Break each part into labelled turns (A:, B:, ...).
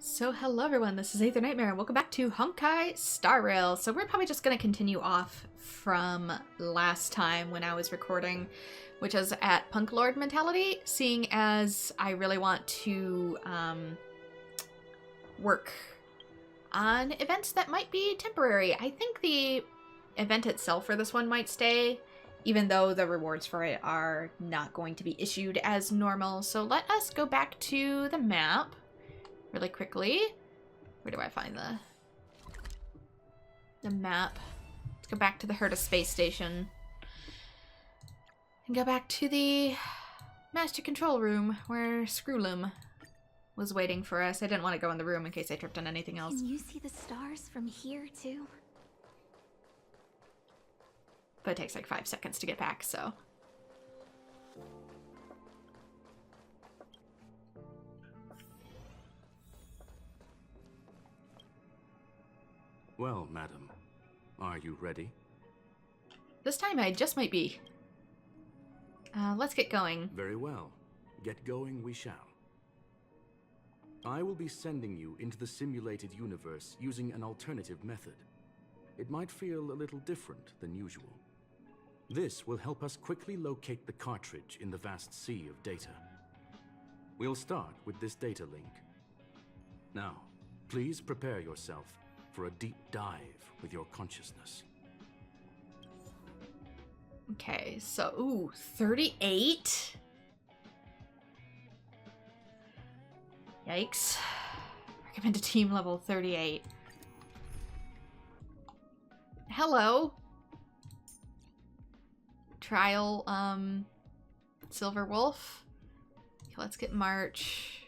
A: So hello everyone, this is AetherNightmare and welcome back to Honkai Star Rail. So we're probably just going to continue off from last time when I was recording, which is at Punk Lord Mentality, seeing as I really want to work on events that might be temporary. I think the event itself for this one might stay, even though the rewards for it are not going to be issued as normal. So let us go back to the map really quickly. Where do I find the map? Let's go back to the Herta Space Station and go back to the master control room where Screwloom was waiting for us. I didn't want to go in the room in case I tripped on anything else.
B: Can you see the stars from here too?
A: But it takes like 5 seconds to get back, so.
C: Well, madam, are you ready?
A: This time I just might be. Let's get going.
C: Very well. Get going we shall. I will be sending you into the simulated universe using an alternative method. It might feel a little different than usual. This will help us quickly locate the cartridge in the vast sea of data. We'll start with this data link. Now, please prepare yourself for a deep dive with your consciousness.
A: Okay, so, ooh, 38? Yikes. Recommended team level 38. Hello. Trial, Silver Wolf. Okay, let's get March.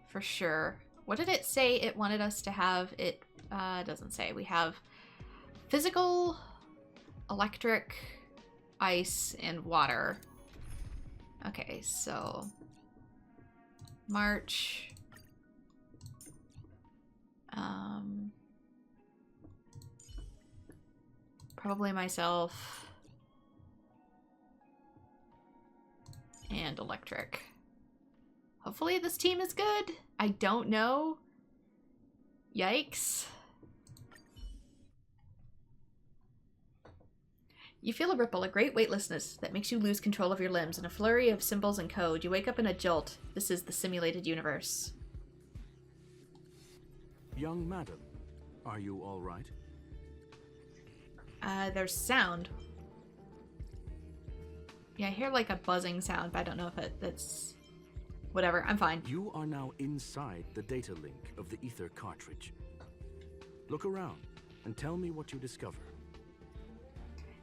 A: For sure. What did it say it wanted us to have? It doesn't say. We have physical, electric, ice, and water. Okay, so March. Probably myself. And electric. Hopefully this team is good. I don't know. Yikes. You feel a ripple, a great weightlessness that makes you lose control of your limbs in a flurry of symbols and code. You wake up in a jolt. This is the simulated universe.
C: Young madam, are you all right?
A: There's sound. Yeah, I hear like a buzzing sound, but I don't know if that's... Whatever, I'm fine.
C: You are now inside the data link of the ether cartridge. Look around and tell me what you discover.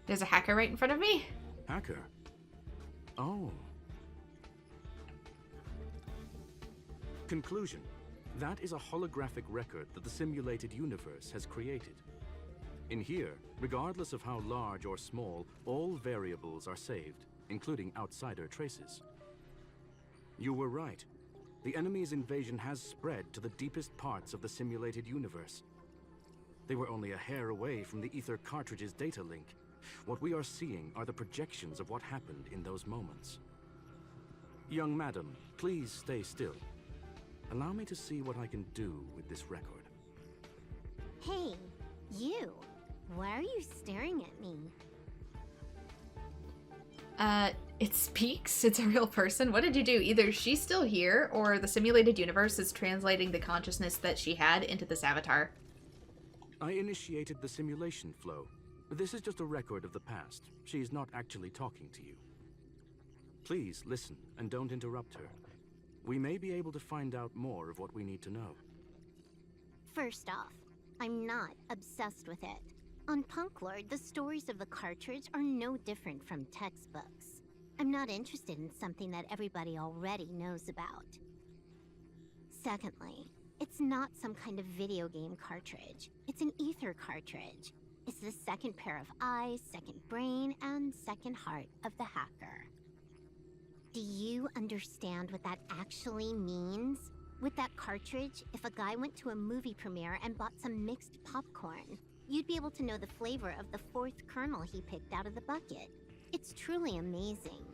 A: There's a hacker right in front of me.
C: Hacker? Oh. Conclusion. That is a holographic record that the simulated universe has created. In here, regardless of how large or small, all variables are saved, including outsider traces. You were right. The enemy's invasion has spread to the deepest parts of the simulated universe. They were only a hair away from the ether cartridge's data link. What we are seeing are the projections of what happened in those moments. Young madam, please stay still. Allow me to see what I can do with this record.
B: Hey, you. Why are you staring at me?
A: It speaks. It's a real person. What did you do? Either she's still here, or the simulated universe is translating the consciousness that she had into this avatar.
C: I initiated the simulation flow. This is just a record of the past. She's not actually talking to you. Please listen and don't interrupt her. We may be able to find out more of what we need to know.
B: First off, I'm not obsessed with it. On Punk Lord, the stories of the cartridge are no different from textbooks. I'm not interested in something that everybody already knows about. Secondly, it's not some kind of video game cartridge. It's an ether cartridge. It's the second pair of eyes, second brain, and second heart of the hacker. Do you understand what that actually means? With that cartridge, if a guy went to a movie premiere and bought some mixed popcorn, you'd be able to know the flavor of the 4th kernel he picked out of the bucket. It's truly amazing.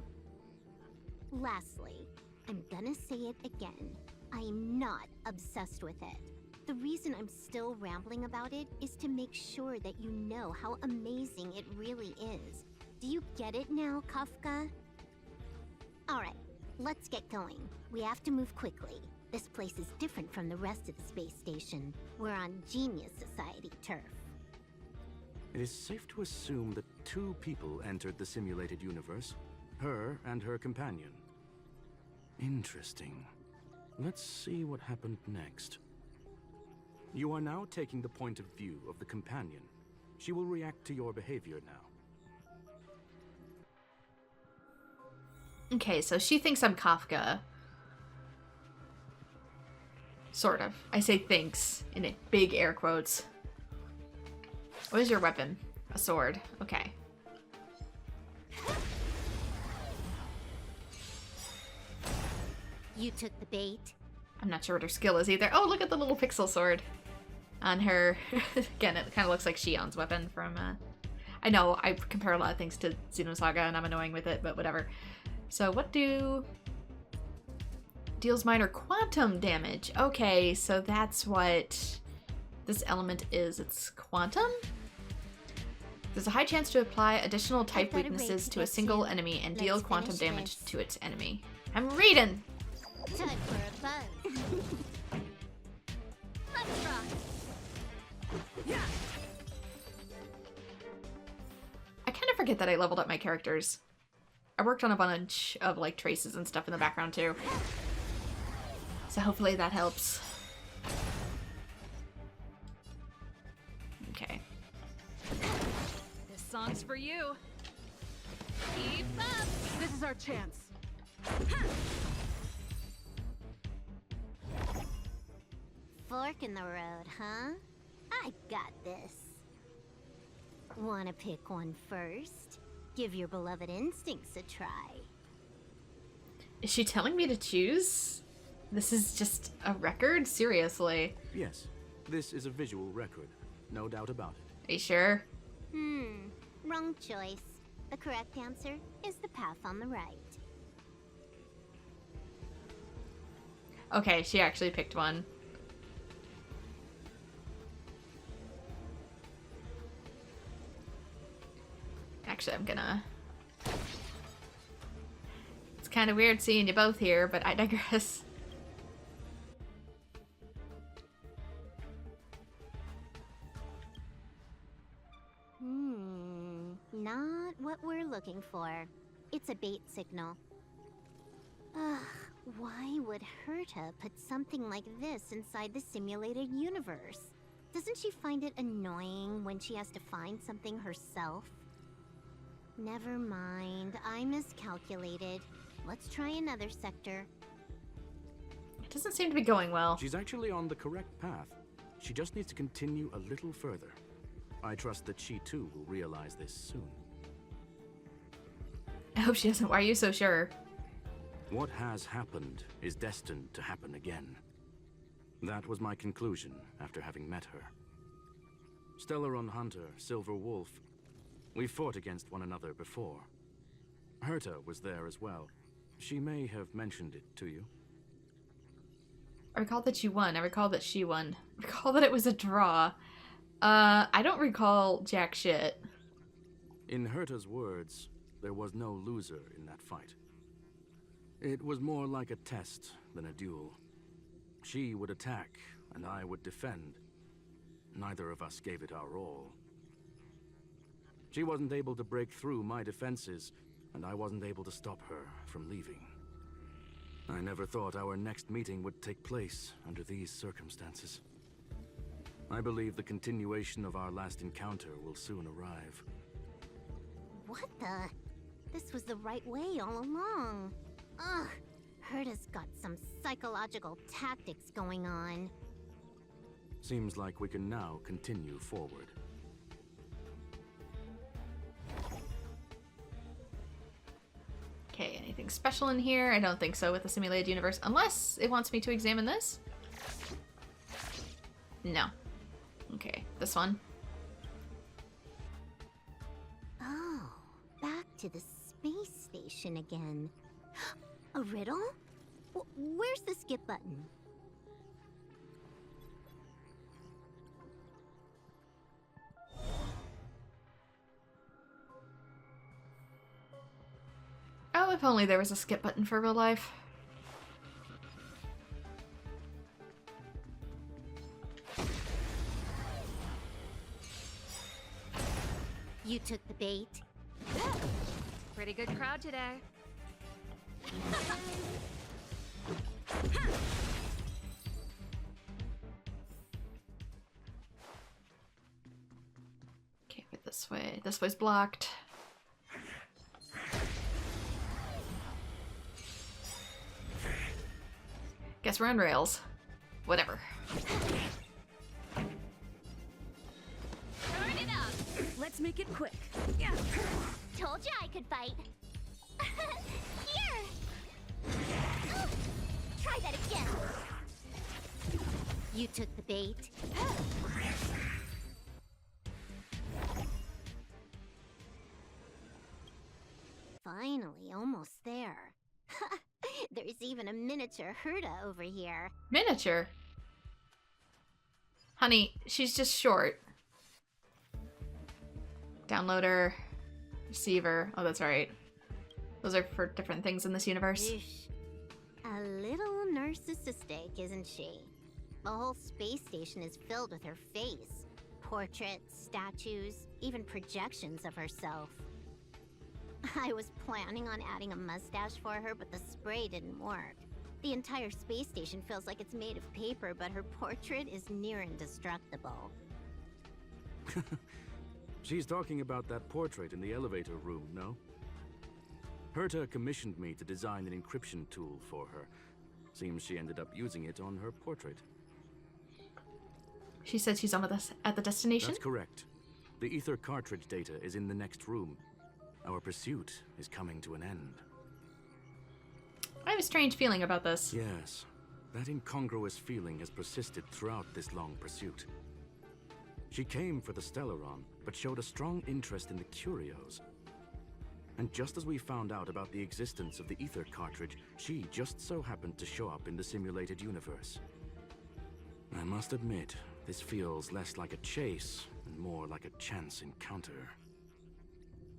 B: Lastly, I'm gonna say it again. I'm not obsessed with it. The reason I'm still rambling about it is to make sure that you know how amazing it really is. Do you get it now, Kafka? Alright, let's get going. We have to move quickly. This place is different from the rest of the space station. We're on Genius Society turf.
C: It is safe to assume that 2 people entered the simulated universe. Her and her companion. Interesting. Let's see what happened next. You are now taking the point of view of the companion. She will react to your behavior now.
A: Okay, so she thinks I'm Kafka. Sort of. I say thinks in big air quotes. What is your weapon? A sword. Okay.
B: You took the bait.
A: I'm not sure what her skill is either. Oh, look at the little pixel sword on her. Again, it kind of looks like Shion's weapon from... I know, I compare a lot of things to Xenosaga and I'm annoying with it, but whatever. So what do... Deals minor quantum damage. Okay, so that's what this element is. It's quantum? There's a high chance to apply additional type weaknesses to a single enemy and deal quantum damage to its enemy. I'm reading!
B: Time for a buzz. Let's rock. Yeah.
A: I kind of forget that I leveled up my characters. I worked on a bunch of like traces and stuff in the background too. So hopefully that helps. Okay.
D: This song's for you. Keep up! This is our chance.
B: Fork in the road, huh? I got this. Wanna pick one first? Give your beloved instincts a try.
A: Is she telling me to choose? This is just a record? Seriously?
C: Yes, this is a visual record. No doubt about it.
A: Are you sure?
B: Wrong choice. The correct answer is the path on the right.
A: Okay, she actually picked one. Actually, I'm gonna... It's kind of weird seeing you both here, but I digress.
B: Not what we're looking for. It's a bait signal. Ugh, why would Herta put something like this inside the simulated universe? Doesn't she find it annoying when she has to find something herself? Never mind, I miscalculated. Let's try another sector.
A: It doesn't seem to be going well.
C: She's actually on the correct path. She just needs to continue a little further. I trust that she too will realize this soon.
A: I hope she doesn't. Why are you so sure?
C: What has happened is destined to happen again. That was my conclusion after having met her. Stelleron Hunter, Silver Wolf. We fought against one another before. Herta was there as well. She may have mentioned it to you.
A: I recall that you won. I recall that she won. I recall that it was a draw. I don't recall jack shit.
C: In Herta's words, there was no loser in that fight. It was more like a test than a duel. She would attack, and I would defend. Neither of us gave it our all. She wasn't able to break through my defenses, and I wasn't able to stop her from leaving. I never thought our next meeting would take place under these circumstances. I believe the continuation of our last encounter will soon arrive.
B: What the? This was the right way all along. Ugh, Herta's got some psychological tactics going on.
C: Seems like we can now continue forward.
A: Okay, anything special in here? I don't think so with the simulated universe, unless it wants me to examine this. No. Okay, this one.
B: Oh, back to the space station again. A riddle? Where's the skip button?
A: Oh, if only there was a skip button for real life.
B: You took the bait.
D: Pretty good crowd today.
A: Can't get this way. This way's blocked. Guess we're on rails. Whatever.
D: Turn it up. Let's make it quick. Yeah.
B: Told you I could fight. Here! Oh, try that again. You took the bait. Finally, almost there. There's even a miniature Herta over here.
A: Miniature? Honey, she's just short. Downloader. Receiver. Oh, that's right. Those are for different things in this universe.
B: Eesh. A little narcissistic, isn't she? The whole space station is filled with her face. Portraits, statues, even projections of herself. I was planning on adding a mustache for her, but the spray didn't work. The entire space station feels like it's made of paper, but her portrait is near indestructible.
C: She's talking about that portrait in the elevator room, no? Herta commissioned me to design an encryption tool for her. Seems she ended up using it on her portrait.
A: She said she's on with us at the destination?
C: That's correct. The ether cartridge data is in the next room. Our pursuit is coming to an end.
A: I have a strange feeling about this.
C: Yes, that incongruous feeling has persisted throughout this long pursuit. She came for the Stelleron, but showed a strong interest in the curios. And just as we found out about the existence of the ether cartridge, she just so happened to show up in the simulated universe. I must admit, this feels less like a chase and more like a chance encounter.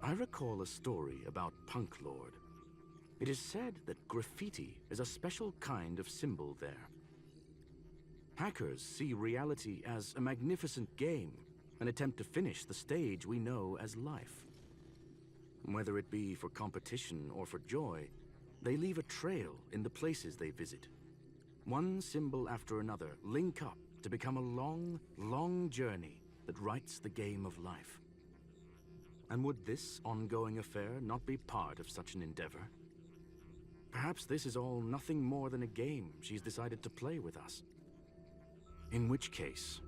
C: I recall a story about Punk Lord. It is said that graffiti is a special kind of symbol there. Hackers see reality as a magnificent game, an attempt to finish the stage we know as life. Whether it be for competition or for joy, they leave a trail in the places they visit. One symbol after another link up to become a long, long journey that writes the game of life. And would this ongoing affair not be part of such an endeavor? Perhaps this is all nothing more than a game she's decided to play with us. In which case,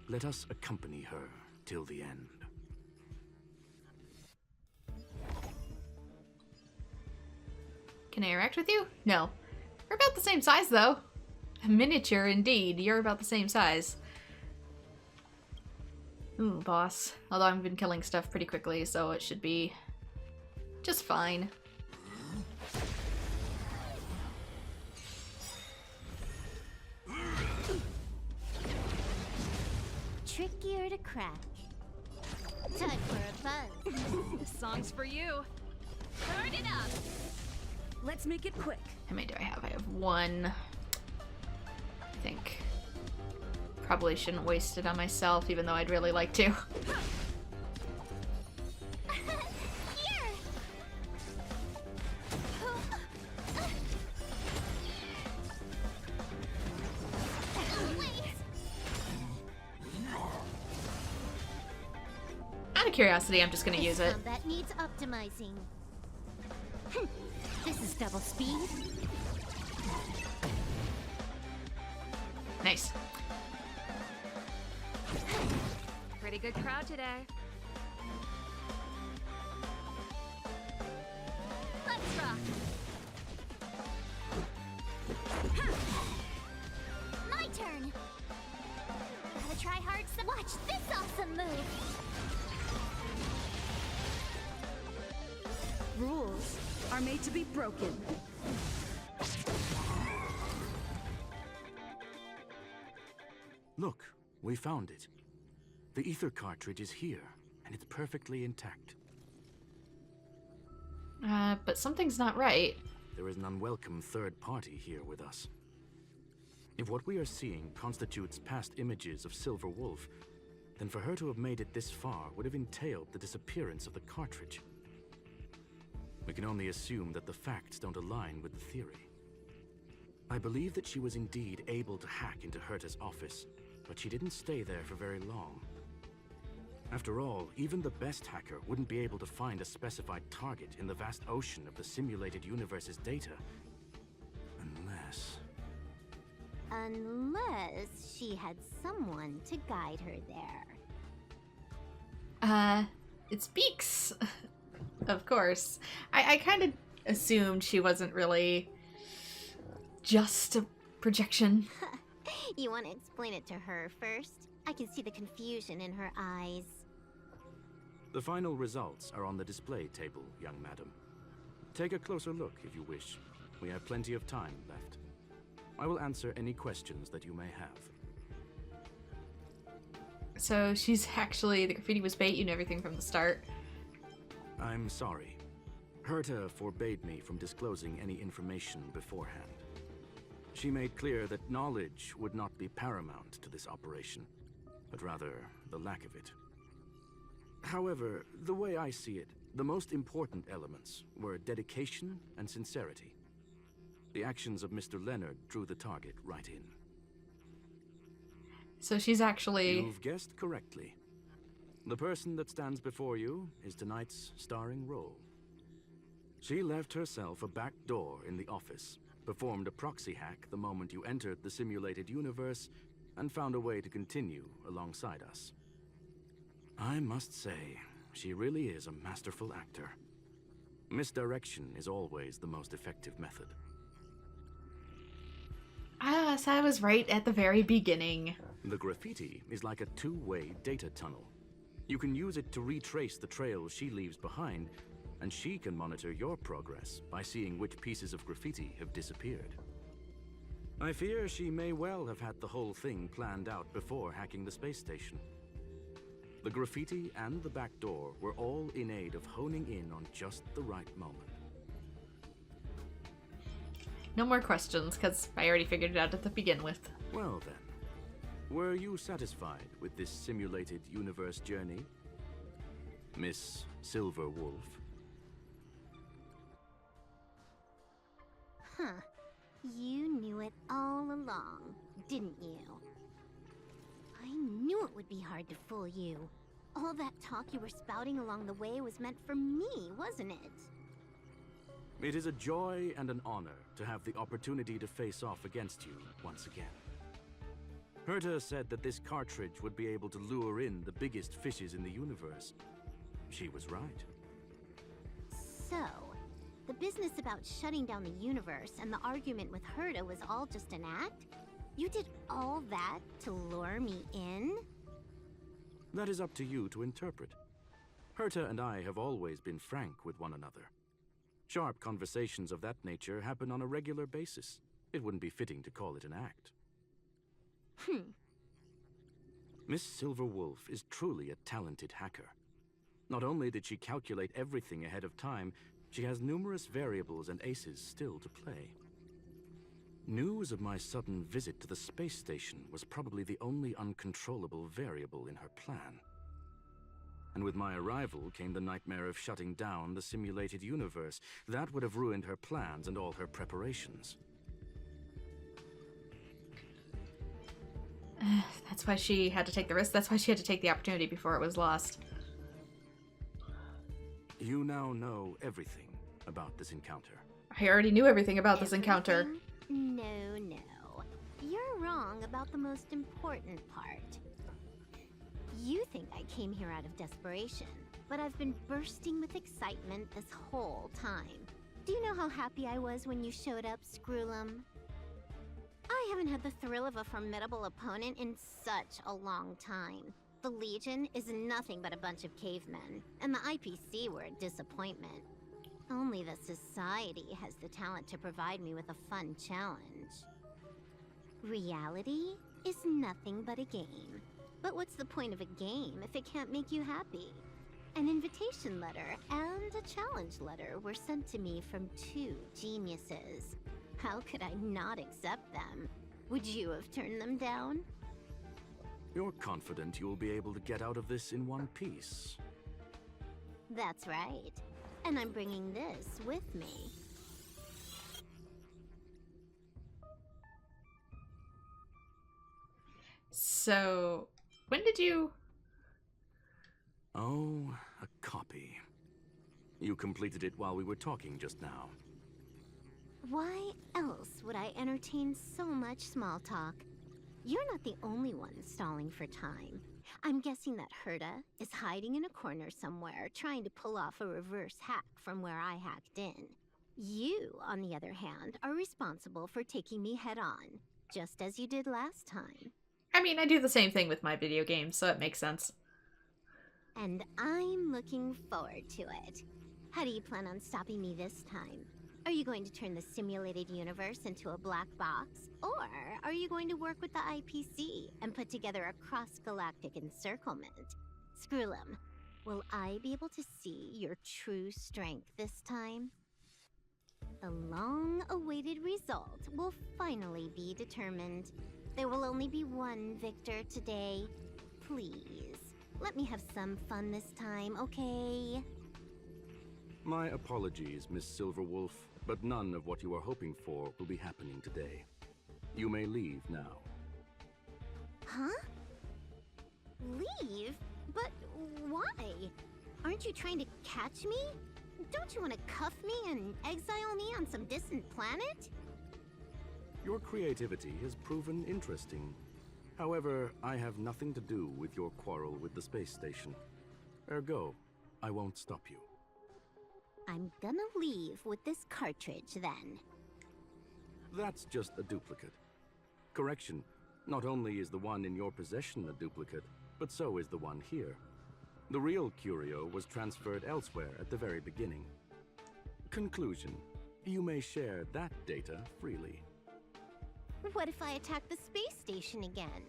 C: let us accompany her till the end.
A: Can I interact with you? No. We're about the same size, though. Miniature, indeed. You're about the same size. Ooh, boss. Although I've been killing stuff pretty quickly, so it should be just fine.
B: Trickier to crack. Time for a buzz.
D: This song's for you. Turn it up. Let's make it quick.
A: How many do I have? I have one. I think. Probably shouldn't waste it on myself, even though I'd really like to.
B: Here!
A: Out of curiosity, I'm just gonna use it.
B: Combat needs optimizing. This is double speed.
A: Nice.
D: Pretty good crowd today. Let's rock.
B: My turn. Gotta try hard. Watch this awesome move.
D: Rules are made to be broken.
C: Look, we found it. The ether cartridge is here, and it's perfectly intact.
A: But something's not right.
C: There is an unwelcome third party here with us. If what we are seeing constitutes past images of Silver Wolf, then for her to have made it this far would have entailed the disappearance of the cartridge. We can only assume that the facts don't align with the theory. I believe that she was indeed able to hack into Herta's office, but she didn't stay there for very long. After all, even the best hacker wouldn't be able to find a specified target in the vast ocean of the simulated universe's data.
B: Unless she had someone to guide her there.
A: It's Beaks. Of course. I kind of assumed she wasn't really just a projection.
B: You want to explain it to her first? I can see the confusion in her eyes.
C: The final results are on the display table, young madam. Take a closer look if you wish. We have plenty of time left. I will answer any questions that you may have.
A: So she's actually, the graffiti was bait, you knew everything from the start.
C: I'm sorry. Herta forbade me from disclosing any information beforehand. She made clear that knowledge would not be paramount to this operation, but rather the lack of it. However, the way I see it, the most important elements were dedication and sincerity. The actions of Mr. Leonard drew the target right in.
A: So she's actually...
C: You've guessed correctly. The person that stands before you is tonight's starring role. She left herself a back door in the office, performed a proxy hack the moment you entered the simulated universe, and found a way to continue alongside us. I must say, she really is a masterful actor. Misdirection is always the most effective method.
A: Ah, so I was right at the very beginning.
C: The graffiti is like a two-way data tunnel. You can use it to retrace the trails she leaves behind, and she can monitor your progress by seeing which pieces of graffiti have disappeared. I fear she may well have had the whole thing planned out before hacking the space station. The graffiti and the back door were all in aid of honing in on just the right moment.
A: No more questions, because I already figured it out to begin with.
C: Well then, were you satisfied with this simulated universe journey, Miss Silver Wolf?
B: Huh. You knew it all along, didn't you? I knew it would be hard to fool you. All that talk you were spouting along the way was meant for me, wasn't it?
C: It is a joy and an honor to have the opportunity to face off against you once again. Herta said that this cartridge would be able to lure in the biggest fishes in the universe. She was right.
B: So, the business about shutting down the universe and the argument with Herta was all just an act? You did all that to lure me in?
C: That is up to you to interpret. Herta and I have always been frank with one another. Sharp conversations of that nature happen on a regular basis. It wouldn't be fitting to call it an act. Miss Silver Wolf is truly a talented hacker. Not only did she calculate everything ahead of time, she has numerous variables and aces still to play. News of my sudden visit to the space station was probably the only uncontrollable variable in her plan. And with my arrival came the nightmare of shutting down the simulated universe. That would have ruined her plans and all her preparations.
A: That's why she had to take the risk. That's why she had to take the opportunity before it was lost.
C: You now know everything about this encounter.
A: I already knew everything about this encounter.
B: No. You're wrong about the most important part. You think I came here out of desperation, but I've been bursting with excitement this whole time. Do you know how happy I was when you showed up, Screwlum? I haven't had the thrill of a formidable opponent in such a long time. The Legion is nothing but a bunch of cavemen, and the IPC were a disappointment. Only the Society has the talent to provide me with a fun challenge. Reality is nothing but a game. But what's the point of a game if it can't make you happy? An invitation letter and a challenge letter were sent to me from two geniuses. How could I not accept them? Would you have turned them down?
C: You're confident you'll be able to get out of this in one piece.
B: That's right. And I'm bringing this with me.
A: So, when did you...
C: Oh, a copy. You completed it while we were talking just now.
B: Why else would I entertain so much small talk? You're not the only one stalling for time. I'm guessing that Herta is hiding in a corner somewhere, trying to pull off a reverse hack from where I hacked in. You, on the other hand, are responsible for taking me head-on, just as you did last time.
A: I mean, I do the same thing with my video games, so it makes sense.
B: And I'm looking forward to it. How do you plan on stopping me this time? Are you going to turn the simulated universe into a black box? Or are you going to work with the IPC and put together a cross-galactic encirclement? Screw them. Will I be able to see your true strength this time? The long-awaited result will finally be determined. There will only be one victor today. Please, let me have some fun this time, okay?
C: My apologies, Miss Silverwolf, but none of what you are hoping for will be happening today. You may leave now.
B: Huh? Leave? But why? Aren't you trying to catch me? Don't you want to cuff me and exile me on some distant planet?
C: Your creativity has proven interesting. However, I have nothing to do with your quarrel with the space station. Ergo, I won't stop you.
B: I'm gonna leave with this cartridge, then.
C: That's just a duplicate. Correction, not only is the one in your possession a duplicate, but so is the one here. The real curio was transferred elsewhere at the very beginning. Conclusion, you may share that data freely.
B: What if I attack the space station again?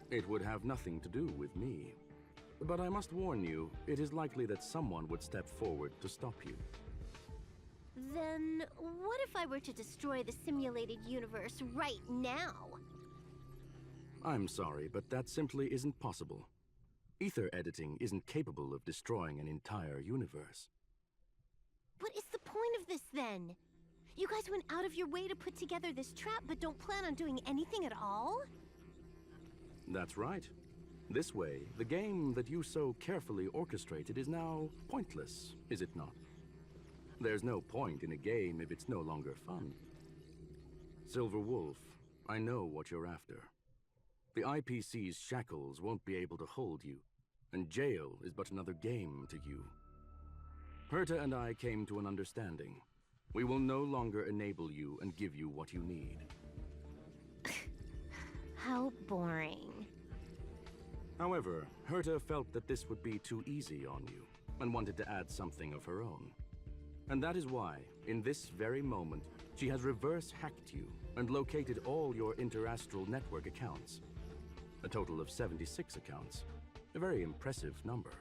C: It would have nothing to do with me. But I must warn you, it is likely that someone would step forward to stop you.
B: Then what if I were to destroy the simulated universe right now?
C: I'm sorry, but that simply isn't possible. Ether editing isn't capable of destroying an entire universe.
B: What is the point of this, then? You guys went out of your way to put together this trap, but don't plan on doing anything at all?
C: That's right. This way, the game that you so carefully orchestrated is now pointless, is it not? There's no point in a game if it's no longer fun. Silver Wolf, I know what you're after. The IPC's shackles won't be able to hold you, and jail is but another game to you. Herta and I came to an understanding. We will no longer enable you and give you what you need.
B: How boring.
C: However, Herta felt that this would be too easy on you, and wanted to add something of her own. And that is why, in this very moment, she has reverse-hacked you and located all your interastral network accounts. A total of 76 accounts. A very impressive number.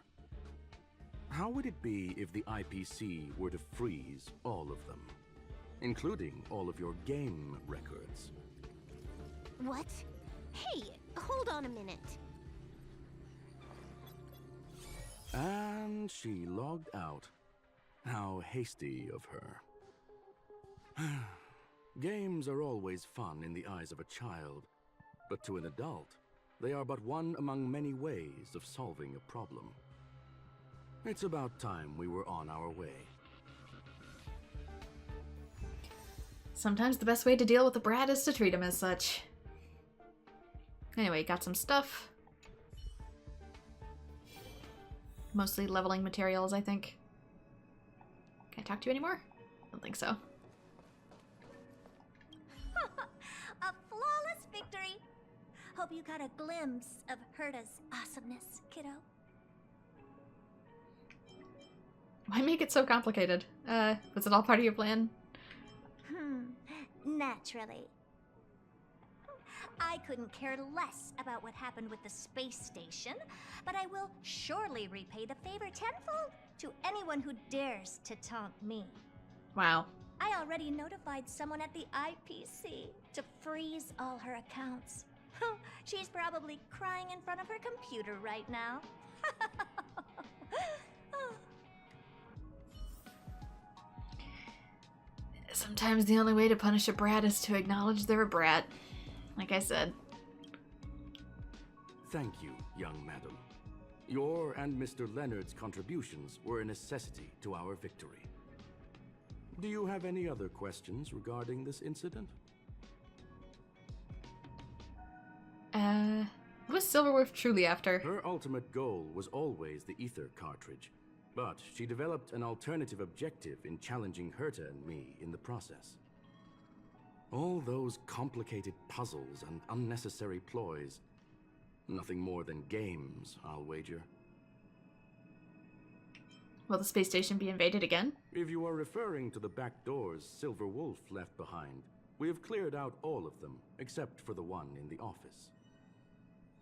C: How would it be if the IPC were to freeze all of them, including all of your game records?
B: What? Hey, hold on a minute.
C: And she logged out. How hasty of her. Games are always fun in the eyes of a child, but to an adult, they are but one among many ways of solving a problem. It's about time we were on our way.
A: Sometimes the best way to deal with a brat is to treat him as such. Anyway, got some stuff. Mostly leveling materials, I think. Can I talk to you anymore? I don't think so.
E: A flawless victory! Hope you got a glimpse of Herta's awesomeness, kiddo.
A: Why make it so complicated? Was it all part of your plan?
E: Naturally. I couldn't care less about what happened with the space station, but I will surely repay the favor tenfold to anyone who dares to taunt me.
A: Wow.
E: I already notified someone at the IPC to freeze all her accounts. She's probably crying in front of her computer right now.
A: Sometimes the only way to punish a brat is to acknowledge they're a brat. Like I said.
C: Thank you, young madam. Your and Mr. Leonard's contributions were a necessity to our victory. Do you have any other questions regarding this incident?
A: What was Silverwolf truly after?
C: Her ultimate goal was always the ether cartridge, but she developed an alternative objective in challenging Herta and me in the process. All those complicated puzzles and unnecessary ploys, nothing more than games, I'll wager.
A: Will the space station be invaded again?
C: If you are referring to the back doors Silverwolf left behind, we have cleared out all of them, except for the one in the office.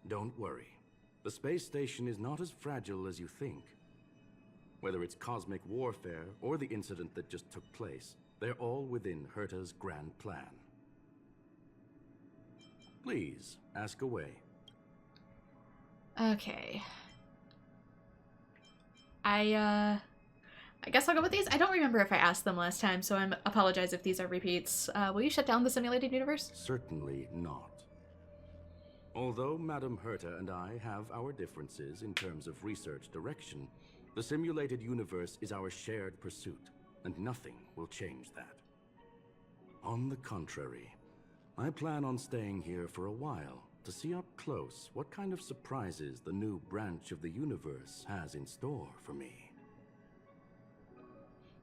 C: Don't worry. The space station is not as fragile as you think. Whether it's cosmic warfare or the incident that just took place, they're all within Herta's grand plan. Please, ask away.
A: Okay. I guess I'll go with these. I don't remember if I asked them last time, so I apologize if these are repeats. Will you shut down the simulated universe?
C: Certainly not. Although Madam Herta and I have our differences in terms of research direction, the simulated universe is our shared pursuit, and nothing will change that. On the contrary, I plan on staying here for a while to see up close what kind of surprises the new branch of the universe has in store for me.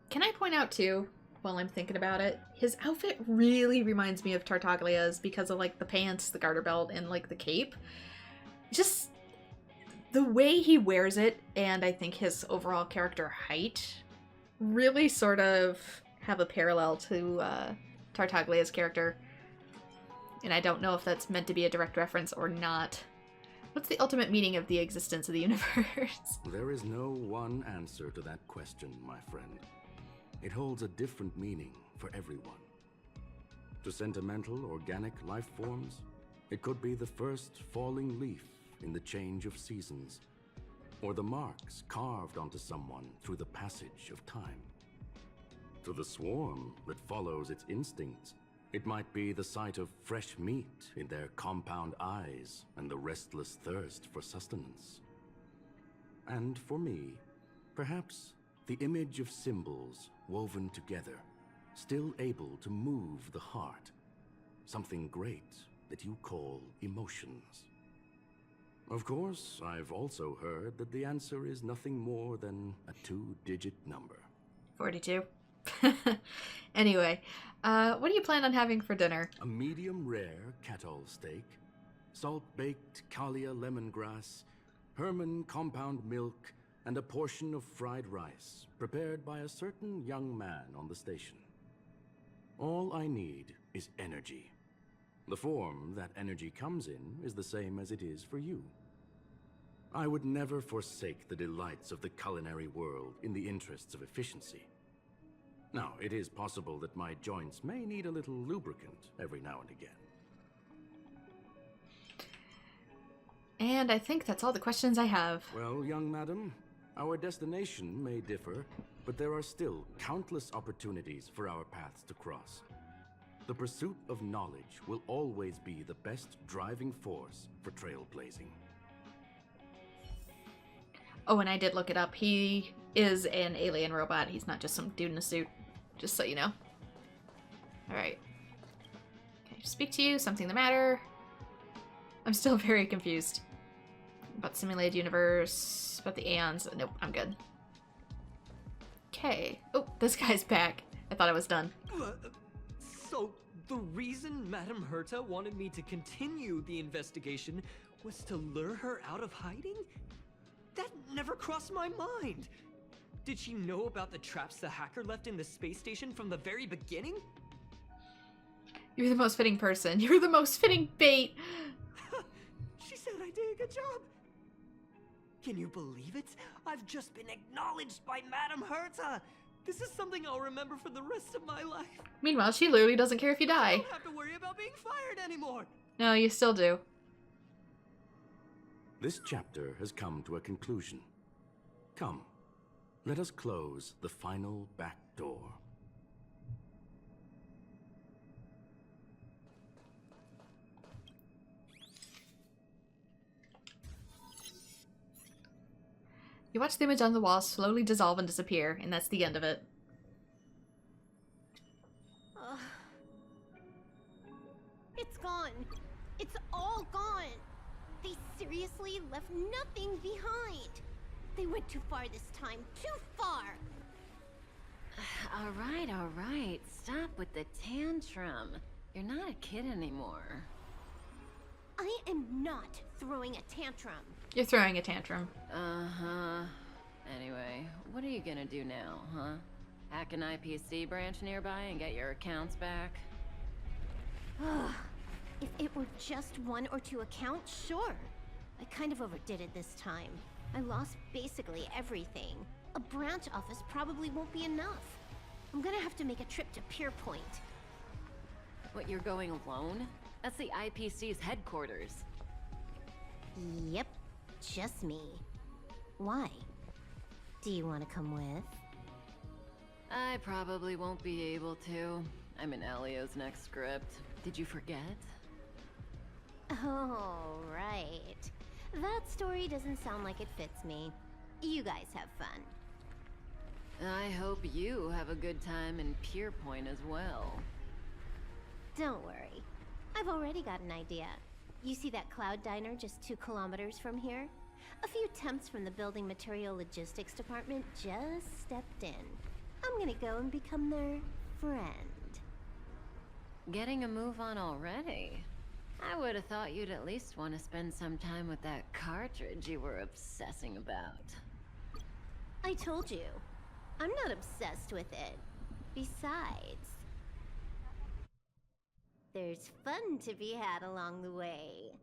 A: Can I point out, too, while I'm thinking about it, his outfit really reminds me of Tartaglia's because of, like, the pants, the garter belt, and, like, the cape. Just the way he wears it, and I think his overall character height, really sort of have a parallel to Tartaglia's character. And I don't know if that's meant to be a direct reference or not. What's the ultimate meaning of the existence of the universe?
C: There is no one answer to that question, my friend. It holds a different meaning for everyone. To sentimental, organic life forms, it could be the first falling leaf in the change of seasons, or the marks carved onto someone through the passage of time. To the swarm that follows its instincts, it might be the sight of fresh meat in their compound eyes and the restless thirst for sustenance. And for me, perhaps the image of symbols woven together, still able to move the heart. Something great that you call emotions. Of course, I've also heard that the answer is nothing more than a 2-digit number.
A: 42. Anyway, what do you plan on having for dinner?
C: A medium rare cattle steak, salt-baked Kalia lemongrass, Herman compound milk, and a portion of fried rice, prepared by a certain young man on the station. All I need is energy. The form that energy comes in is the same as it is for you. I would never forsake the delights of the culinary world in the interests of efficiency. Now, it is possible that my joints may need a little lubricant every now and again.
A: And I think that's all the questions I have.
C: Well, young madam, our destination may differ, but there are still countless opportunities for our paths to cross. The pursuit of knowledge will always be the best driving force for trailblazing.
A: Oh, and I did look it up. He is an alien robot. He's not just some dude in a suit. Just so you know. Alright. Can I speak to you? Something the matter? I'm still very confused. About the simulated universe, about the aeons. Nope, I'm good. Okay. Oh, this guy's back. I thought I was done.
F: So, the reason Madame Herta wanted me to continue the investigation was to lure her out of hiding? That never crossed my mind! Did she know about the traps the hacker left in the space station from the very beginning?
A: You're the most fitting person. You're the most fitting bait.
F: She said I did a good job. Can you believe it? I've just been acknowledged by Madame Herta. This is something I'll remember for the rest of my life.
A: Meanwhile, she literally doesn't care if you
F: I
A: die.
F: don't have to worry about being fired anymore.
A: No, you still do.
C: This chapter has come to a conclusion. Come, let us close the final back door.
A: You watch the image on the wall slowly dissolve and disappear, and that's the end of it.
B: It's gone. It's all gone. They seriously left nothing behind. They went too far this time. Too far.
G: All right. Stop with the tantrum. You're not a kid anymore.
B: I am not throwing a tantrum.
A: You're throwing a tantrum.
G: Uh-huh. Anyway, what are you gonna do now, huh? Hack an IPC branch nearby and get your accounts back?
B: If it were just 1 or 2 accounts, sure. I kind of overdid it this time. I lost basically everything. A branch office probably won't be enough. I'm gonna have to make a trip to Pier Point.
G: What, you're going alone? That's the IPC's headquarters.
B: Yep, just me. Why? Do you want to come with?
G: I probably won't be able to. I'm in Elio's next script. Did you forget?
B: Oh, right. That story doesn't sound like it fits me. You guys have fun.
G: I hope you have a good time in Pier Point as well.
B: Don't worry. I've already got an idea. You see that cloud diner just 2 kilometers from here? A few temps from the building material logistics department just stepped in. I'm gonna go and become their friend.
G: Getting a move on already? I would have thought you'd at least want to spend some time with that cartridge you were obsessing about.
B: I told you. I'm not obsessed with it. Besides, there's fun to be had along the way.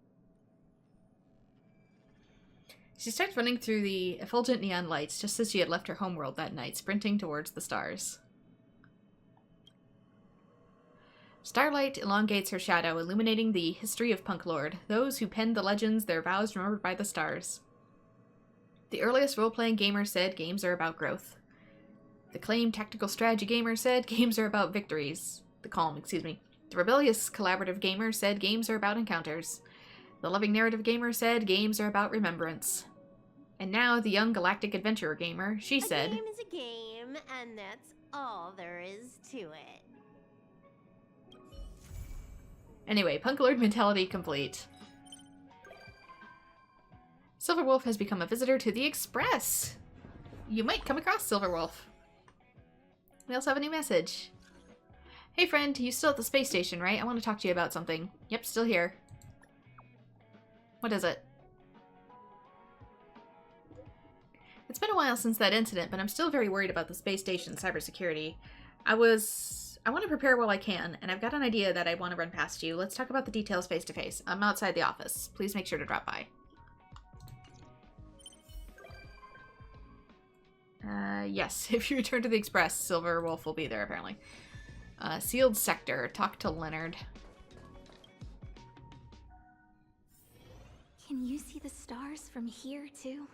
A: She starts running through the effulgent neon lights just as she had left her homeworld that night, sprinting towards the stars. Starlight elongates her shadow, illuminating the history of Punk Lord, those who penned the legends, their vows remembered by the stars. The earliest role-playing gamer said games are about growth. The acclaimed tactical strategy gamer said games are about victories. The rebellious collaborative gamer said games are about encounters. The loving narrative gamer said games are about remembrance. And now the young galactic adventurer gamer, she said...
B: A game is a game, and that's all there is to it.
A: Anyway, Punk Lord mentality complete. Silverwolf has become a visitor to the Express. You might come across Silverwolf. We also have a new message. Hey friend, you still at the space station, right? I want to talk to you about something. Yep, still here. What is it? It's been a while since that incident, but I'm still very worried about the space station's cybersecurity. I want to prepare while I can, and I've got an idea that I want to run past you. Let's talk about the details face to face. I'm outside the office. Please make sure to drop by. Yes, if you return to the Express, Silverwolf will be there, apparently. Sealed sector. Talk to Leonard.
H: Can you see the stars from here, too?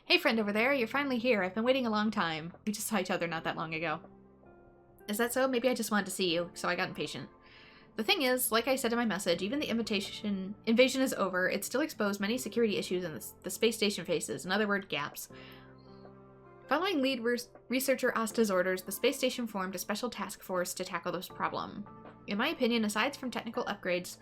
A: Hey friend over there, you're finally here. I've been waiting a long time. We just saw each other not that long ago. Is that so? Maybe I just wanted to see you, so I got impatient. The thing is, like I said in my message, even the invasion is over, it still exposed many security issues in the space station faces, in other words, gaps. Following lead researcher Asta's orders, the space station formed a special task force to tackle this problem. In my opinion, aside from technical upgrades,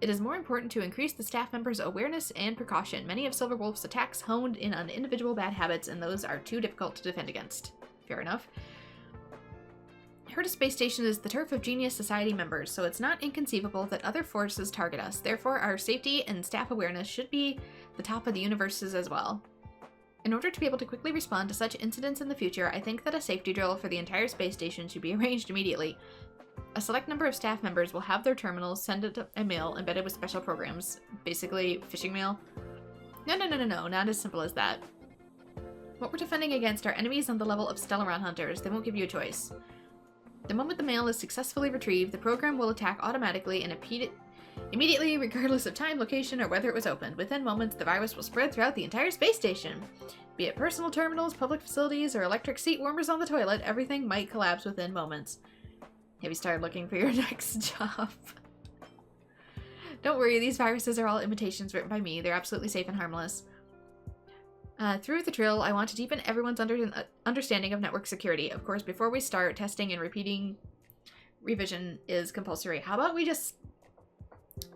A: it is more important to increase the staff members' awareness and precaution. Many of Silverwolf's attacks honed in on individual bad habits, and those are too difficult to defend against. Fair enough. Herta Space Station is the turf of Genius Society members, so it's not inconceivable that other forces target us. Therefore, our safety and staff awareness should be the top of the universes as well. In order to be able to quickly respond to such incidents in the future, I think that a safety drill for the entire space station should be arranged immediately. A select number of staff members will have their terminals send a mail embedded with special programs. Basically, phishing mail. No, not as simple as that. What we're defending against are enemies on the level of Stelleron hunters. They won't give you a choice. The moment the mail is successfully retrieved, the program will attack automatically and immediately, regardless of time, location, or whether it was opened. Within moments, the virus will spread throughout the entire space station. Be it personal terminals, public facilities, or electric seat warmers on the toilet, everything might collapse within moments. Have you started looking for your next job? Don't worry, these viruses are all imitations written by me. They're absolutely safe and harmless. Through the drill, I want to deepen everyone's understanding of network security. Of course, before we start, testing and revision is compulsory. How about we just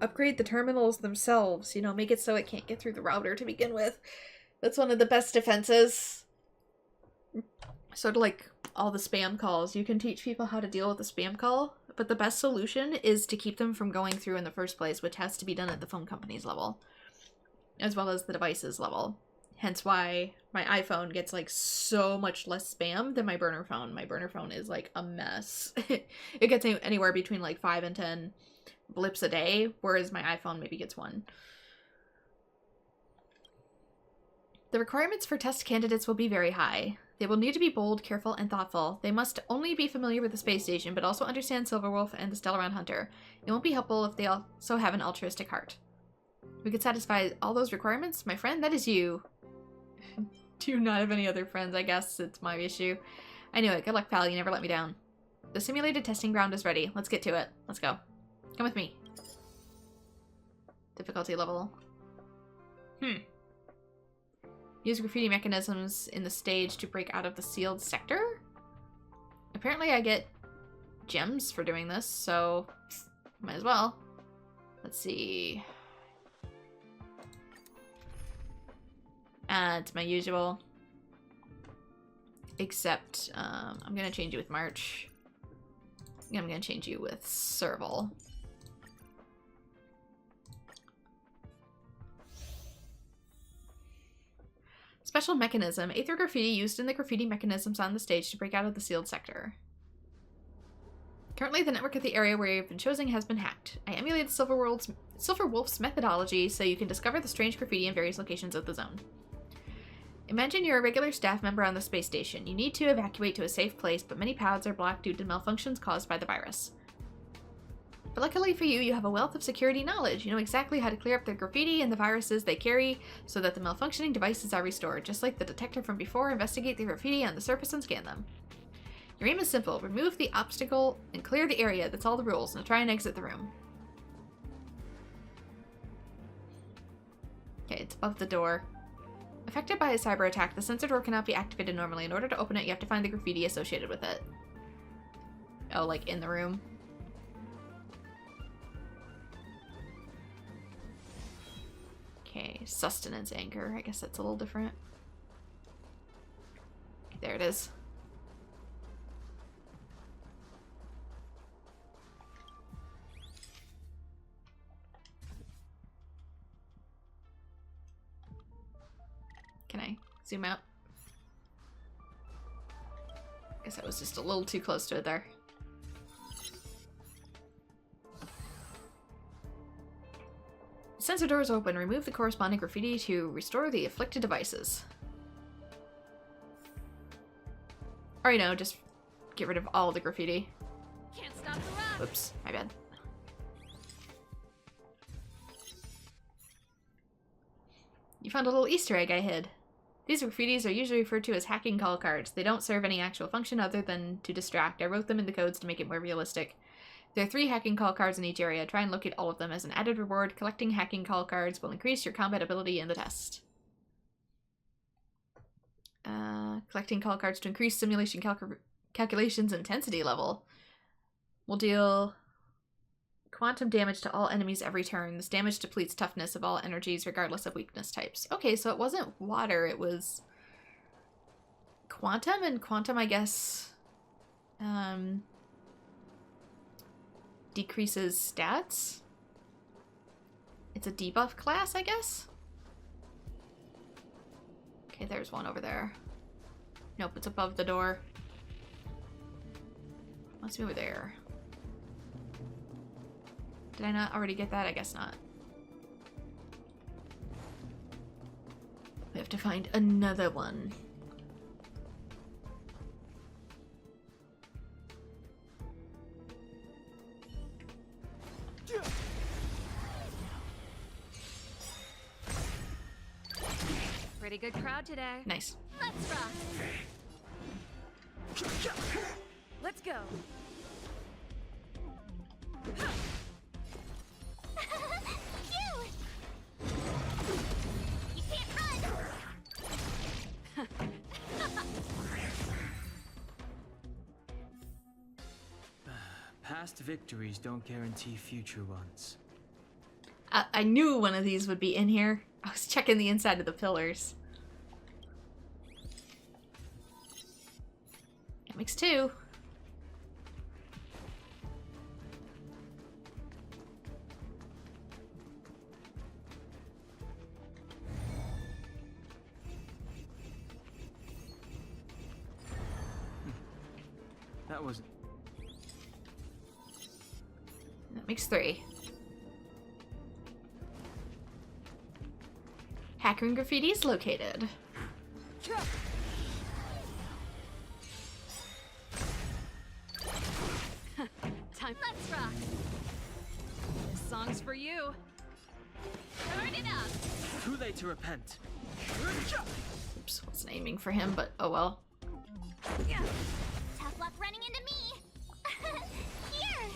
A: upgrade the terminals themselves? You know, make it so it can't get through the router to begin with. That's one of the best defenses. Sort of like all the spam calls. You can teach people how to deal with a spam call, but the best solution is to keep them from going through in the first place, which has to be done at the phone company's level, as well as the device's level. Hence why my iPhone gets like so much less spam than my burner phone. My burner phone is like a mess. It gets anywhere between like 5 and 10 blips a day, whereas my iPhone maybe gets 1. The requirements for test candidates will be very high. They will need to be bold, careful, and thoughtful. They must only be familiar with the space station, but also understand Silverwolf and the Stelleron Hunter. It won't be helpful if they also have an altruistic heart. We could satisfy all those requirements? My friend, that is you. Do you not have any other friends? I guess it's my issue. I knew it. Good luck, pal. You never let me down. The simulated testing ground is ready. Let's get to it. Let's go. Come with me. Difficulty level. Use graffiti mechanisms in the stage to break out of the sealed sector? Apparently I get gems for doing this, so might as well. Let's see. It's my usual. Except, I'm gonna change you with March. I'm gonna change you with Serval. Special mechanism. Aether graffiti used in the graffiti mechanisms on the stage to break out of the sealed sector. Currently, the network of the area where you've been chosen has been hacked. I emulated Silverwolf's methodology so you can discover the strange graffiti in various locations of the zone. Imagine you're a regular staff member on the space station. You need to evacuate to a safe place, but many paths are blocked due to malfunctions caused by the virus. But luckily for you, you have a wealth of security knowledge. You know exactly how to clear up the graffiti and the viruses they carry so that the malfunctioning devices are restored. Just like the detector from before, investigate the graffiti on the surface and scan them. Your aim is simple. Remove the obstacle and clear the area. That's all the rules. Now try and exit the room. Okay, it's above the door. Affected by a cyber attack, the sensor door cannot be activated normally. In order to open it, you have to find the graffiti associated with it. Oh, like in the room? Okay, sustenance anchor. I guess that's a little different. There it is. Can I zoom out? Guess I was just a little too close to it there. Sensor doors open. Remove the corresponding graffiti to restore the afflicted devices. Or, you know, just get rid of all the graffiti.
D: Can't stop the rush.
A: Oops, my bad. You found a little Easter egg I hid. These graffitis are usually referred to as hacking call cards. They don't serve any actual function other than to distract. I wrote them in the codes to make it more realistic. There are 3 hacking call cards in each area. Try and locate all of them. As an added reward, collecting hacking call cards will increase your combat ability in the test. Collecting call cards to increase simulation calculations intensity level will deal quantum damage to all enemies every turn. This damage depletes toughness of all energies regardless of weakness types. Okay, so it wasn't water, it was quantum, and quantum, I guess, decreases stats. It's a debuff class, I guess? Okay, there's one over there. Nope, it's above the door. Must be over there. Did I not already get that? I guess not. We have to find another one.
D: Pretty good crowd today.
A: Nice.
D: Let's rock. Let's go.
B: Cute! You can't run!
I: Past victories don't guarantee future ones.
A: I knew one of these would be in here. I was checking the inside of the pillars. That makes 2.
I: That was...
A: That makes 3. Hacker and graffiti is located.
D: Time. Let's rock. This song's for you. Turn it up.
I: Too late to repent.
A: Oops, wasn't aiming for him, but oh well.
D: Yeah.
B: Tough luck running into me! Here!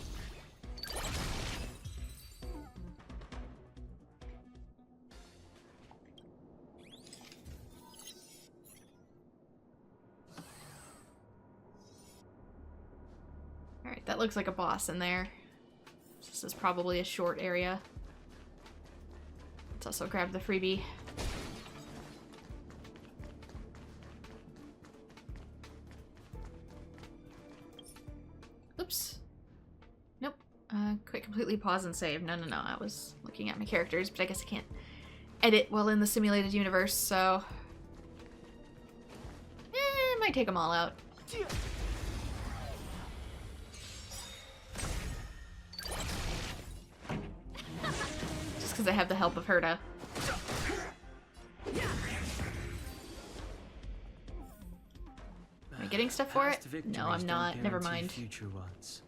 A: Alright, that looks like a boss in there. This is probably a short area. Let's also grab the freebie. Oops. Nope. Quit completely pause and save. No. I was looking at my characters, but I guess I can't edit while in the simulated universe, so... might take them all out. Just because I have the help of Herta. Am I getting stuff for it? No, I'm not. Never mind.
I: Future ones.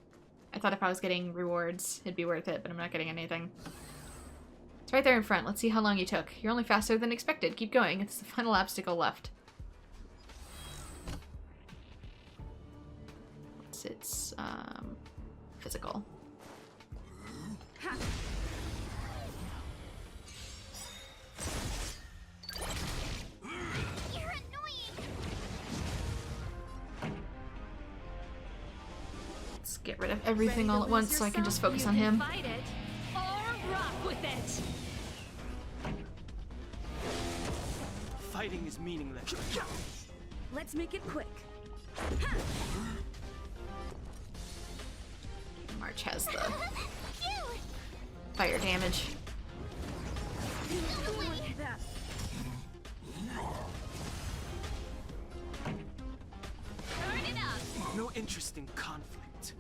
A: I thought if I was getting rewards, it'd be worth it, but I'm not getting anything. It's right there in front. Let's see how long you took. You're only faster than expected. Keep going. It's the final obstacle left. It's physical.
B: You're annoying!
A: Let's get rid of everything all at once so I can just focus on him.
D: Fight it or rock with it.
I: Fighting is meaningless.
D: Let's make it quick.
A: March has the fire damage.
D: Turn it up.
I: No interest in conflict.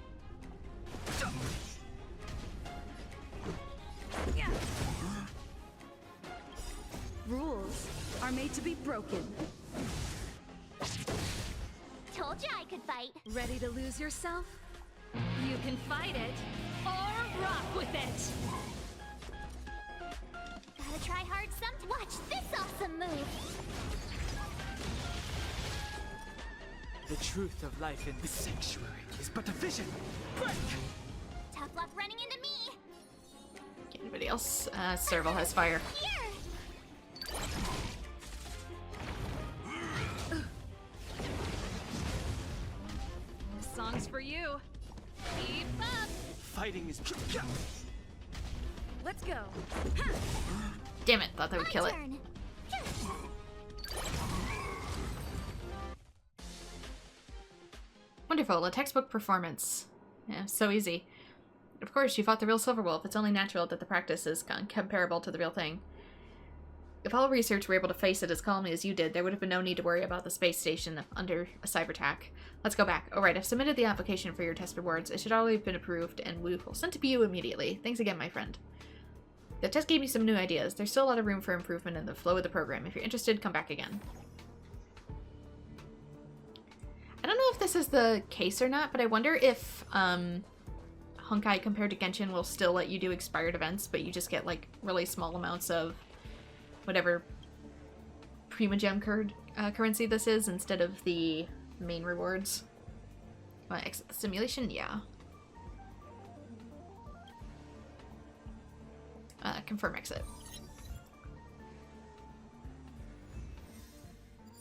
D: Rules are made to be broken.
B: Told you I could fight.
D: Ready to lose yourself? You can fight it or rock with it.
B: Gotta try hard some. Watch this awesome move.
I: The truth of life in this sanctuary is but a vision. Break!
B: Tough luck running into me.
A: Anybody else? Serval has fire.
B: Here.
D: This song's for you. Keep up.
I: Fighting is...
D: Let's go.
A: Damn it, thought that would kill it.
B: Turn.
A: Wonderful, a textbook performance. Yeah, so easy. Of course, you fought the real Silverwolf. It's only natural that the practice is comparable to the real thing. If all research were able to face it as calmly as you did, there would have been no need to worry about the space station under a cyber attack. Let's go back. Alright, I've submitted the application for your test rewards. It should already have been approved, and we will send it to you immediately. Thanks again, my friend. The test gave me some new ideas. There's still a lot of room for improvement in the flow of the program. If you're interested, come back again. I don't know if this is the case or not, but I wonder if Honkai compared to Genshin will still let you do expired events, but you just get like really small amounts of whatever Primagem currency this is instead of the main rewards. Want to exit the simulation? Yeah. Confirm exit.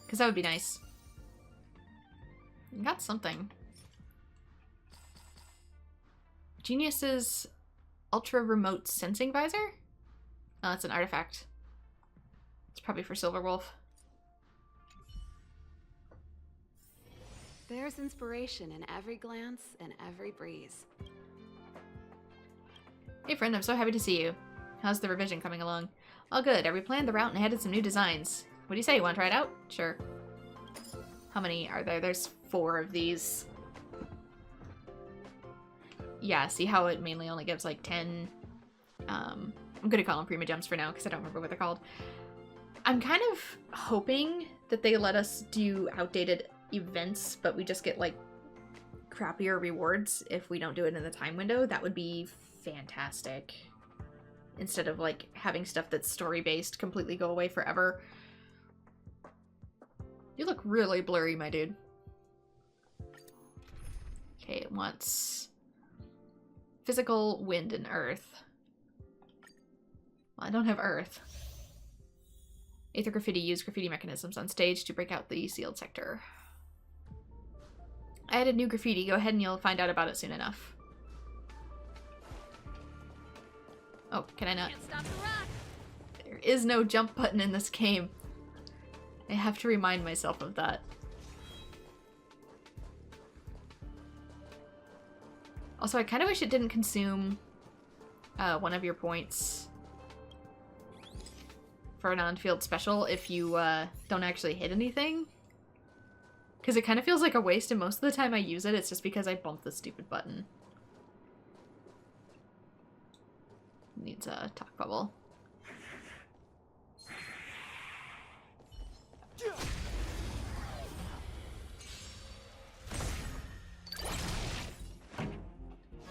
A: Because that would be nice. Got something. Genius's ultra remote sensing visor? Oh, that's an artifact. It's probably for Silverwolf.
H: There's inspiration in every glance and every breeze.
A: Hey friend, I'm so happy to see you. How's the revision coming along? All good. I replanned the route and added some new designs. What do you say? You want to try it out? Sure. How many are there? There's 4 of these. Yeah, see how it mainly only gives like 10. I'm gonna call them Primogems for now because I don't remember what they're called. I'm kind of hoping that they let us do outdated events, but we just get like crappier rewards if we don't do it in the time window. That would be fantastic. Instead of like having stuff that's story-based completely go away forever. You look really blurry, my dude. Okay, it wants physical, wind, and earth. Well, I don't have earth. Aether graffiti. Use graffiti mechanisms on stage to break out the sealed sector. I added new graffiti. Go ahead and you'll find out about it soon enough. Oh, can I not?
D: Can't stop the rock.
A: There is no jump button in this game. I have to remind myself of that. Also, I kind of wish it didn't consume one of your points for an on-field special if you don't actually hit anything. Because it kind of feels like a waste, and most of the time I use it, it's just because I bumped the stupid button. Needs a talk bubble.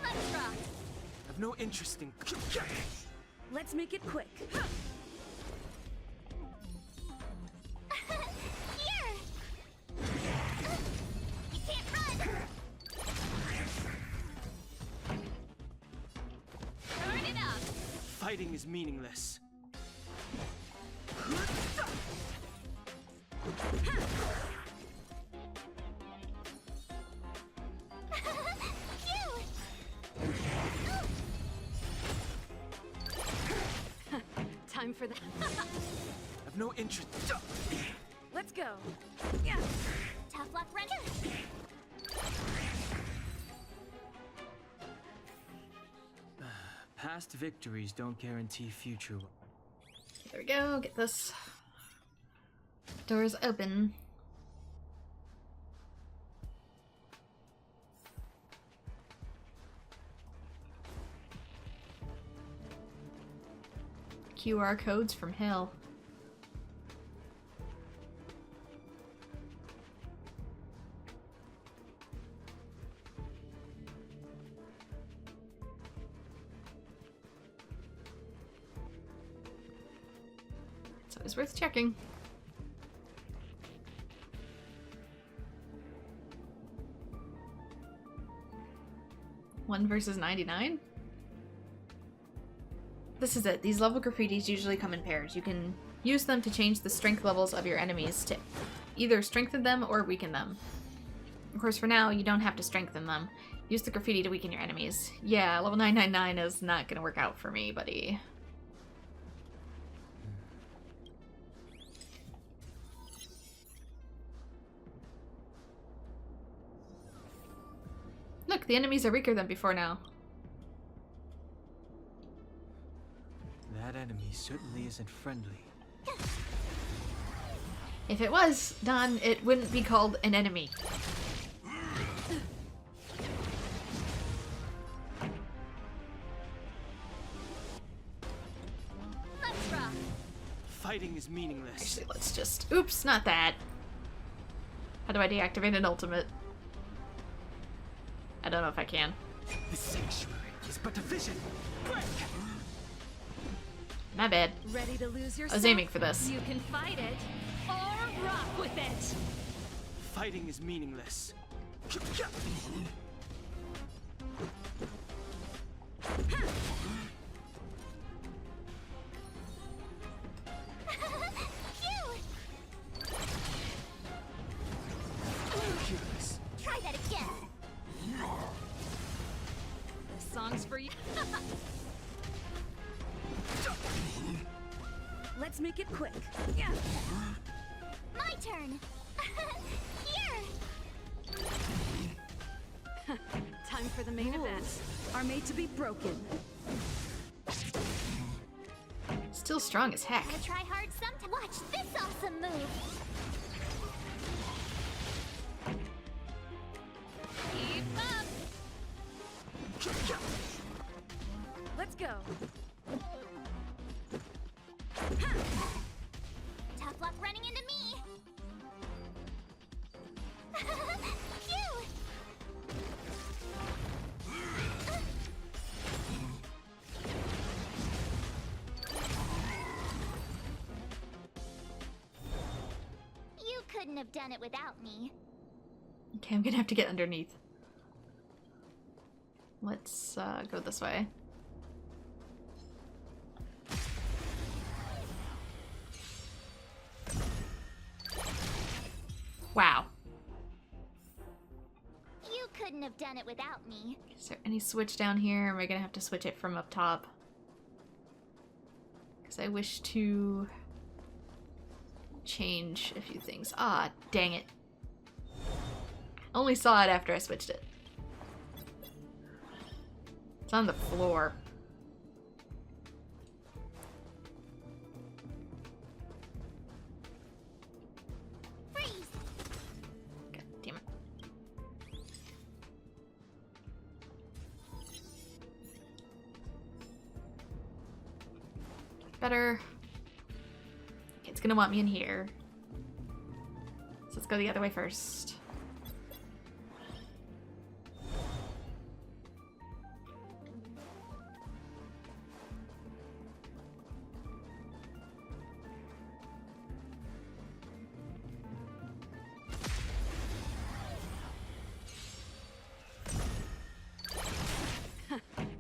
D: Let's rock.
I: I've no interest in.
D: Let's make it quick.
B: Here! You can't run!
D: Turn it up.
I: Fighting is meaningless.
H: Time for that.
I: I've no interest.
D: Let's go.
B: Tough luck, render!
I: Past victories don't guarantee future.
A: There we go, get this. Doors open. QR codes from hell. It's always worth checking. One versus 99? This is it. These level graffitis usually come in pairs. You can use them to change the strength levels of your enemies to either strengthen them or weaken them. Of course, for now, you don't have to strengthen them. Use the graffiti to weaken your enemies. Yeah, level 999 is not gonna work out for me, buddy. Look, the enemies are weaker than before now.
I: That enemy certainly isn't friendly.
A: If it was done, it wouldn't be called an enemy.
D: Let's rock.
I: Fighting is meaningless.
A: Actually, let's just... Oops, not that. How do I deactivate an ultimate? I don't know if I can.
I: The sanctuary is but a vision. Break!
A: My bad.
D: Ready to lose
A: I
D: yourself?
A: was aiming for this.
D: You can fight it or rock with it.
I: Fighting is meaningless.
B: Try that again.
D: This song's for you. Let's make it quick. Yeah.
B: My turn. Here.
D: Time for the main event. Are made to be broken.
A: Still strong as heck.
B: Gotta try hard sometime. Watch this awesome move.
D: Keep up. Let's go.
B: Tough luck running into me. Phew. You couldn't have done it without me.
A: Okay, I'm gonna have to get underneath. Let's go this way. Wow.
B: You couldn't have done it without me.
A: Is there any switch down here? Am I gonna have to switch it from up top? Because I wish to change a few things. Ah, dang it. Only saw it after I switched it. It's on the floor.
B: Freeze.
A: God damn it. Better. Okay, it's gonna want me in here. So let's go the other way first.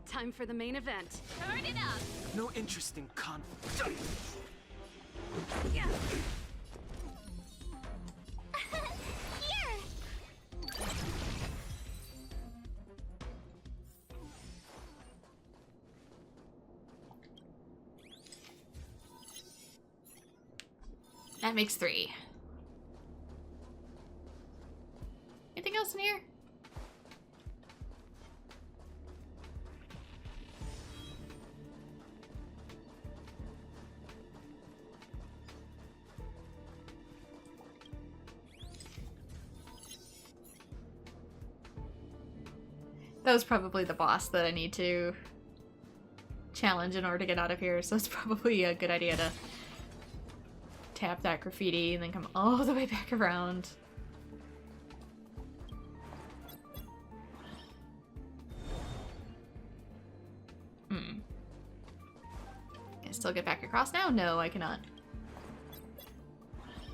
D: Time for the main event. Turn it up.
I: No interest in conflict.
D: Yeah.
B: Here.
A: That makes 3. Anything else in here? That was probably the boss that I need to challenge in order to get out of here, so it's probably a good idea to tap that graffiti and then come all the way back around. Can I still get back across now? No, I cannot.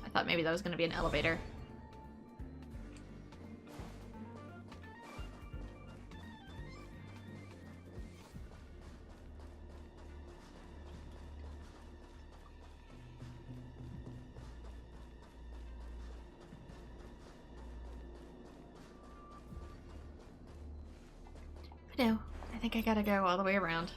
A: I thought maybe that was going to be an elevator. No, I think I gotta go all the way around.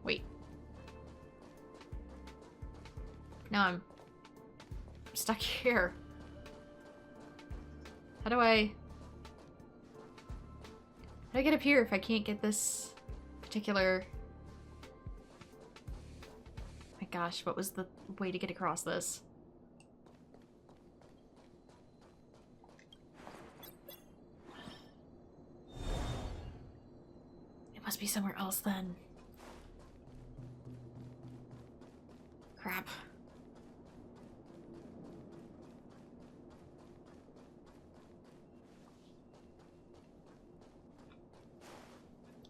A: Wait. Now I'm stuck here. How do I... How do I get up here if I can't get this particular... My gosh, what was the way to get across this? It must be somewhere else then. Crap.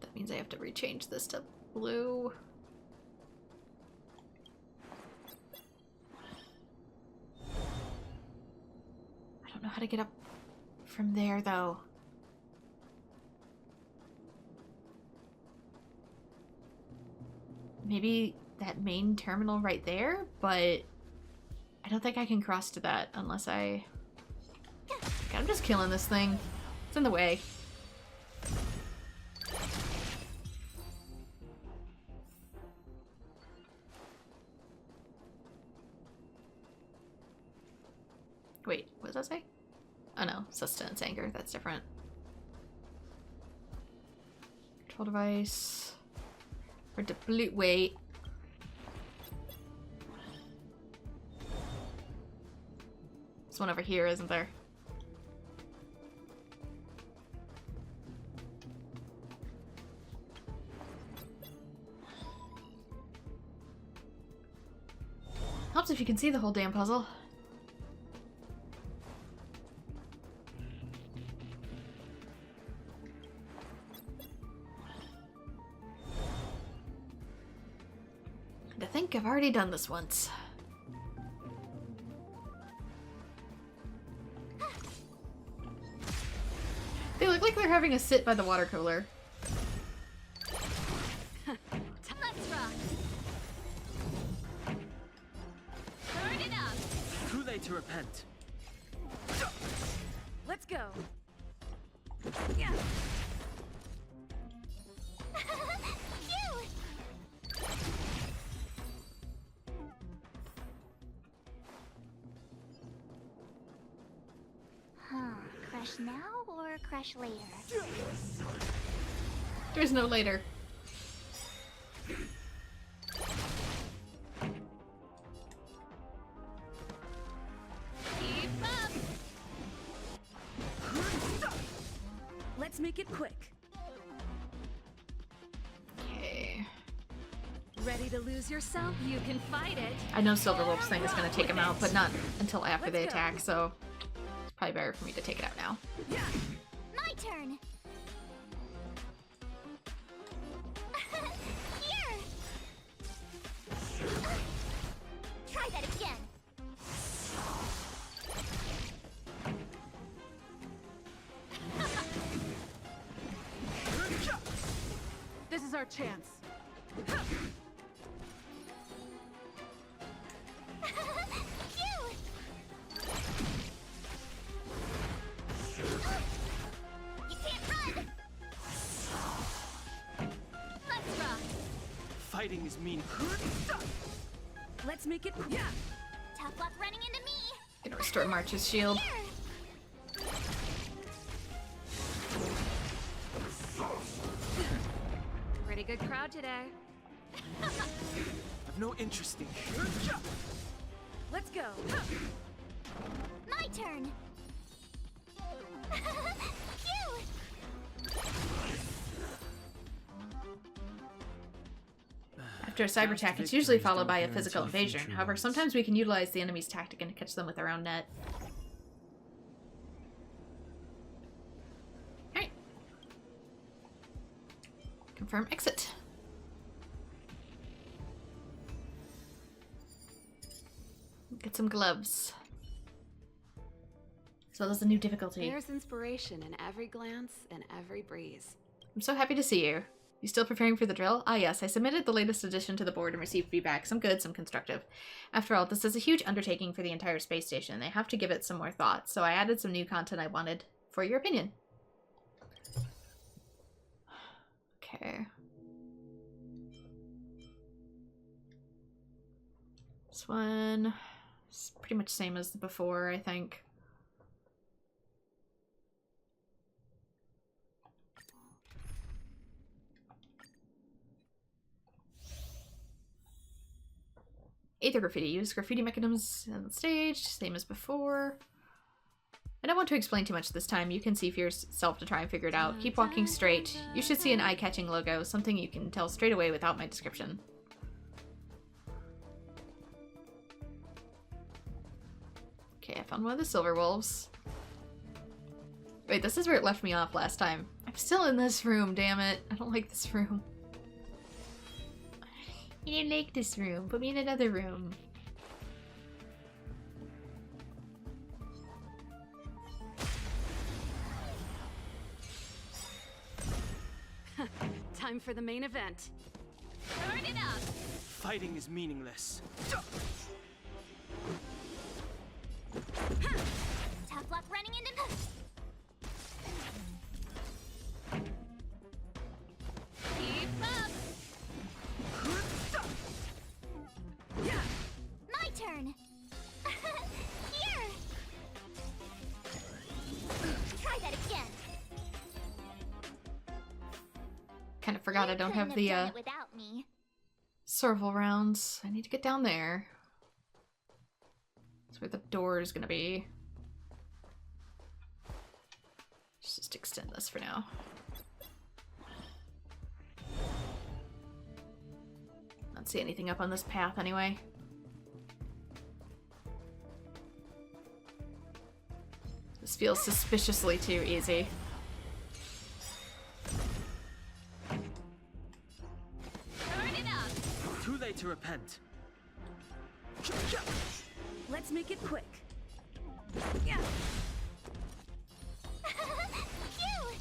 A: That means I have to rechange this to blue. I don't know how to get up from there though. Maybe that main terminal right there, but I don't think I can cross to that unless I... God, I'm just killing this thing. It's in the way. Wait, what does that say? Oh no, sustenance anger, that's different. Control device. Or deplete, wait. There's one over here, isn't there? Helps if you can see the whole damn puzzle. I think I've already done this once. They look like they're having a sit by the water cooler.
D: Let's rock. Turn it up.
I: Too late to repent.
D: Let's go. Yeah.
B: Crash now or crash later?
A: There's no later.
D: Keep up. Let's make it quick.
A: Okay.
D: Ready to lose yourself? You can fight it.
A: I know Silverwolf's thing is going to take him out, but not until after
D: Let's
A: they
D: go.
A: attack, so it's probably better for me to take it out now.
D: Yeah.
B: My turn. Here. Try that again.
D: This is our chance.
B: You can't run.
D: Let's rock.
I: Fighting is mean.
D: Let's make it. Yeah.
B: Tough luck running into me.
A: Gonna restore March's shield.
B: Here.
D: Pretty good crowd today.
I: I've no interest in.
D: Let's go.
B: My turn. Phew.
A: After a cyber attack, it's usually followed by a physical invasion. However, sometimes we can utilize the enemy's tactic and catch them with our own net. Alright. Confirm exit. Get some gloves. So that's a new difficulty.
H: There's inspiration in every glance and every breeze.
A: I'm so happy to see you. You still preparing for the drill? Ah yes, I submitted the latest addition to the board and received feedback, some good, some constructive. After all, this is a huge undertaking for the entire space station. They have to give it some more thought, so I added some new content I wanted for your opinion. Okay. This one is pretty much same as the before, I think. Aether graffiti. Use graffiti mechanisms on the stage, same as before. I don't want to explain too much this time. You can see for yourself to try and figure it out. Keep walking straight. You should see an eye-catching logo, something you can tell straight away without my description. Okay, I found one of the silver wolves. Wait, this is where it left me off last time. I'm still in this room, damn it. I don't like this room. I didn't like this room. Put me in another room.
D: Time for the main event. Turn it up!
I: Fighting is meaningless.
B: Tough luck running into the...
D: Keep up!
B: My turn! Here! Try that again.
A: Kind of forgot I don't have the
B: Done it without me.
A: Serval rounds. I need to get down there. That's where the door is gonna be. Just extend this for now. Not see anything up on this path anyway. This feels suspiciously too easy.
D: Turn it up!
I: Too late to repent.
D: Let's make it quick. Yeah.
B: Phew!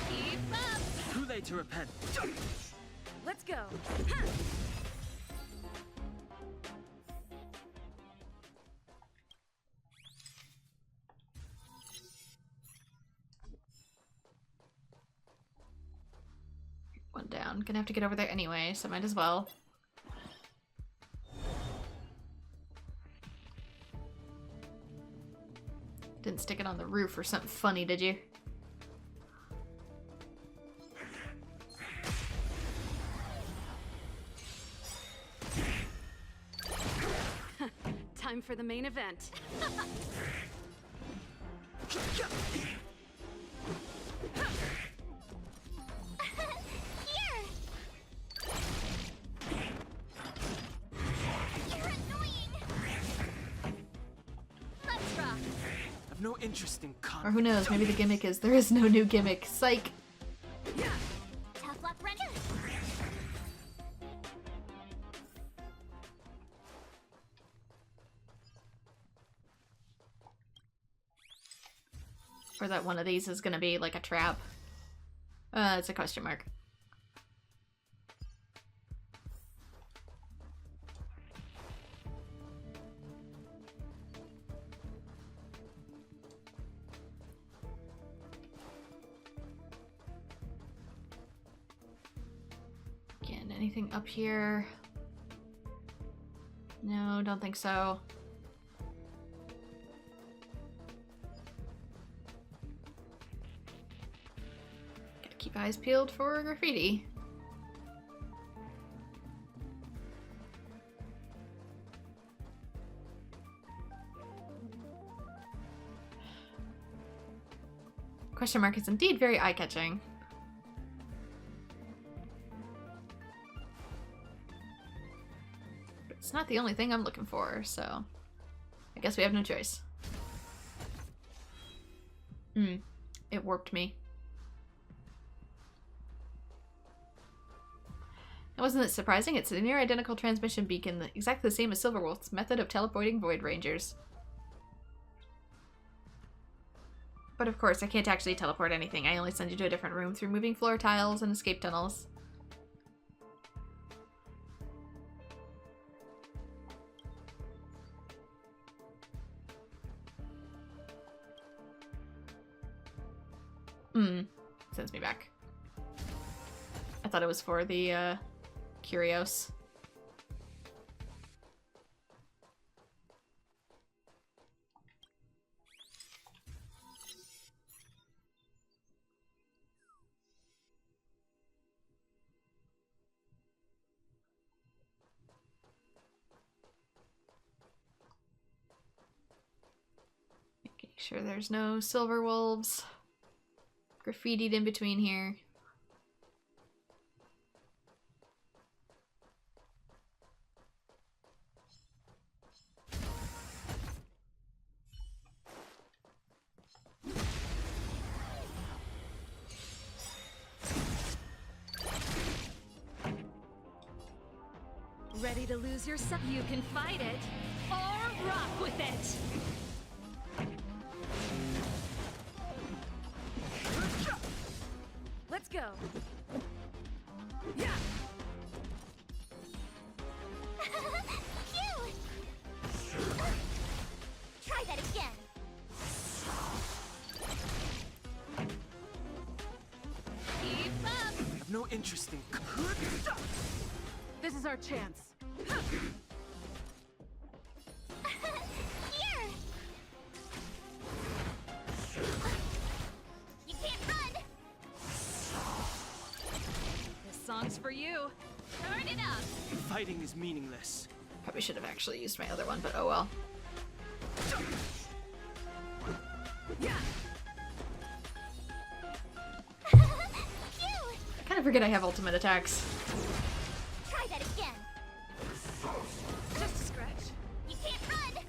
D: Keep up!
I: Too late to repent.
D: Let's go.
A: One down. Gonna have to get over there anyway, so might as well. Didn't stick it on the roof or something funny, did you?
D: Time for the main event.
B: Here! You're annoying!
D: Let's rock.
I: I've no interest in
A: Or who knows, maybe the gimmick is there is no new gimmick. Psych!
B: Tough luck render!
A: Or that one of these is gonna be like a trap. It's a question mark. Again, anything up here? No, don't think so. Keep eyes peeled for graffiti. Question mark is indeed very eye-catching. But it's not the only thing I'm looking for, so I guess we have no choice. It warped me. Wasn't it surprising? It's a near identical transmission beacon, exactly the same as Silverwolf's method of teleporting Void Rangers. But of course, I can't actually teleport anything. I only send you to a different room through moving floor tiles and escape tunnels. Sends me back. I thought it was for the, Curios. Sure there's no silver wolves graffitied in between here.
D: Ready to lose yourself? You can fight it or rock with it. Let's go. Yeah.
B: Cute! Try that again.
D: Keep up.
I: I have no interest in.
D: This is our chance.
B: Here! You can't run!
D: This song's for you. Turn it up.
I: Fighting is meaningless.
A: Probably should have actually used my other one, but oh well.
D: Yeah.
B: Cute!
A: I kind of forget I have ultimate attacks.
B: Try that again.
D: Just a scratch.
B: You can't run!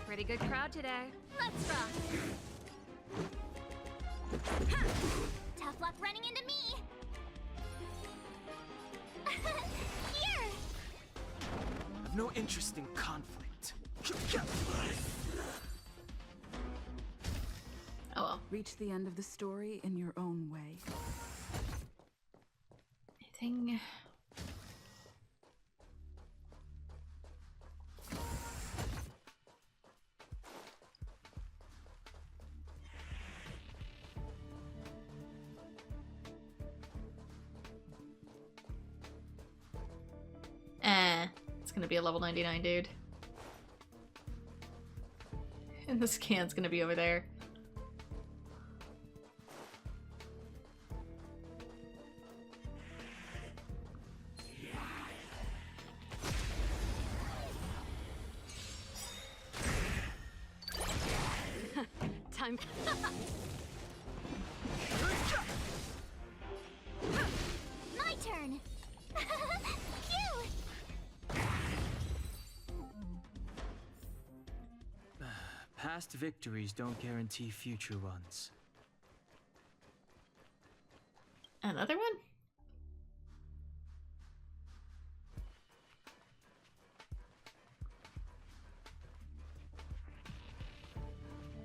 D: Pretty good crowd today.
B: Let's rock! Tough luck running into me! Here!
I: I have no interest in conflict.
A: Oh well.
J: Reach the end of the story in your own way.
A: Anything? It's gonna be a level 99 dude. And the scan's gonna be over there.
D: Time.
B: My turn! Cute!
I: Past victories don't guarantee future ones.
A: Another one?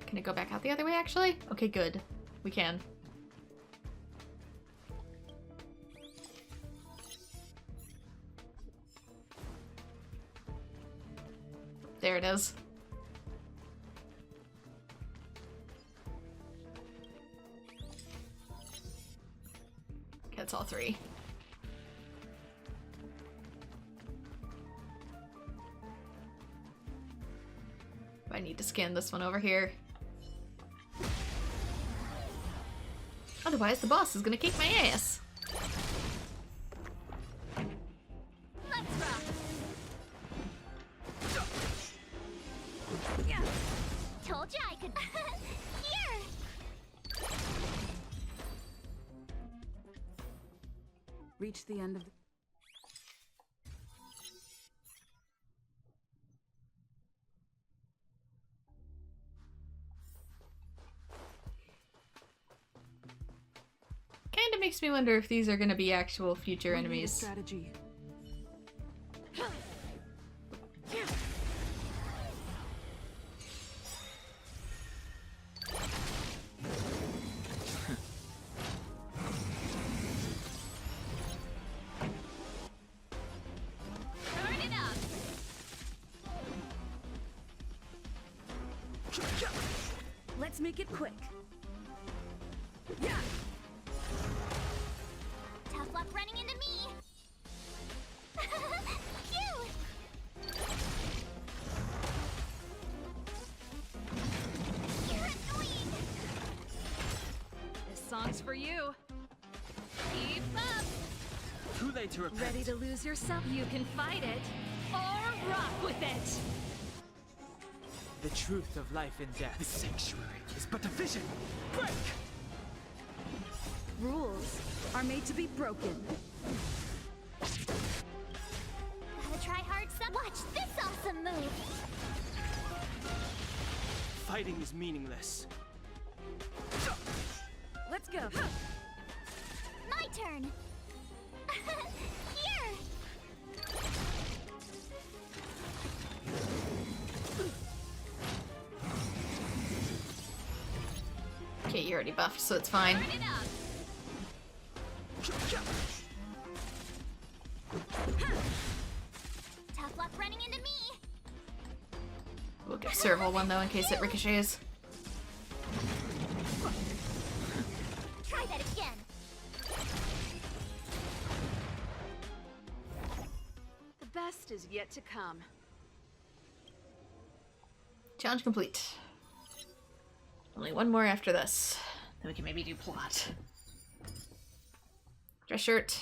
A: Can I go back out the other way, actually? Okay, good. We can. There it is. Okay, it's all three. I need to scan this one over here. Otherwise, the boss is gonna kick my ass.
B: Let's rock!
D: Yeah.
B: Told ya I could. Here!
J: Reach the end of the...
A: Kinda makes me wonder if these are gonna be actual future
J: We need a
A: enemies.
J: strategy.
D: Turn it up. Let's make it quick. Yeah.
B: Tough luck running into me! Cute! You're annoying!
D: This song's for you. Keep up.
I: Too late to repent.
D: Ready to lose yourself? You can fight it or rock with it.
I: The truth of life and death. The sanctuary is but a vision. Break!
J: Rules are made to be broken.
B: Gotta try hard some. Watch this awesome move.
I: Fighting is meaningless.
D: Let's go.
B: My turn. Here.
A: Okay, you're already buffed, so it's fine.
D: Turn it up.
B: Tough luck running into me.
A: We'll give Serval one though in case it ricochets.
B: Try that again.
H: The best is yet to come.
A: Challenge complete. Only one more after this. Then we can maybe do plot. Dress shirt.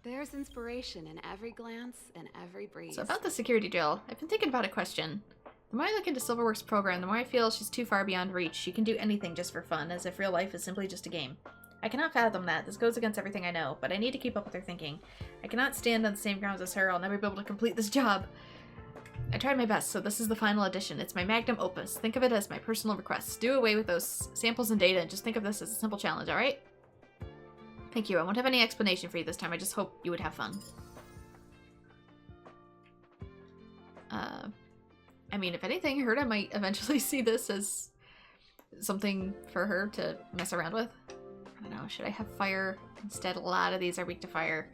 H: There's inspiration in every glance and every breeze.
A: So about the security drill, I've been thinking about a question. The more I look into Silverworks' program, the more I feel she's too far beyond reach. She can do anything just for fun, as if real life is simply just a game. I cannot fathom that. This goes against everything I know, but I need to keep up with her thinking. I cannot stand on the same grounds as her. I'll never be able to complete this job. I tried my best, so this is the final edition. It's my magnum opus. Think of it as my personal request. Do away with those samples and data and just think of this as a simple challenge, alright? Thank you. I won't have any explanation for you this time. I just hope you would have fun. I mean, if anything, Herta might eventually see this as something for her to mess around with. I don't know. Should I have fire instead? A lot of these are weak to fire.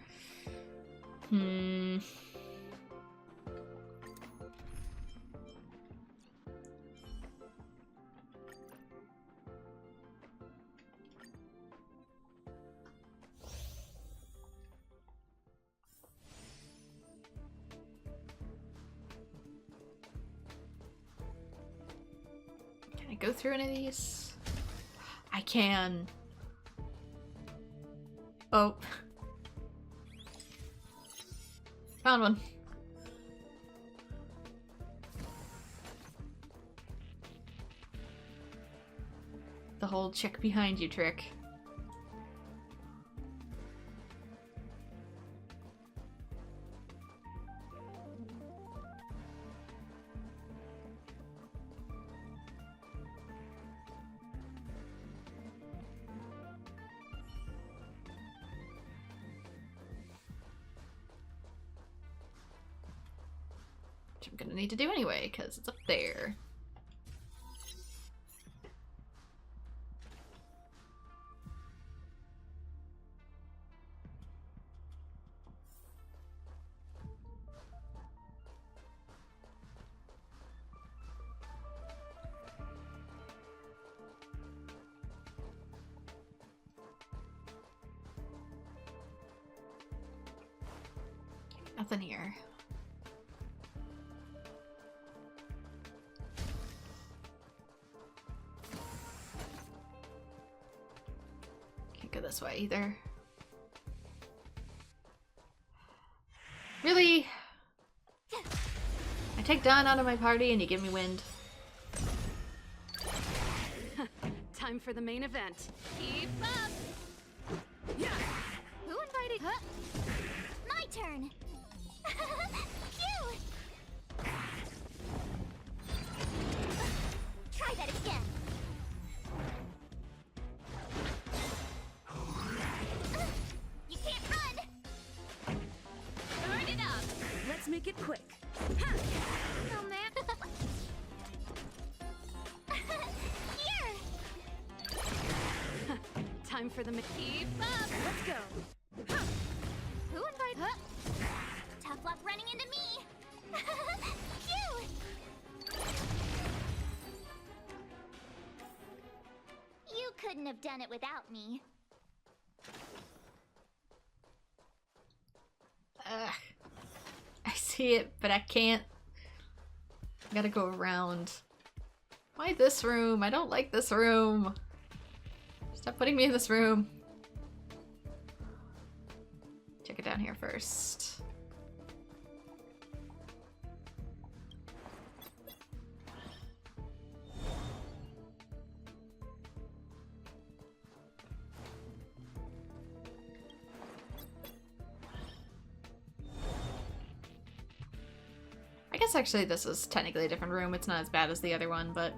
A: Go through any of these? I can. Oh. Found one. The whole check behind you trick. I'm gonna need to do anyway, because it's up there. Nothing here. Go this way either. Really? I take Dawn out of my party and you give me wind.
H: Time for the main event.
D: Keep up.
B: Yeah. Who invited? Huh? My turn. Phew. Try that again.
J: Make it quick.
B: Oh, man. Here.
H: Time for the
D: keep up.
H: Let's go.
B: Who invited? Huh? Tough luck running into me. Phew. You couldn't have done it without me.
A: I see it, but I can't. I gotta go around. Why this room? I don't like this room. Stop putting me in this room. Check it down here first. guess actually this is technically a different room. It's not as bad as the other one, but...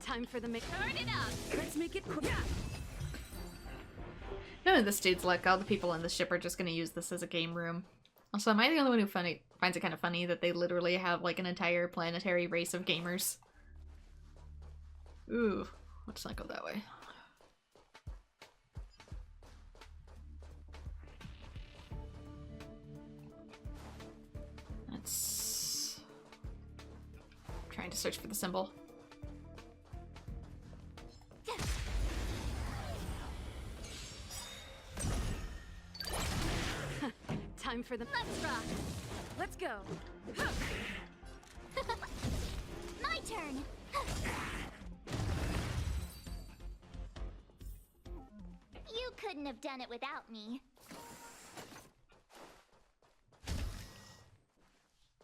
J: Time for the make.
D: Turn it up!
J: Let's make it quick.
A: No, this dude's like, all the people in the ship are just gonna use this as a game room. Also, am I the only one who finds it kind of funny that they literally have like an entire planetary race of gamers? Ooh, let's not go that way. Let's... trying to search for the symbol.
J: Time for the.
D: Let's rock!
J: Let's go.
B: My turn. You couldn't have done it without me.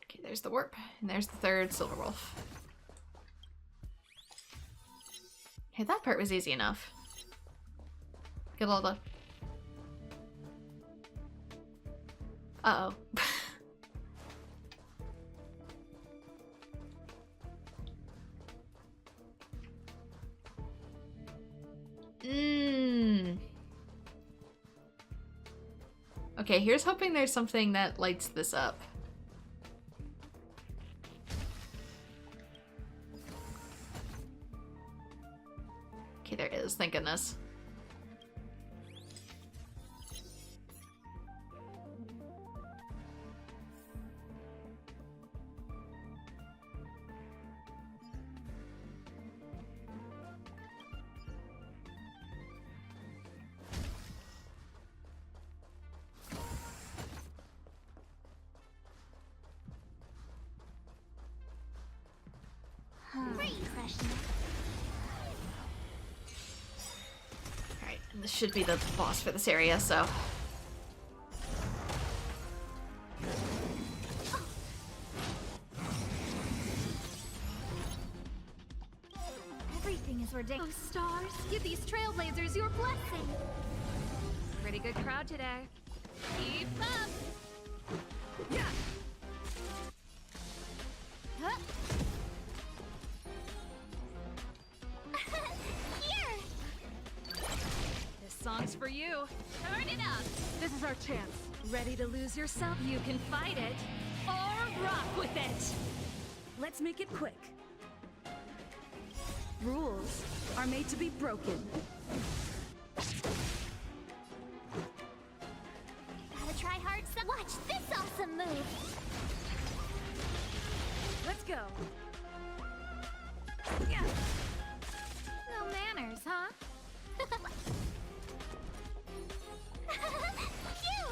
A: Okay, there's the warp, and there's the third Silver Wolf. Okay, that part was easy enough. Get all the... Uh-oh. Okay, here's hoping there's something that lights this up. Okay, there is, thank goodness. Alright, and this should be the boss for this area, so...
D: Everything is ridiculous. Oh, stars, give these trailblazers your blessing. Pretty good crowd today. Keep up!
J: Yeah.
B: Huh? Here.
D: This song's for you. Turn it up!
J: This is our chance. Ready to lose yourself?
D: You can fight it, or rock with it!
J: Let's make it quick. Rules are made to be broken.
B: Gotta try hard. Watch this awesome move.
J: Let's go.
D: Yeah. No manners, huh?
B: Phew.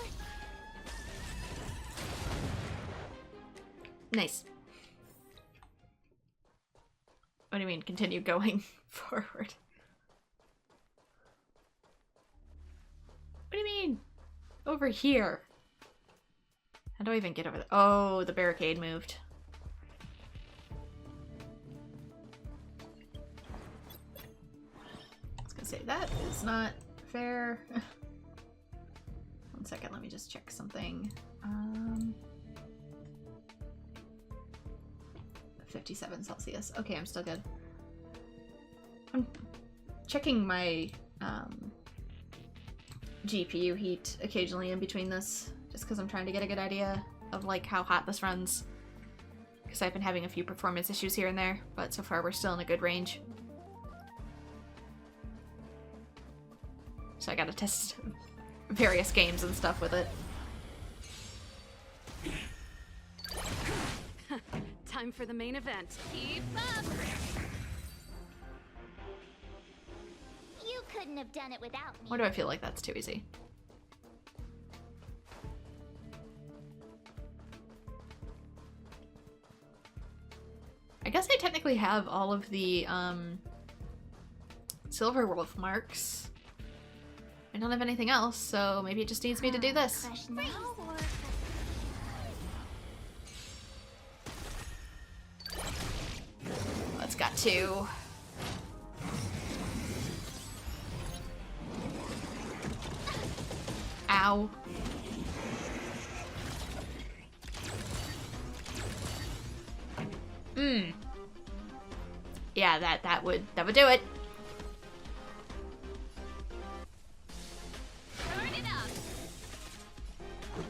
A: Nice. What do you mean, continue going forward? What do you mean? Over here. How do I even get over there? Oh, the barricade moved. I was gonna say, that is not fair. 1 second, let me just check something. 57 Celsius. Okay, I'm still good. I'm checking my GPU heat occasionally in between this, just because I'm trying to get a good idea of like how hot this runs. Because I've been having a few performance issues here and there, but so far we're still in a good range. So I gotta test various games and stuff with it.
J: Time for the main event.
D: Keep up!
B: You couldn't have done it without me.
A: Why do I feel like that's too easy? I guess I technically have all of the Silver Wolf marks. I don't have anything else, so maybe it just needs me to do this.
B: Crush now or...
A: Let's got 2. Ow. Yeah, that would do it.
D: Turn it up.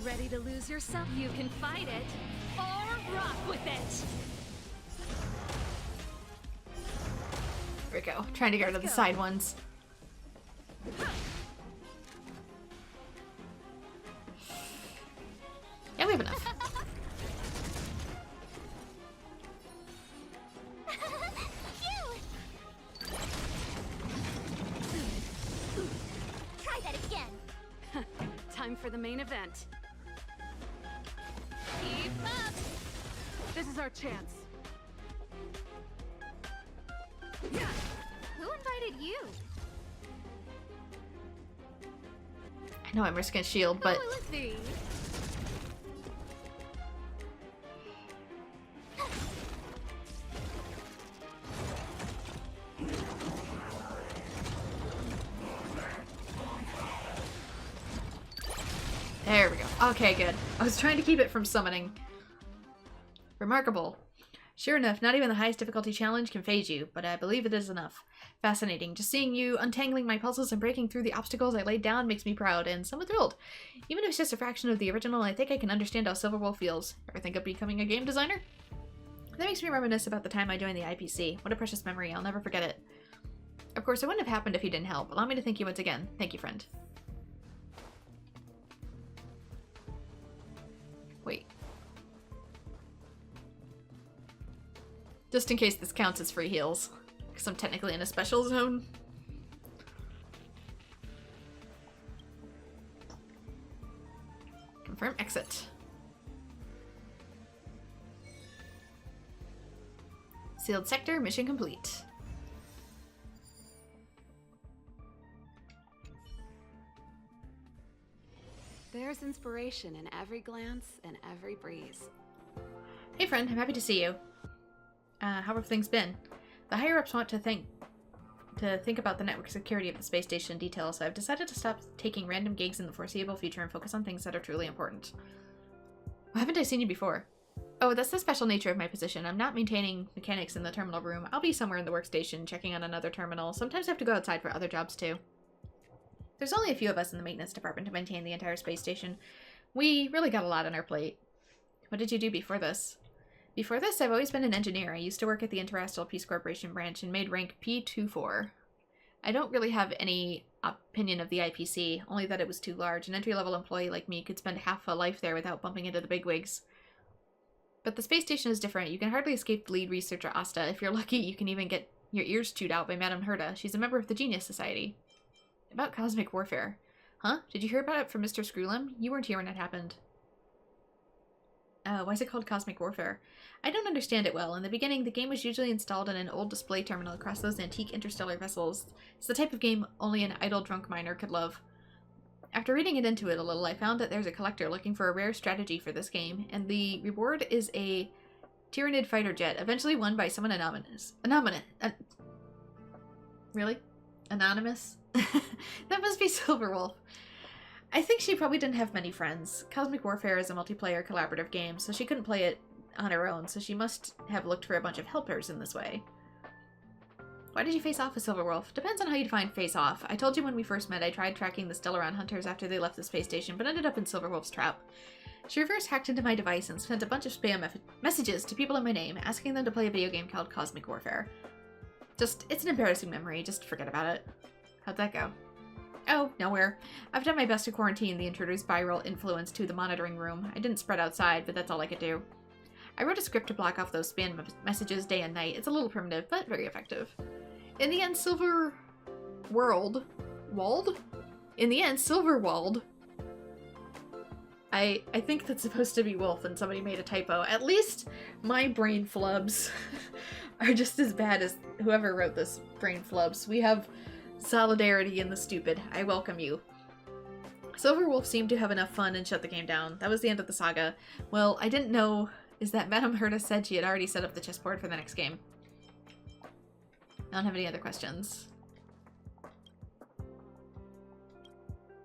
J: Ready to lose yourself?
D: You can fight it or rock with it.
A: There we go. Trying to get rid of the side ones. Yeah, we have enough.
B: Try that again.
J: Time for the main event.
D: Keep up.
J: This is our chance.
D: Who invited you?
A: I know I'm risking a shield, but
D: Who will it be?
A: there we go. Okay, good. I was trying to keep it from summoning. Remarkable. Sure enough, not even the highest difficulty challenge can phase you, but I believe it is enough. Fascinating. Just seeing you untangling my puzzles and breaking through the obstacles I laid down makes me proud and somewhat thrilled. Even if it's just a fraction of the original, I think I can understand how Silverwolf feels. Ever think of becoming a game designer? That makes me reminisce about the time I joined the IPC. What a precious memory. I'll never forget it. Of course, it wouldn't have happened if you didn't help. Allow me to thank you once again. Thank you, friend. Wait. Just in case this counts as free heals, because I'm technically in a special zone. Confirm exit. Sealed sector, mission complete.
H: There's inspiration in every glance and every breeze.
A: Hey friend, I'm happy to see you. How have things been? The higher-ups want to think about the network security of the space station in detail, so I've decided to stop taking random gigs in the foreseeable future and focus on things that are truly important. Why haven't I seen you before? Oh, that's the special nature of my position. I'm not maintaining mechanics in the terminal room. I'll be somewhere in the workstation, checking on another terminal. Sometimes I have to go outside for other jobs too. There's only a few of us in the maintenance department to maintain the entire space station. We really got a lot on our plate. What did you do before this? Before this, I've always been an engineer. I used to work at the Interstellar Peace Corporation branch and made rank P24. I don't really have any opinion of the IPC, only that it was too large. An entry-level employee like me could spend half a life there without bumping into the bigwigs. But the space station is different. You can hardly escape the lead researcher, Asta. If you're lucky, you can even get your ears chewed out by Madame Herta. She's a member of the Genius Society. About cosmic warfare. Huh? Did you hear about it from Mr. Screwlam? You weren't here when it happened. Why is it called Cosmic Warfare? I don't understand it well. In the beginning, the game was usually installed in an old display terminal across those antique interstellar vessels. It's the type of game only an idle drunk miner could love. After reading into it a little, I found that there's a collector looking for a rare strategy for this game, and the reward is a Tyranid fighter jet, eventually won by someone anonymous. Really? Anonymous? That must be Silverwolf. I think she probably didn't have many friends. Cosmic Warfare is a multiplayer collaborative game, so she couldn't play it on her own, so she must have looked for a bunch of helpers in this way. Why did you face off with Silverwolf? Depends on how you define face off. I told you when we first met I tried tracking the Stelleron hunters after they left the space station, but ended up in Silverwolf's trap. She reverse hacked into my device and sent a bunch of spam messages to people in my name, asking them to play a video game called Cosmic Warfare. It's an embarrassing memory, just forget about it. How'd that go? Oh, nowhere. I've done my best to quarantine the intruder's viral influence to the monitoring room. I didn't spread outside, but that's all I could do. I wrote a script to block off those spam messages day and night. It's a little primitive, but very effective. In the end, Silverwald? In the end, Silverwald. I think that's supposed to be wolf and somebody made a typo. At least my brain flubs are just as bad as whoever wrote this brain flubs. We have solidarity in the stupid. I welcome you. Silverwolf seemed to have enough fun and shut the game down. That was the end of the saga. Well, I didn't know is that Madame Herta said she had already set up the chessboard for the next game. I don't have any other questions.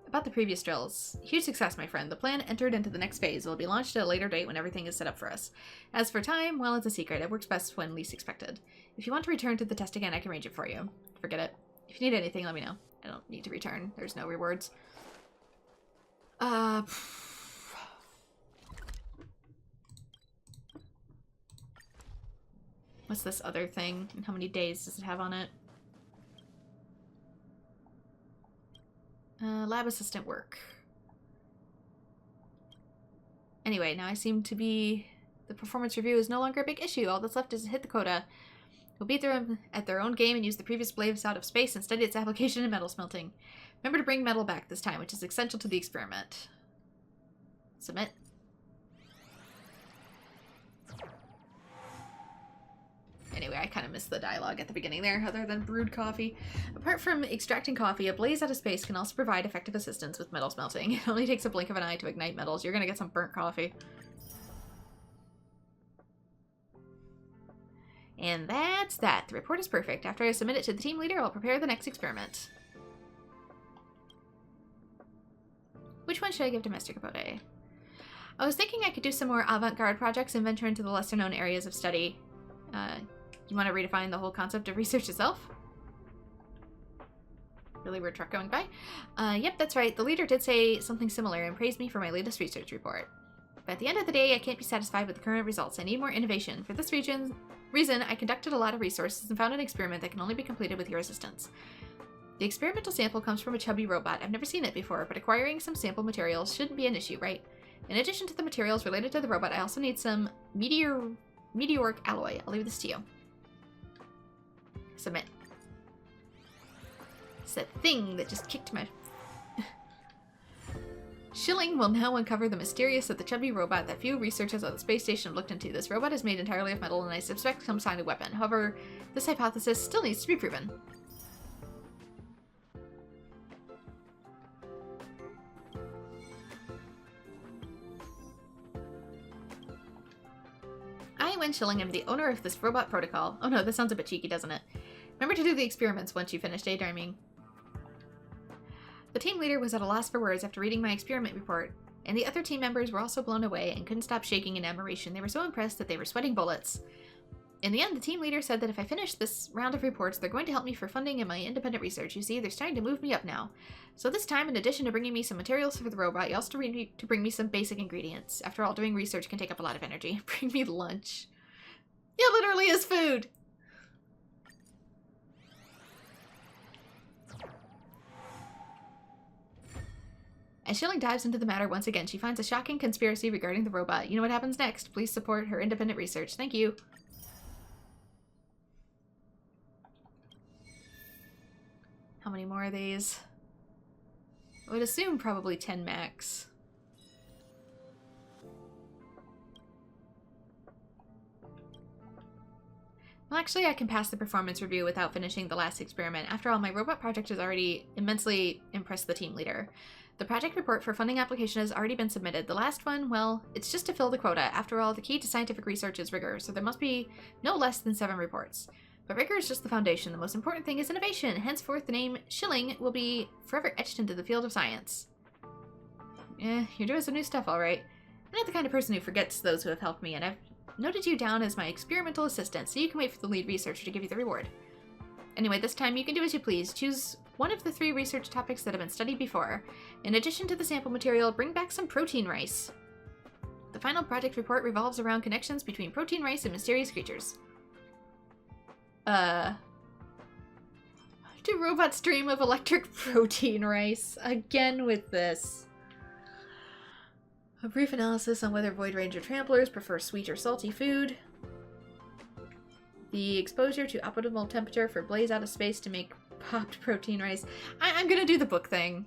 A: About the previous drills. Huge success, my friend. The plan entered into the next phase. It will be launched at a later date when everything is set up for us. As for time, well, it's a secret. It works best when least expected. If you want to return to the test again, I can arrange it for you. Forget it. If you need anything, let me know. I don't need to return. There's no rewards. What's this other thing? And how many days does it have on it? Lab assistant work. Anyway, now I seem to be... The performance review is no longer a big issue. All that's left is to hit the quota. We'll beat them at their own game and use the previous blaze out of space and study its application in metal smelting. Remember to bring metal back this time, which is essential to the experiment. Submit. Anyway, I kind of missed the dialogue at the beginning there, other than brewed coffee. Apart from extracting coffee, a blaze out of space can also provide effective assistance with metal smelting. It only takes a blink of an eye to ignite metals. You're gonna get some burnt coffee. And that's that. The report is perfect. After I submit it to the team leader, I'll prepare the next experiment. Which one should I give to Mr. Capote? I was thinking I could do some more avant-garde projects and venture into the lesser-known areas of study. You want to redefine the whole concept of research itself? Really weird truck going by. Yep, that's right. The leader did say something similar and praised me for my latest research report. But at the end of the day, I can't be satisfied with the current results. I need more innovation. For this reason, I conducted a lot of resources and found an experiment that can only be completed with your assistance. The experimental sample comes from a chubby robot. I've never seen it before, but acquiring some sample materials shouldn't be an issue, right? In addition to the materials related to the robot, I also need some meteoric alloy. I'll leave this to you. Submit. It's that thing that just kicked my... Schilling will now uncover the mysterious of the chubby robot that few researchers on the space station have looked into. This robot is made entirely of metal and I suspect some kind of weapon. However, this hypothesis still needs to be proven. I, Wen Schilling, am the owner of this robot protocol. Oh no, this sounds a bit cheeky, doesn't it? Remember to do the experiments once you finish daydreaming. The team leader was at a loss for words after reading my experiment report, and the other team members were also blown away and couldn't stop shaking in admiration. They were so impressed that they were sweating bullets. In the end, the team leader said that if I finish this round of reports, they're going to help me for funding in my independent research. You see, they're starting to move me up now. So this time, in addition to bringing me some materials for the robot, you also need to bring me some basic ingredients. After all, doing research can take up a lot of energy. Bring me lunch. It literally is food! As Schilling dives into the matter once again, she finds a shocking conspiracy regarding the robot. You know what happens next. Please support her independent research. Thank you. How many more of these? I would assume probably 10 max. Well, actually, I can pass the performance review without finishing the last experiment. After all, my robot project has already immensely impressed the team leader. The project report for funding application has already been submitted. The last one, well, it's just to fill the quota. After all, the key to scientific research is rigor, so there must be no less than 7 reports. But rigor is just the foundation. The most important thing is innovation. Henceforth, the name Schilling will be forever etched into the field of science. You're doing some new stuff, all right. I'm not the kind of person who forgets those who have helped me, and I've noted you down as my experimental assistant, so you can wait for the lead researcher to give you the reward. Anyway, this time you can do as you please. Choose one of the 3 research topics that have been studied before. In addition to the sample material, bring back some protein rice. The final project report revolves around connections between protein rice and mysterious creatures. Do robots dream of electric protein rice? Again with this. A brief analysis on whether Void Ranger tramplers prefer sweet or salty food. The exposure to optimal temperature for blaze out of space to make popped protein rice. I'm gonna do the book thing.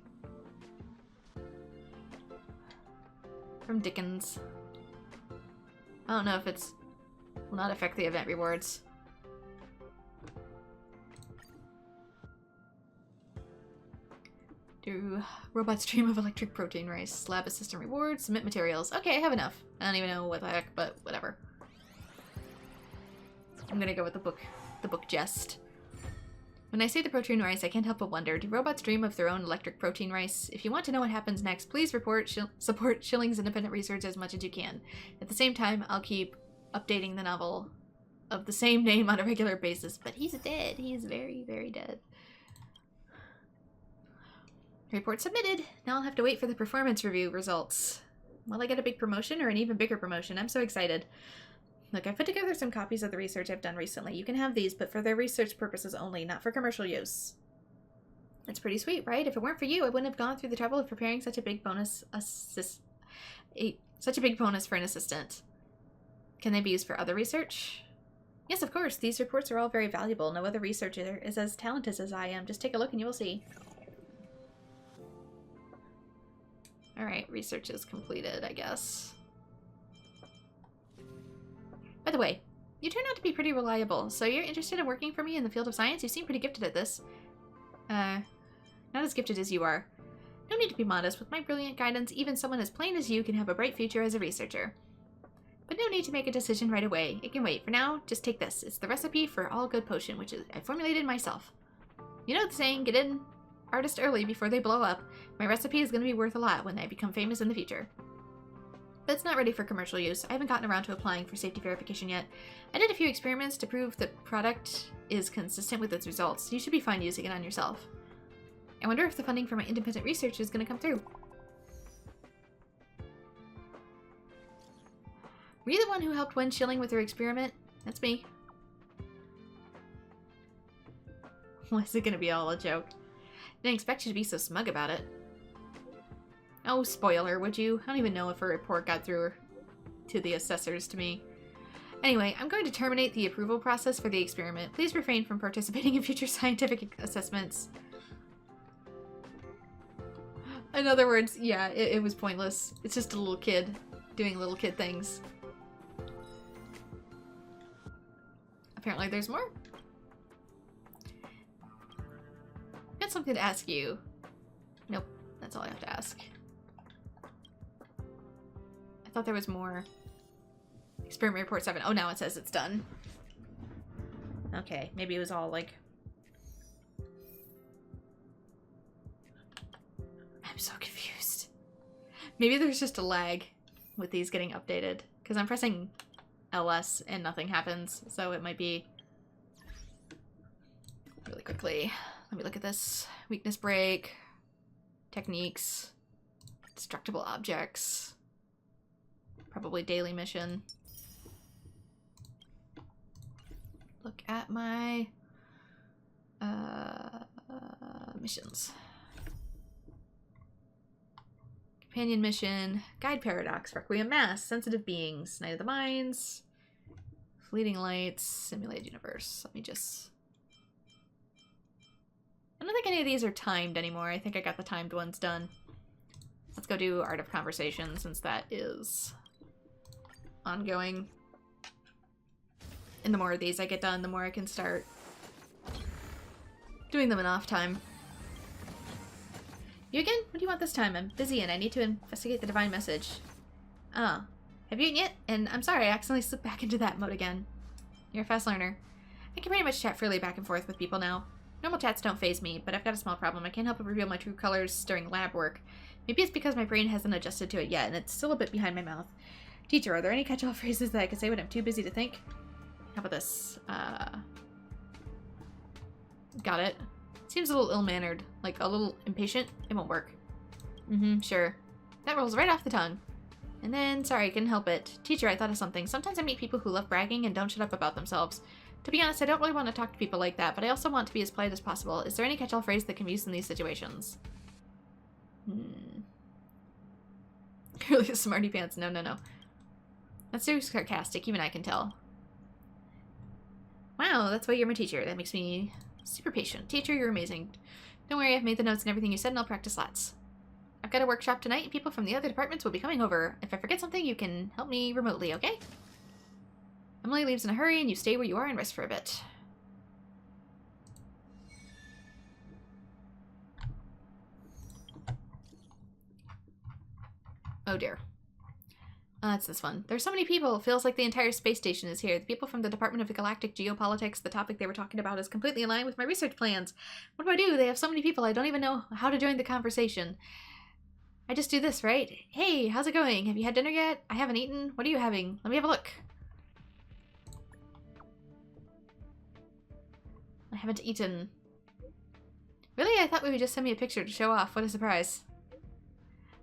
A: From Dickens. I don't know if it's... will not affect the event rewards. Do robot stream of electric protein rice. Lab assistant rewards. Submit materials. Okay, I have enough. I don't even know what the heck, but whatever. I'm gonna go with the book jest. When I say the protein rice, I can't help but wonder, do robots dream of their own electric protein rice? If you want to know what happens next, please support Schilling's independent research as much as you can. At the same time, I'll keep updating the novel of the same name on a regular basis. But he's dead. He's very, very dead. Report submitted. Now I'll have to wait for the performance review results. Will I get a big promotion or an even bigger promotion? I'm so excited. Look, I've put together some copies of the research I've done recently. You can have these, but for their research purposes only, not for commercial use. It's pretty sweet, right? If it weren't for you, I wouldn't have gone through the trouble of preparing such a big bonus such a big bonus for an assistant. Can they be used for other research? Yes, of course. These reports are all very valuable. No other researcher is as talented as I am. Just take a look and you will see. Alright, research is completed, I guess. By the way, you turn out to be pretty reliable, so you're interested in working for me in the field of science? You seem pretty gifted at this. Not as gifted as you are. No need to be modest. With my brilliant guidance, even someone as plain as you can have a bright future as a researcher. But no need to make a decision right away. It can wait. For now, just take this. It's the recipe for all good potion, which I formulated myself. You know the saying, get in artist early before they blow up. My recipe is going to be worth a lot when I become famous in the future. But it's not ready for commercial use. I haven't gotten around to applying for safety verification yet. I did a few experiments to prove the product is consistent with its results. You should be fine using it on yourself. I wonder if the funding for my independent research is going to come through. Were you the one who helped Wen Schilling with her experiment? That's me. Was it going to be all a joke? Didn't expect you to be so smug about it. Oh, spoiler, would you? I don't even know if her report got through to the assessors to me. Anyway, I'm going to terminate the approval process for the experiment. Please refrain from participating in future scientific assessments. In other words, yeah, it was pointless. It's just a little kid doing little kid things. Apparently there's more. I've got something to ask you. Nope, that's all I have to ask. I thought there was more. Experiment report 7. Oh, now it says it's done. Okay, maybe it was all like... I'm so confused. Maybe there's just a lag with these getting updated. Because I'm pressing LS and nothing happens. So it might be... Really quickly. Let me look at this. Weakness break. Techniques. Destructible objects. Probably daily mission. Look at my missions. Companion mission, Guide Paradox, Requiem Mass, Sensitive Beings, Night of the Minds, Fleeting Lights, Simulated Universe. Let me just... I don't think any of these are timed anymore. I think I got the timed ones done. Let's go do Art of Conversation since that is ongoing. And the more of these I get done, the more I can start doing them in off time. You again? What do you want this time? I'm busy and I need to investigate the divine message. Oh. Have you eaten yet? And I'm sorry, I accidentally slipped back into that mode again. You're a fast learner. I can pretty much chat freely back and forth with people now. Normal chats don't faze me, but I've got a small problem. I can't help but reveal my true colors during lab work. Maybe it's because my brain hasn't adjusted to it yet, and it's still a bit behind my mouth. Teacher, are there any catch-all phrases that I can say when I'm too busy to think? How about this? Got it. Seems a little ill-mannered, like a little impatient. It won't work. Sure. That rolls right off the tongue. And then, sorry, I couldn't help it. Teacher, I thought of something. Sometimes I meet people who love bragging and don't shut up about themselves. To be honest, I don't really want to talk to people like that, but I also want to be as polite as possible. Is there any catch-all phrase that can be used in these situations? Really a smarty pants. No, no, no. That's so sarcastic, even I can tell. Wow, that's why you're my teacher. That makes me super patient. Teacher, you're amazing. Don't worry, I've made the notes and everything you said, and I'll practice lots. I've got a workshop tonight, and people from the other departments will be coming over. If I forget something, you can help me remotely, okay? Emily leaves in a hurry, and you stay where you are and rest for a bit. Oh dear. That's this one. There's so many people. It feels like the entire space station is here. The people from the Department of Galactic Geopolitics, the topic they were talking about is completely in line with my research plans. What do I do? They have so many people. I don't even know how to join the conversation. I just do this, right? Hey, how's it going? Have you had dinner yet? I haven't eaten. What are you having? Let me have a look. I haven't eaten. Really? I thought we would just send me a picture to show off. What a surprise.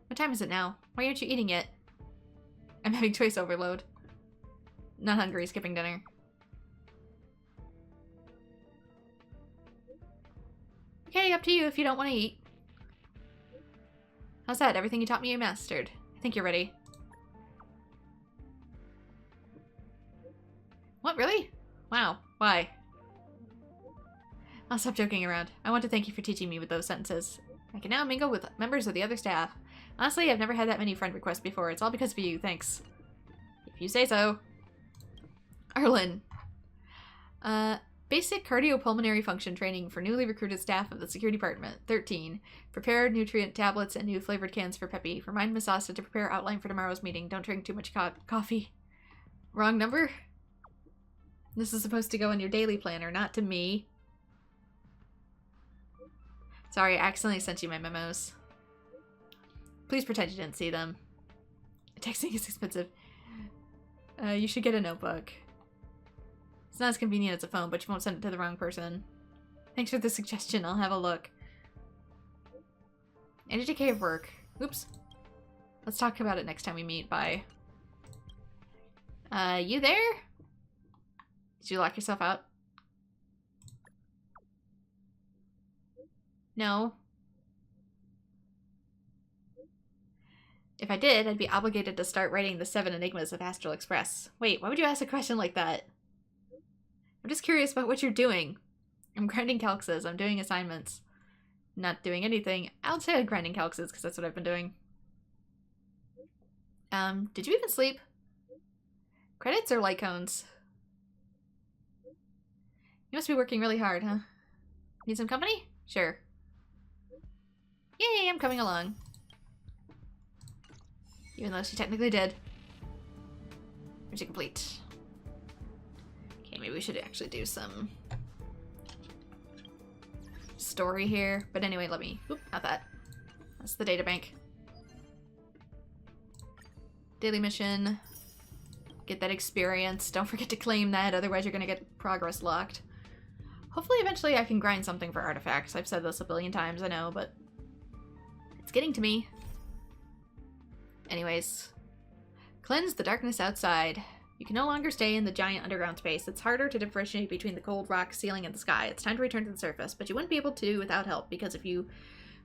A: What time is it now? Why aren't you eating yet? I'm having choice overload. Not hungry, skipping dinner. Okay, up to you if you don't want to eat. How's that? Everything you taught me you mastered. I think you're ready. What, really? Wow. Why? I'll stop joking around. I want to thank you for teaching me with those sentences. I can now mingle with members of the other staff. Honestly, I've never had that many friend requests before. It's all because of you. Thanks. If you say so. Arlen. Basic cardiopulmonary function training for newly recruited staff of the security department. 13. Prepare nutrient tablets and new flavored cans for Peppy. Remind Miss Asta to prepare outline for tomorrow's meeting. Don't drink too much coffee. Wrong number? This is supposed to go in your daily planner, not to me. Sorry, I accidentally sent you my memos. Please pretend you didn't see them. Texting is expensive. You should get a notebook. It's not as convenient as a phone, but you won't send it to the wrong person. Thanks for the suggestion. I'll have a look. I need to take care of work. Oops. Let's talk about it next time we meet. Bye. You there? Did you lock yourself out? No. If I did, I'd be obligated to start writing the 7 Enigmas of Astral Express. Wait, why would you ask a question like that? I'm just curious about what you're doing. I'm grinding calxes. I'm doing assignments. Not doing anything outside of grinding calxes, because that's what I've been doing. Did you even sleep? Credits or light cones? You must be working really hard, huh? Need some company? Sure. Yay, I'm coming along. Even though she technically did. Mission complete. Okay, maybe we should actually do some story here. But anyway, let me... Oop, not that. That's the databank. Daily mission. Get that experience. Don't forget to claim that, otherwise you're gonna get progress locked. Hopefully eventually I can grind something for artifacts. I've said this a billion times, I know, but it's getting to me. Anyways. Cleanse the darkness outside. You can no longer stay in the giant underground space. It's harder to differentiate between the cold rock ceiling and the sky. It's time to return to the surface, but you wouldn't be able to without help, because if you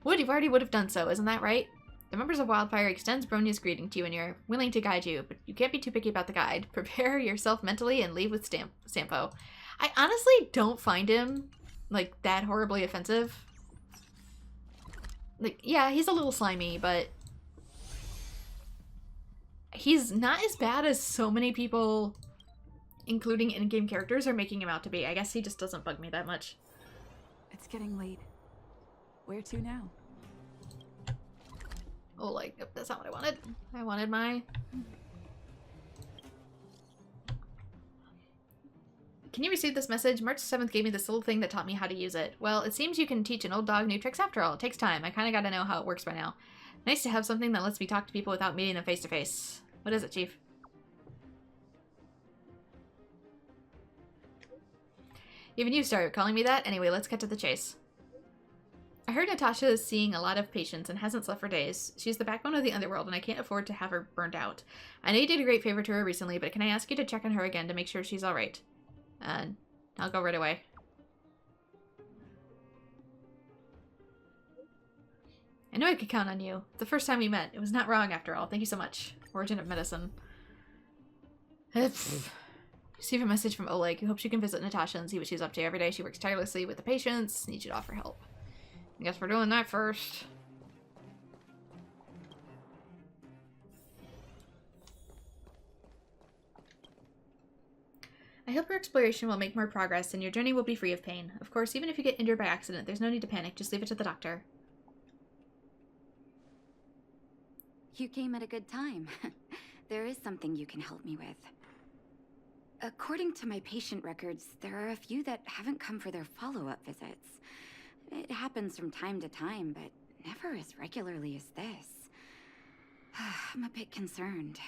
A: would, you already would have done so, isn't that right? The members of Wildfire extends Bronia's greeting to you, and you're willing to guide you, but you can't be too picky about the guide. Prepare yourself mentally and leave with Sampo. I honestly don't find him, like, that horribly offensive. Like, yeah, he's a little slimy, but he's not as bad as so many people, including in-game characters, are making him out to be. I guess he just doesn't bug me that much.
K: It's getting late. Where to now?
A: Oh, like, nope, that's not what I wanted. I wanted my... Can you receive this message? March 7th gave me this little thing that taught me how to use it. Well, it seems you can teach an old dog new tricks after all. It takes time. I kind of got to know how it works by now. Nice to have something that lets me talk to people without meeting them face to face. What is it, Chief? Even you started calling me that? Anyway, let's get to the chase. I heard Natasha is seeing a lot of patients and hasn't slept for days. She's the backbone of the underworld, and I can't afford to have her burned out. I know you did a great favor to her recently, but can I ask you to check on her again to make sure she's alright? I'll go right away. I knew I could count on you. The first time we met. It was not wrong after all. Thank you so much. Origin of Medicine. Receive a message from Oleg, who hopes you can visit Natasha and see what she's up to every day. She works tirelessly with the patients. Needs you to offer help. I guess we're doing that first. I hope your exploration will make more progress and your journey will be free of pain. Of course, even if you get injured by accident, there's no need to panic. Just leave it to the doctor.
K: You came at a good time. There is something you can help me with. According to my patient records, there are a few that haven't come for their follow-up visits. It happens from time to time, but never as regularly as this. I'm a bit concerned.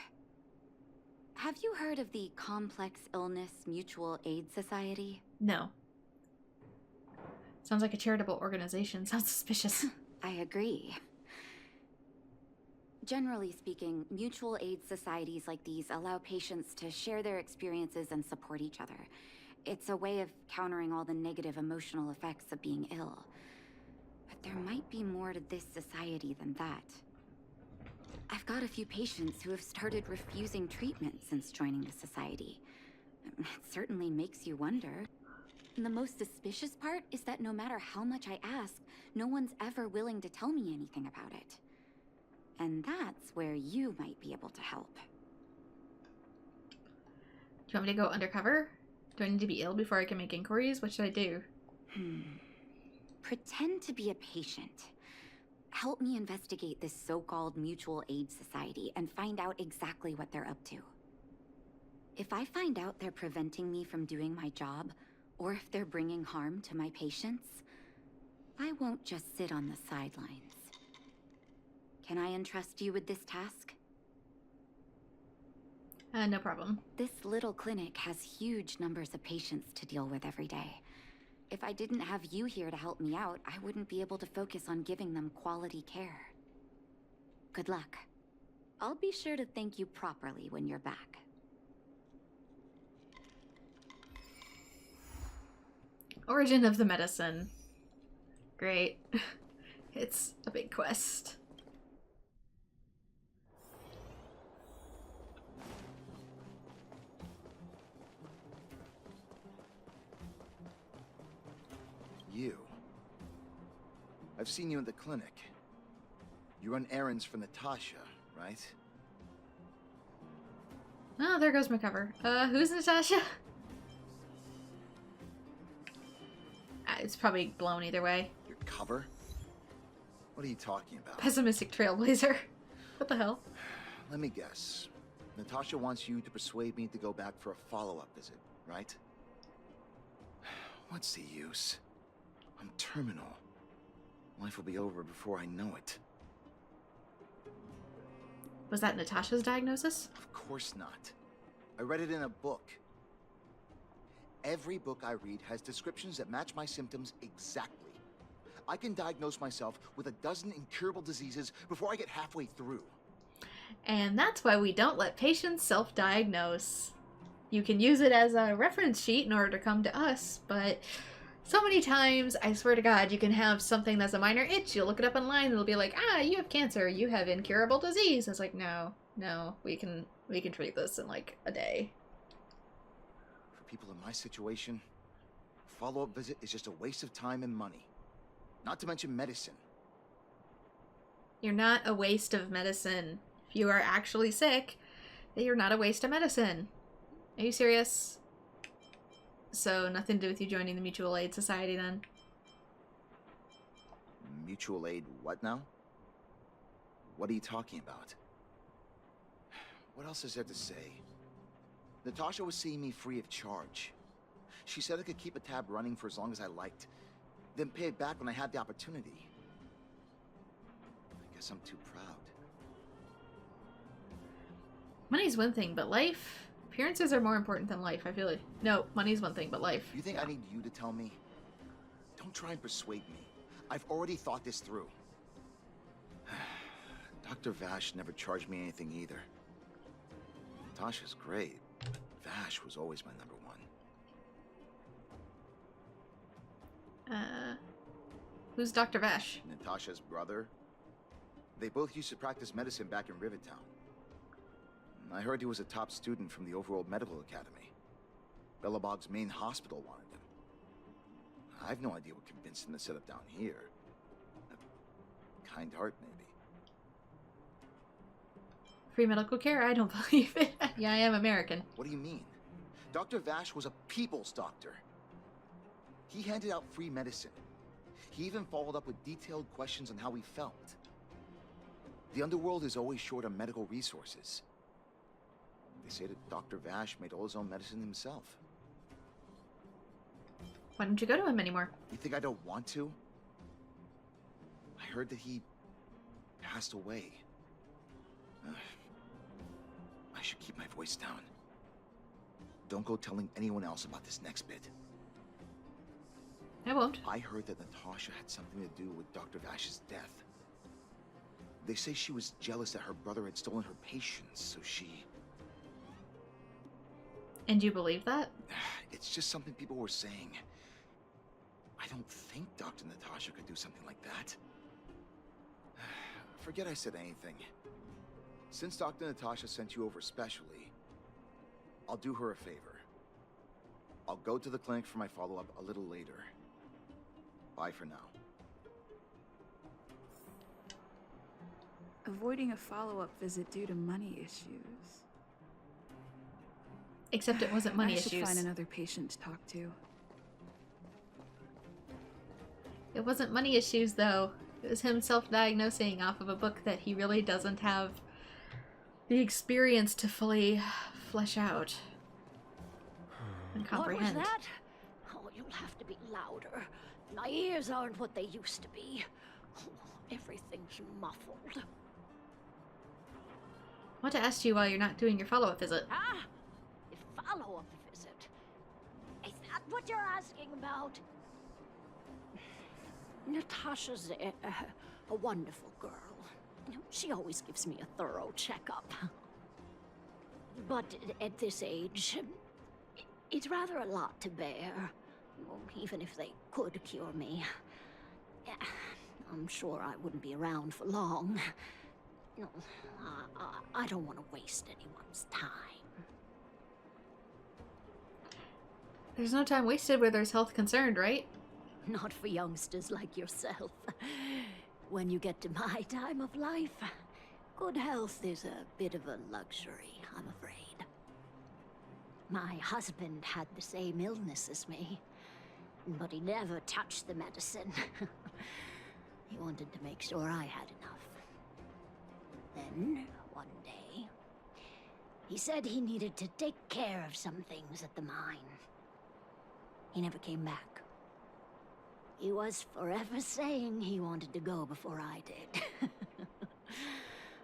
K: Have you heard of the Complex Illness Mutual Aid Society?
A: No. Sounds like a charitable organization. Sounds suspicious.
K: I agree. Generally speaking, mutual aid societies like these allow patients to share their experiences and support each other. It's a way of countering all the negative emotional effects of being ill. But there might be more to this society than that. I've got a few patients who have started refusing treatment since joining the society. It certainly makes you wonder. And the most suspicious part is that no matter how much I ask, no one's ever willing to tell me anything about it. And that's where you might be able to help.
A: Do you want me to go undercover? Do I need to be ill before I can make inquiries? What should I do?
K: Pretend to be a patient. Help me investigate this so-called mutual aid society and find out exactly what they're up to. If I find out they're preventing me from doing my job, or if they're bringing harm to my patients, I won't just sit on the sidelines. Can I entrust you with this task?
A: No problem.
K: This little clinic has huge numbers of patients to deal with every day. If I didn't have you here to help me out, I wouldn't be able to focus on giving them quality care. Good luck. I'll be sure to thank you properly when you're back.
A: Origin of the medicine. Great. It's a big quest.
L: You. I've seen you in the clinic. You run errands for Natasha, right?
A: Oh, there goes my cover. Who's Natasha? It's probably blown either way.
L: Your cover? What are you talking about?
A: Pessimistic trailblazer. What the hell?
L: Let me guess. Natasha wants you to persuade me to go back for a follow-up visit, right? What's the use? I'm terminal. Life will be over before I know it.
A: Was that Natasha's diagnosis?
L: Of course not. I read it in a book. Every book I read has descriptions that match my symptoms exactly. I can diagnose myself with a dozen incurable diseases before I get halfway through.
A: And that's why we don't let patients self-diagnose. You can use it as a reference sheet in order to come to us, but so many times, I swear to God, you can have something that's a minor itch, you'll look it up online, and it'll be like, ah, you have cancer, you have incurable disease. It's like, no, we can treat this in like a day.
L: For people in my situation, a follow-up visit is just a waste of time and money. Not to mention medicine.
A: You're not a waste of medicine. If you are actually sick, then you're not a waste of medicine. Are you serious? So nothing to do with you joining the Mutual Aid Society then?
L: Mutual aid what now? What are you talking about? What else is there to say? Natasha was seeing me free of charge. She said I could keep a tab running for as long as I liked, then pay it back when I had the opportunity. I guess I'm too proud.
A: Money's one thing, but life? Appearances are more important than life, I feel like. No, money's one thing, but life.
L: You think I need you to tell me? Don't try and persuade me. I've already thought this through. Dr. Vash never charged me anything either. Natasha's great, but Vash was always my number one.
A: Who's Dr. Vash?
L: Natasha's brother. They both used to practice medicine back in Rivertown. I heard he was a top student from the Overworld Medical Academy. Bellabog's main hospital wanted him. I have no idea what convinced him to set up down here. A kind heart, maybe.
A: Free medical care? I don't believe it. Yeah, I am American.
L: What do you mean? Dr. Vash was a people's doctor. He handed out free medicine. He even followed up with detailed questions on how he felt. The underworld is always short on medical resources. They say that Dr. Vash made all his own medicine himself.
A: Why don't you go to him anymore?
L: You think I don't want to? I heard that he passed away. I should keep my voice down. Don't go telling anyone else about this next bit.
A: I won't.
L: I heard that Natasha had something to do with Dr. Vash's death. They say she was jealous that her brother had stolen her patients, so she...
A: And you believe that?
L: It's just something people were saying. I don't think Dr. Natasha could do something like that. Forget I said anything. Since Dr. Natasha sent you over specially, I'll do her a favor. I'll go to the clinic for my follow-up a little later. Bye for now.
H: Avoiding a follow-up visit due to money issues.
A: Except it wasn't money
H: I
A: issues.
H: should find another patient to talk to.
A: It wasn't money issues, though. It was him self-diagnosing off of a book that he really doesn't have the experience to fully flesh out and comprehend.
M: What was that? Oh, you'll have to be louder. My ears aren't what they used to be. Oh, everything's muffled.
A: I want to ask you while you're not doing your follow-up visit.
M: Ah! A follow-up visit? Is that what you're asking about? Natasha's a wonderful girl. She always gives me a thorough checkup. But at this age, it's rather a lot to bear. Even if they could cure me. I'm sure I wouldn't be around for long. No, I don't want to waste anyone's time.
A: There's no time wasted where there's health concerned, right?
M: Not for youngsters like yourself. When you get to my time of life, good health is a bit of a luxury, I'm afraid. My husband had the same illness as me, but he never touched the medicine. He wanted to make sure I had enough. Then, one day, he said he needed to take care of some things at the mine. He never came back. He was forever saying he wanted to go before I did.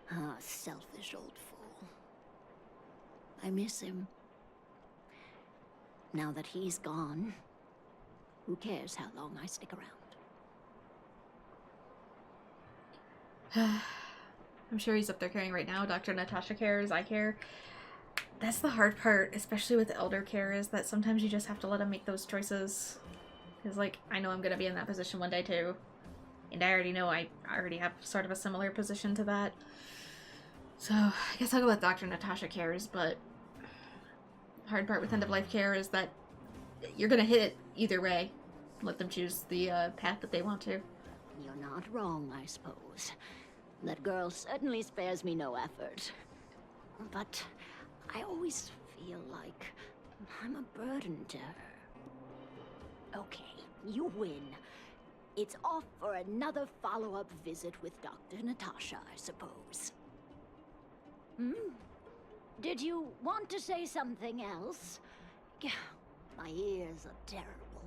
M: Ah, selfish old fool. I miss him. Now that he's gone, who cares how long I stick around?
A: I'm sure he's up there caring right now. Dr. Natasha cares, I care. That's the hard part, especially with elder care, is that sometimes you just have to let them make those choices. Because, like, I know I'm going to be in that position one day, too. And I already know I already have sort of a similar position to that. So, I guess I'll go with Dr. Natasha cares, but the hard part with end-of-life care is that you're going to hit it either way. Let them choose the path that they want to.
M: You're not wrong, I suppose. That girl certainly spares me no effort. But I always feel like I'm a burden to her. Okay, you win. It's off for another follow-up visit with Dr. Natasha, I suppose. Did you want to say something else? My ears are terrible.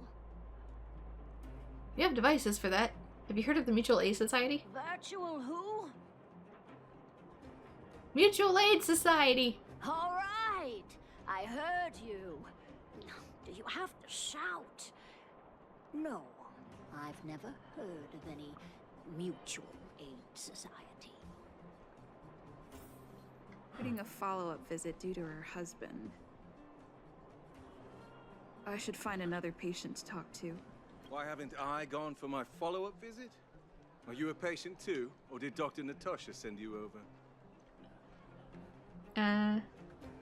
A: You have devices for that. Have you heard of the Mutual Aid Society?
M: Virtual who?
A: Mutual Aid Society!
M: All right, I heard you. Do you have to shout? No, I've never heard of any mutual aid society.
H: Putting a follow-up visit due to her husband. I should find another patient to talk to.
N: Why haven't I gone for my follow-up visit? Are you a patient too, or did Dr. Natasha send you over?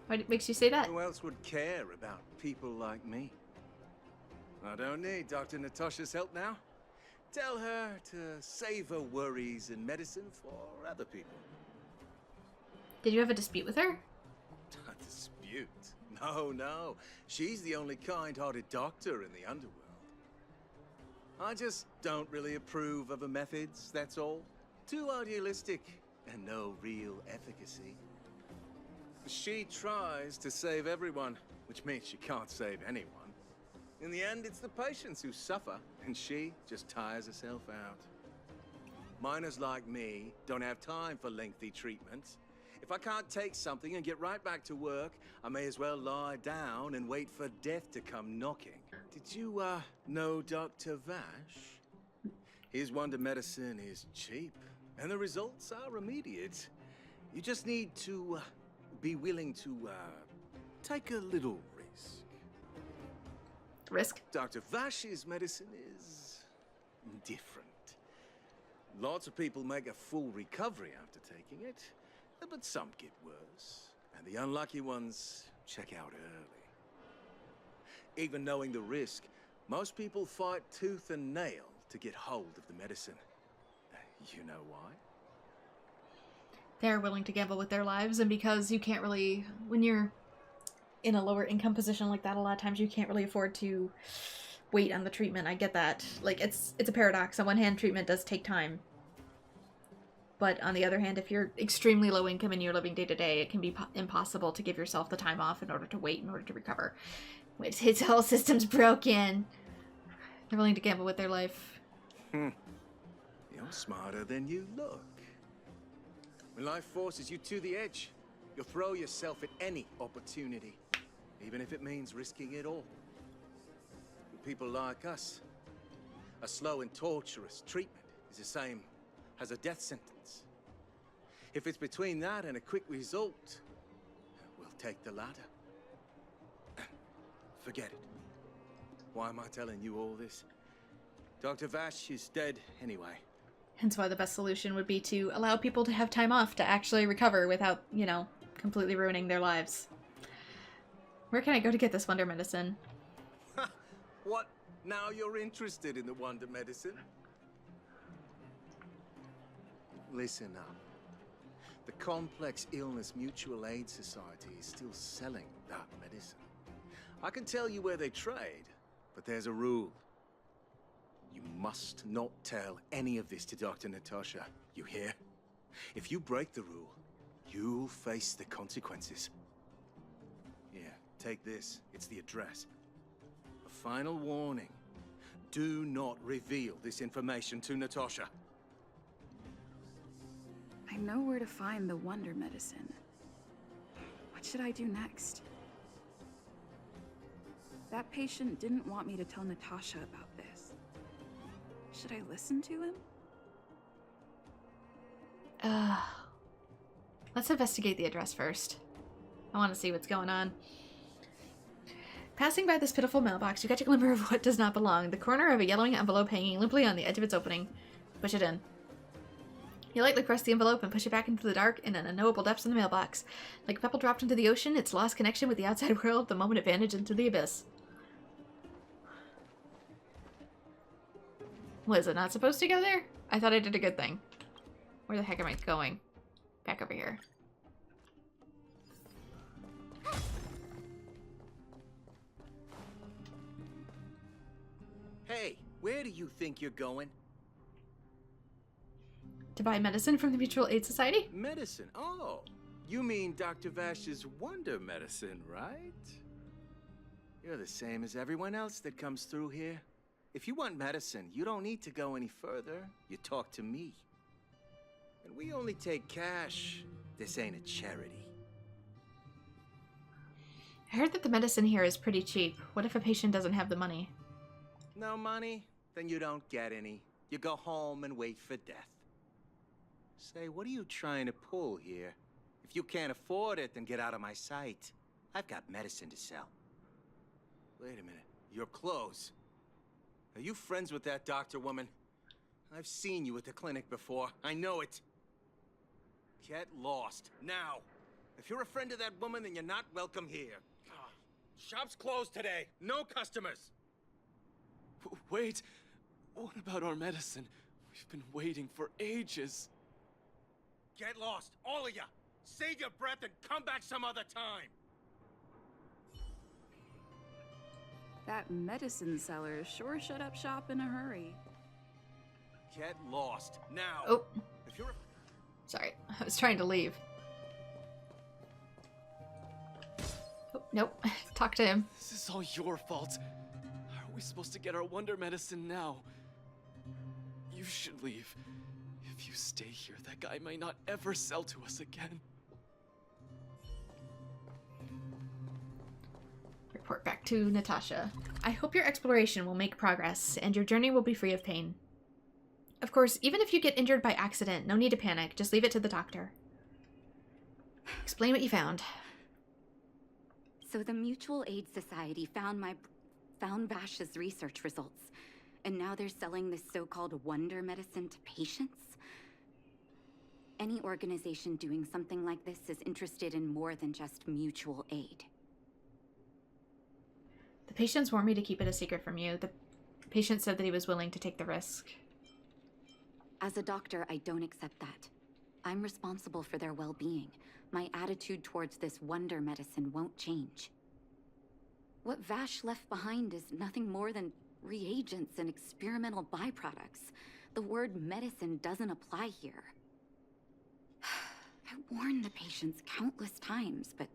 A: What makes you say that?
N: Who else would care about people like me? I don't need Dr. Natasha's help now. Tell her to save her worries and medicine for other people.
A: Did you have a dispute with her?
N: A dispute? No. She's the only kind-hearted doctor in the underworld. I just don't really approve of her methods, that's all. Too idealistic. and no real efficacy. She tries to save everyone, which means she can't save anyone. In the end, it's the patients who suffer, and she just tires herself out. Miners like me don't have time for lengthy treatments. If I can't take something and get right back to work, I may as well lie down and wait for death to come knocking. Did you, know Dr. Vash? His wonder medicine is cheap, and the results are immediate. You just need to, be willing to, take a little risk.
A: Risk?
N: Dr. Vash's medicine is different. Lots of people make a full recovery after taking it, but some get worse, and the unlucky ones check out early. Even knowing the risk, most people fight tooth and nail to get hold of the medicine. You know why?
A: They're willing to gamble with their lives, and because you can't really, when you're in a lower income position like that, a lot of times you can't really afford to wait on the treatment. I get that. Like, it's a paradox. On one hand, treatment does take time. But on the other hand, if you're extremely low income and you're living day to day, it can be impossible to give yourself the time off in order to wait, in order to recover. His whole system's broken. They're willing to gamble with their life.
N: You're smarter than you look. When life forces you to the edge, you'll throw yourself at any opportunity, even if it means risking it all. For people like us, a slow and torturous treatment is the same as a death sentence. If it's between that and a quick result, we'll take the latter. Forget it. Why am I telling you all this? Dr. Vash is dead anyway.
A: Hence why the best solution would be to allow people to have time off to actually recover without, you know, completely ruining their lives. Where can I go to get this wonder medicine?
N: What? Now you're interested in the wonder medicine? Listen up. The Complex Illness Mutual Aid Society is still selling that medicine. I can tell you where they trade, but there's a rule. You must not tell any of this to Dr. Natasha. You hear? If you break the rule, you'll face the consequences. Yeah, take this. It's the address. A final warning. Do not reveal this information to Natasha.
O: I know where to find the wonder medicine. What should I do next? That patient didn't want me to tell Natasha about this. Should I listen to him?
A: Let's investigate the address first. I want to see what's going on. Passing by this pitiful mailbox, you catch a glimmer of what does not belong. The corner of a yellowing envelope hanging limply on the edge of its opening. Push it in. You lightly press the envelope and push it back into the dark and unknowable depths in the mailbox. Like a pebble dropped into the ocean, it's lost connection with the outside world the moment it vanished into the abyss. Was it not supposed to go there? I thought I did a good thing. Where the heck am I going? Back over here.
N: Hey, where do you think you're going?
A: To buy medicine from the Mutual Aid Society?
N: Medicine? Oh, you mean Dr. Vash's wonder medicine, right? You're the same as everyone else that comes through here. If you want medicine, you don't need to go any further. You talk to me. And we only take cash. This ain't a charity.
A: I heard that the medicine here is pretty cheap. What if a patient doesn't have the money?
N: No money? Then you don't get any. You go home and wait for death. Say, what are you trying to pull here? If you can't afford it, then get out of my sight. I've got medicine to sell. Wait a minute. Your clothes. Are you friends with that doctor woman? I've seen you at the clinic before. I know it. Get lost, now. If you're a friend of that woman, then you're not welcome here. Shop's closed today. No customers.
I: Wait. What about our medicine? We've been waiting for ages.
N: Get lost, all of you. Save your breath and come back some other time.
O: That medicine seller sure shut up shop in a hurry.
N: Get lost, now.
A: Oh.
N: If you're
A: Sorry, I was trying to leave. Oh, nope. Talk to him.
I: This is all your fault. How are we supposed to get our wonder medicine now? You should leave. If you stay here, that guy might not ever sell to us again.
A: Report back to Natasha. I hope your exploration will make progress, and your journey will be free of pain. Of course, even if you get injured by accident, no need to panic. Just leave it to the doctor. Explain what you found.
K: So the Mutual Aid Society found Vash's research results, and now they're selling this so-called wonder medicine to patients? Any organization doing something like this is interested in more than just mutual aid.
A: The patients warned me to keep it a secret from you. The patient said that he was willing to take the risk.
K: As a doctor, I don't accept that. I'm responsible for their well-being. My attitude towards this wonder medicine won't change. What Vash left behind is nothing more than reagents and experimental byproducts. The word medicine doesn't apply here. I warned the patients countless times, but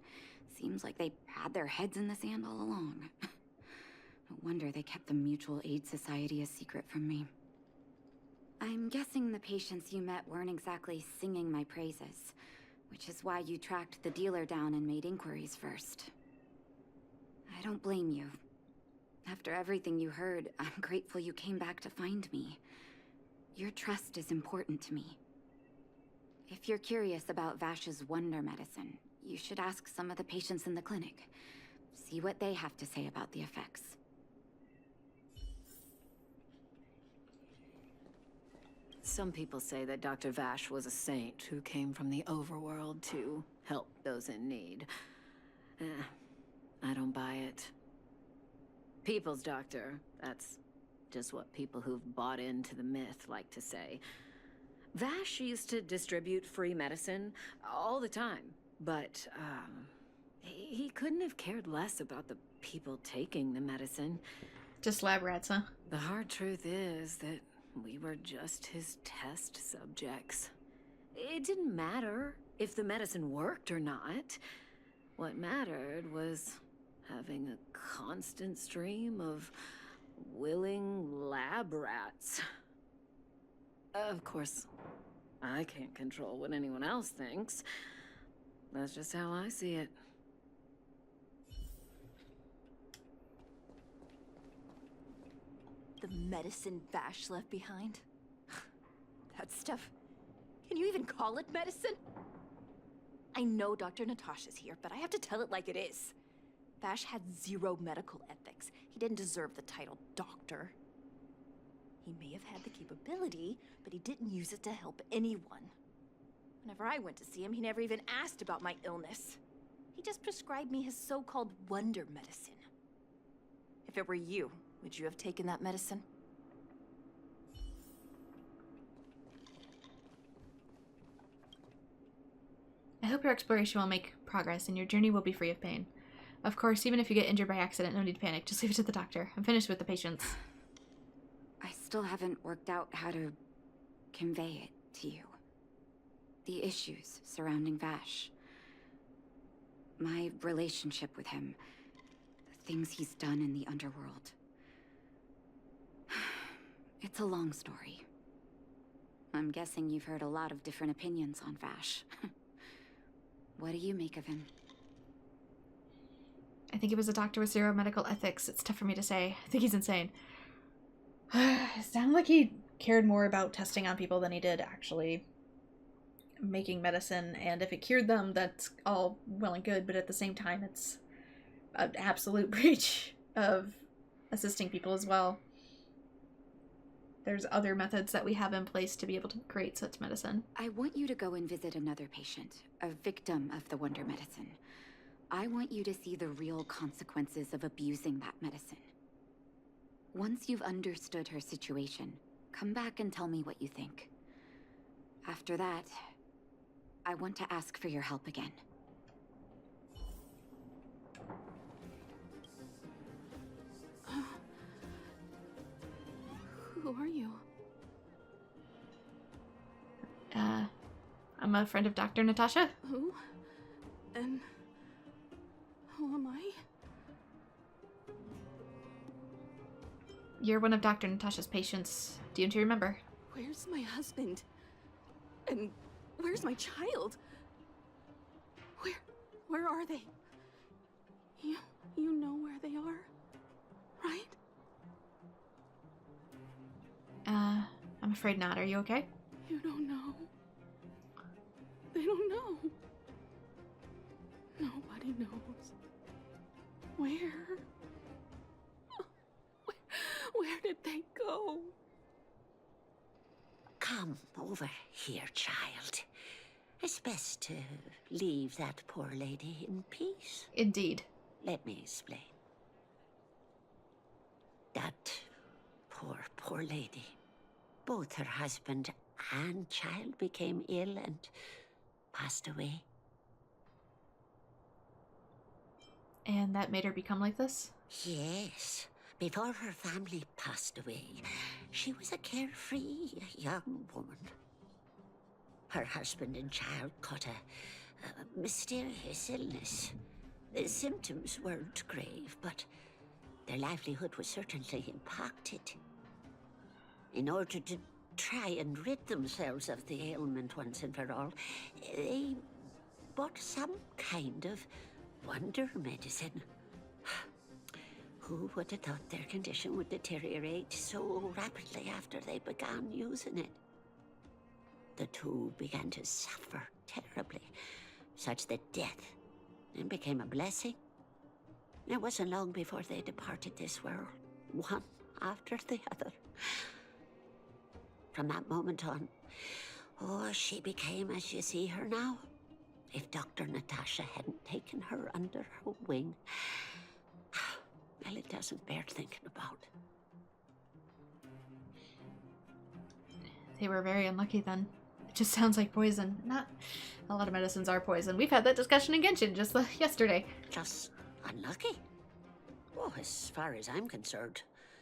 K: seems like they had their heads in the sand all along. No wonder they kept the Mutual Aid Society a secret from me. I'm guessing the patients you met weren't exactly singing my praises, which is why you tracked the dealer down and made inquiries first. I don't blame you. After everything you heard, I'm grateful you came back to find me. Your trust is important to me. If you're curious about Vash's wonder medicine, you should ask some of the patients in the clinic. See what they have to say about the effects.
P: Some people say that Dr. Vash was a saint who came from the overworld to help those in need. I don't buy it. People's doctor, that's just what people who've bought into the myth like to say. Vash used to distribute free medicine all the time, but he couldn't have cared less about the people taking the medicine.
A: Just lab rats, huh?
P: The hard truth is that we were just his test subjects. It didn't matter if the medicine worked or not. What mattered was having a constant stream of willing lab rats. Of course, I can't control what anyone else thinks. That's just how I see it.
Q: The medicine Vash left behind? That stuff... Can you even call it medicine? I know Dr. Natasha's here, but I have to tell it like it is. Vash had zero medical ethics. He didn't deserve the title doctor. He may have had the capability, but he didn't use it to help anyone. Whenever I went to see him, he never even asked about my illness. He just prescribed me his so-called wonder medicine. If it were you, would you have taken that medicine?
A: I hope your exploration will make progress and your journey will be free of pain. Of course, even if you get injured by accident, no need to panic. Just leave it to the doctor. I'm finished with the patients.
K: I still haven't worked out how to convey it to you. The issues surrounding Vash. My relationship with him. The things he's done in the underworld. It's a long story. I'm guessing you've heard a lot of different opinions on Vash. What do you make of him?
A: I think he was a doctor with zero medical ethics. It's tough for me to say. I think he's insane. It sounded like he cared more about testing on people than he did actually making medicine. And if it cured them, that's all well and good. But at the same time, it's an absolute breach of assisting people as well. There's other methods that we have in place to be able to create such medicine.
K: I want you to go and visit another patient, a victim of the wonder medicine. I want you to see the real consequences of abusing that medicine. Once you've understood her situation, come back and tell me what you think. After that, I want to ask for your help again.
H: Who are you?
A: I'm a friend of Dr. Natasha.
H: Who? And who am I?
A: You're one of Dr. Natasha's patients. Don't you remember?
H: Where's my husband? And where's my child? Where are they? You know where they are, right?
A: I'm afraid not. Are you okay?
H: You don't know. They don't know. Nobody knows. Where? Where did they go?
R: Come over here, child. It's best to leave that poor lady in peace.
A: Indeed.
R: Let me explain. That poor lady. Both her husband and child became ill and passed away.
A: And that made her become like this?
R: Yes. Before her family passed away, she was a carefree young woman. Her husband and child caught a mysterious illness. The symptoms weren't grave, but their livelihood was certainly impacted. In order to try and rid themselves of the ailment once and for all, they bought some kind of wonder medicine. Who would have thought their condition would deteriorate so rapidly after they began using it? The two began to suffer terribly, such that death then became a blessing. It wasn't long before they departed this world, one after the other. From that moment on, she became as you see her now. If Dr. Natasha hadn't taken her under her wing, well, it doesn't bear thinking about.
A: They were very unlucky then. It just sounds like poison. Not a lot of medicines are poison. We've had that discussion in Genshin just yesterday.
R: Just unlucky? Oh, as far as I'm concerned,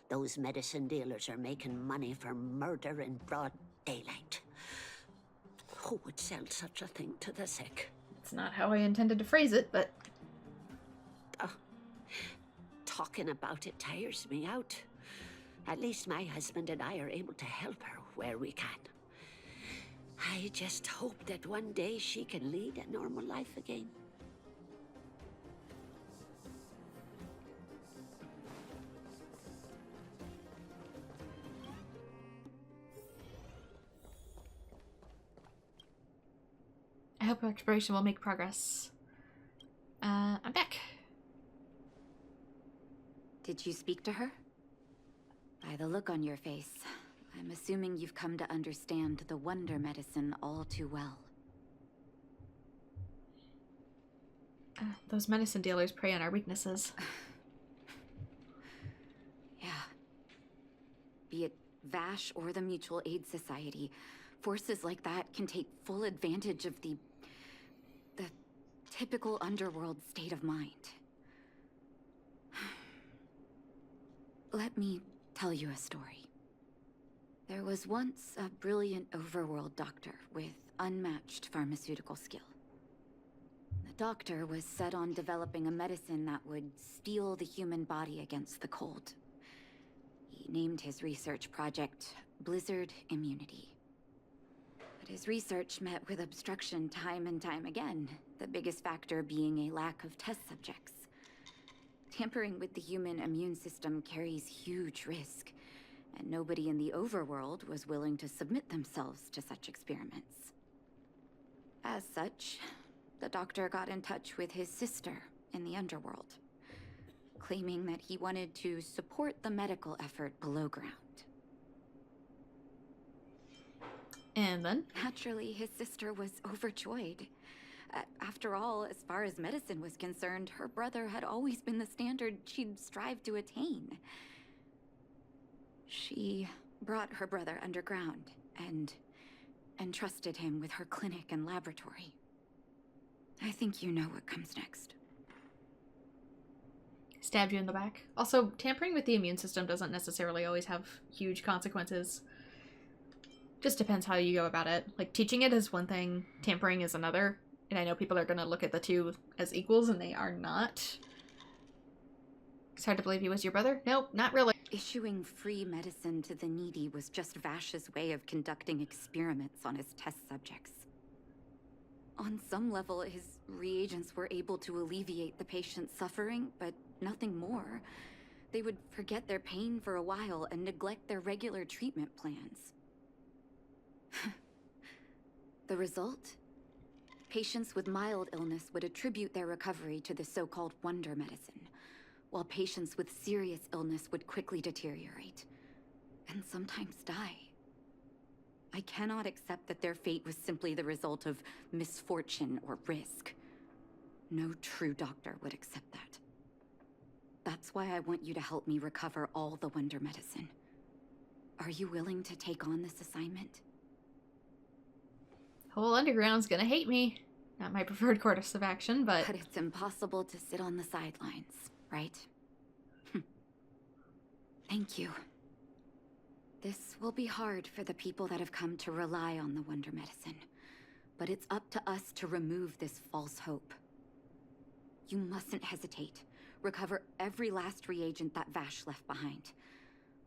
R: those medicine dealers are making money from murder in broad daylight. Who would sell such a thing to the sick?
A: It's not how I intended to phrase it, but...
R: Talking about it tires me out. At least my husband and I are able to help her where we can. I just hope that one day she can lead a normal life again.
A: I hope our exploration will make progress. I'm back.
K: Did you speak to her? By the look on your face, I'm assuming you've come to understand the wonder medicine all too well.
A: Those medicine dealers prey on our weaknesses.
K: Yeah. Be it Vash or the Mutual Aid Society, forces like that can take full advantage of the typical underworld state of mind. Let me tell you a story. There was once a brilliant overworld doctor with unmatched pharmaceutical skill. The doctor was set on developing a medicine that would steel the human body against the cold. He named his research project Blizzard Immunity. But his research met with obstruction time and time again, the biggest factor being a lack of test subjects. Tampering with the human immune system carries huge risk, and nobody in the overworld was willing to submit themselves to such experiments. As such, the doctor got in touch with his sister in the underworld, claiming that he wanted to support the medical effort below ground.
A: And then?
K: Naturally, his sister was overjoyed. After all, as far as medicine was concerned, her brother had always been the standard she'd strive to attain. She brought her brother underground and entrusted him with her clinic and laboratory. I think you know what comes next.
A: Stabbed you in the back. Also, tampering with the immune system doesn't necessarily always have huge consequences. Just depends how you go about it. Like, teaching it is one thing, tampering is another. And I know people are going to look at the two as equals, and they are not. It's hard to believe he was your brother? Nope, not really.
K: Issuing free medicine to the needy was just Vash's way of conducting experiments on his test subjects. On some level, his reagents were able to alleviate the patient's suffering, but nothing more. They would forget their pain for a while and neglect their regular treatment plans. The result? Patients with mild illness would attribute their recovery to the so-called wonder medicine, while patients with serious illness would quickly deteriorate, and sometimes die. I cannot accept that their fate was simply the result of misfortune or risk. No true doctor would accept that. That's why I want you to help me recover all the wonder medicine. Are you willing to take on this assignment?
A: Whole Underground's gonna hate me. Not my preferred course of action, but
K: it's impossible to sit on the sidelines, right? Thank you. This will be hard for the people that have come to rely on the wonder medicine, but it's up to us to remove this false hope. You mustn't hesitate. Recover every last reagent that Vash left behind.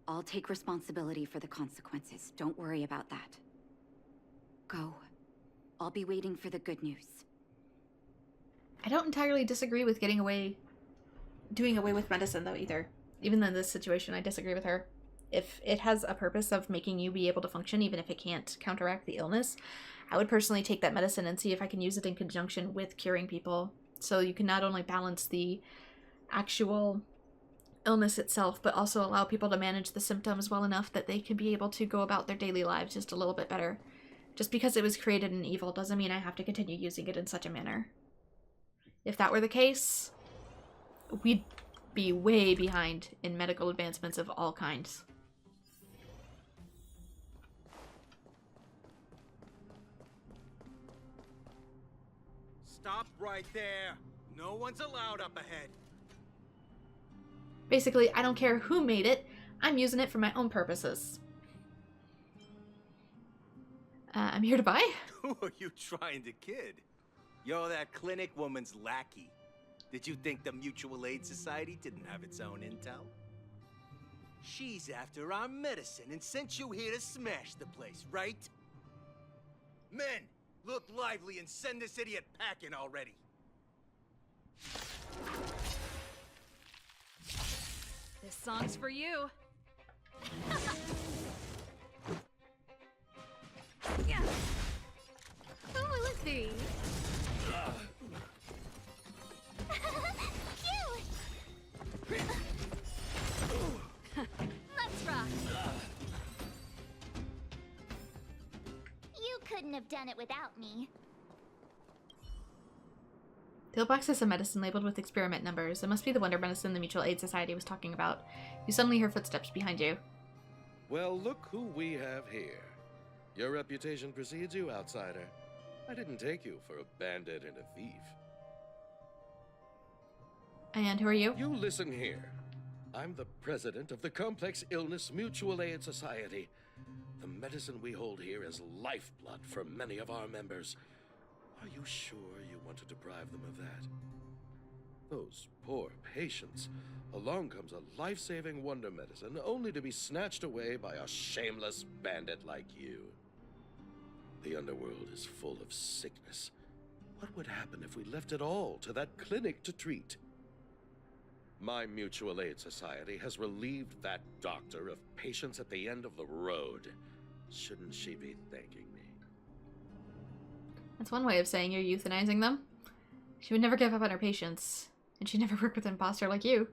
K: I'll take responsibility for the consequences. Don't worry about that. Go. I'll be waiting for the good news.
A: I don't entirely disagree with doing away with medicine, though, either. Even in this situation, I disagree with her. If it has a purpose of making you be able to function, even if it can't counteract the illness, I would personally take that medicine and see if I can use it in conjunction with curing people. So you can not only balance the actual illness itself, but also allow people to manage the symptoms well enough that they can be able to go about their daily lives just a little bit better. Just because it was created in evil doesn't mean I have to continue using it in such a manner. If that were the case, we'd be way behind in medical advancements of all kinds.
S: Stop right there. No one's allowed up ahead.
A: Basically, I don't care who made it. I'm using it for my own purposes. I'm here to buy.
S: Who are you trying to kid? You're that clinic woman's lackey. Did you think the Mutual Aid Society didn't have its own intel? She's after our medicine and sent you here to smash the place, right? Men, look lively and send this idiot packing already.
D: This song's for you. Yeah. Who will it be?
B: Let's rock. You couldn't have done it without me.
A: Pillbox has some medicine labeled with experiment numbers. It must be the wonder medicine the Mutual Aid Society was talking about. You suddenly hear footsteps behind you.
T: Well, look who we have here. Your reputation precedes you, outsider. I didn't take you for a bandit and a thief.
A: And who are you?
T: You listen here. I'm the president of the Complex Illness Mutual Aid Society. The medicine we hold here is lifeblood for many of our members. Are you sure you want to deprive them of that? Those poor patients. Along comes a life-saving wonder medicine only to be snatched away by a shameless bandit like you. The underworld is full of sickness. What would happen if we left it all to that clinic to treat? My Mutual Aid Society has relieved that doctor of patients at the end of the road. Shouldn't she be thanking me?
A: That's one way of saying you're euthanizing them. She would never give up on her patients, and she'd never work with an imposter like you.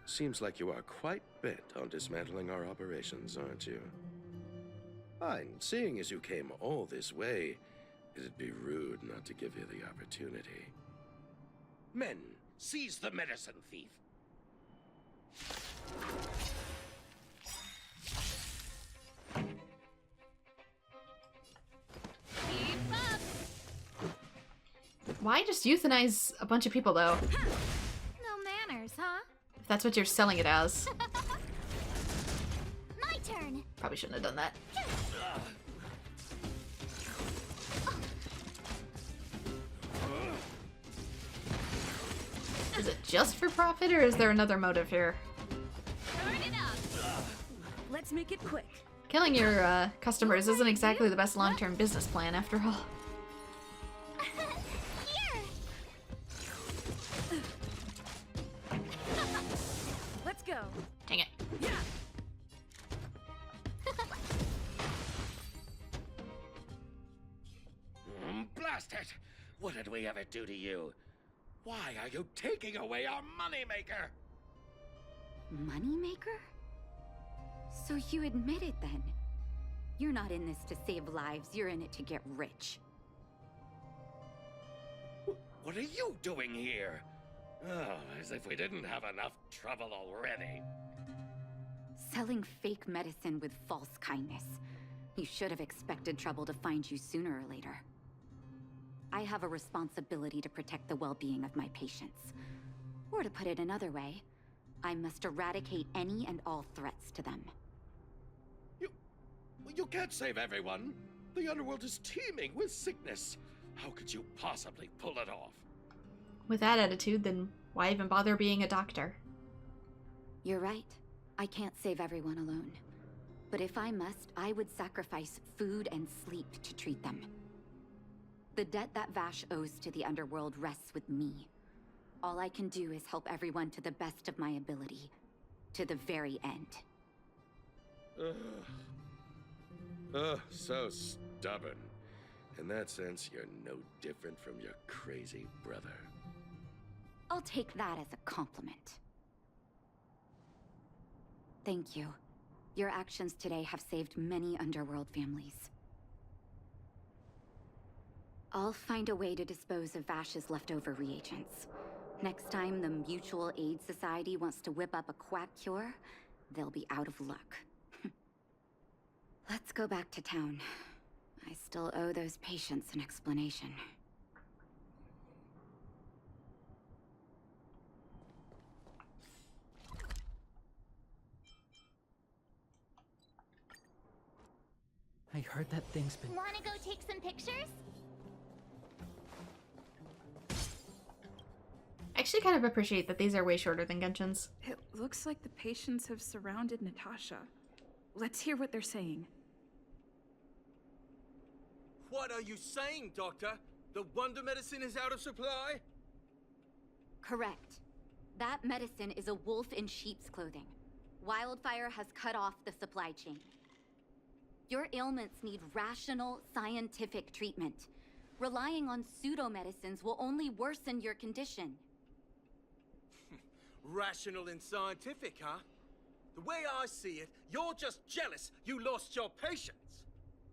T: Seems like you are quite bent on dismantling our operations, aren't you? Fine, seeing as you came all this way, it'd be rude not to give you the opportunity. Men, seize the medicine thief.
A: Why just euthanize a bunch of people, though?
D: No manners, huh?
A: If that's what you're selling it as.
B: My turn.
A: Probably shouldn't have done that. Is it just for profit, or is there another motive here?
J: Let's make it quick.
A: Killing your customers isn't exactly the best long-term business plan, after all.
J: Let's go.
A: Dang it.
J: Yeah.
T: Blast it! What did we ever do to you? Why are you taking away our moneymaker?
K: Moneymaker? So you admit it then? You're not in this to save lives, you're in it to get rich.
T: What are you doing here? Oh, as if we didn't have enough trouble already.
K: Selling fake medicine with false kindness. You should have expected trouble to find you sooner or later. I have a responsibility to protect the well-being of my patients. Or to put it another way, I must eradicate any and all threats to them.
T: You can't save everyone. The underworld is teeming with sickness. How could you possibly pull it off?
A: With that attitude, then why even bother being a doctor?
K: You're right. I can't save everyone alone. But if I must, I would sacrifice food and sleep to treat them. The debt that Vash owes to the underworld rests with me. All I can do is help everyone to the best of my ability. To the very end.
T: So stubborn. In that sense, you're no different from your crazy brother.
K: I'll take that as a compliment. Thank you. Your actions today have saved many underworld families. I'll find a way to dispose of Vash's leftover reagents. Next time the Mutual Aid Society wants to whip up a quack cure, they'll be out of luck. Let's go back to town. I still owe those patients an explanation.
F: I heard that thing's been...
B: Wanna go take some pictures?
A: I actually kind of appreciate that these are way shorter than Genshin's.
O: It looks like the patients have surrounded Natasha. Let's hear what they're saying.
N: What are you saying, Doctor? The wonder medicine is out of supply?
K: Correct. That medicine is a wolf in sheep's clothing. Wildfire has cut off the supply chain. Your ailments need rational, scientific treatment. Relying on pseudo-medicines will only worsen your condition.
N: Rational and scientific, huh? The way I see it, you're just jealous you lost your patients.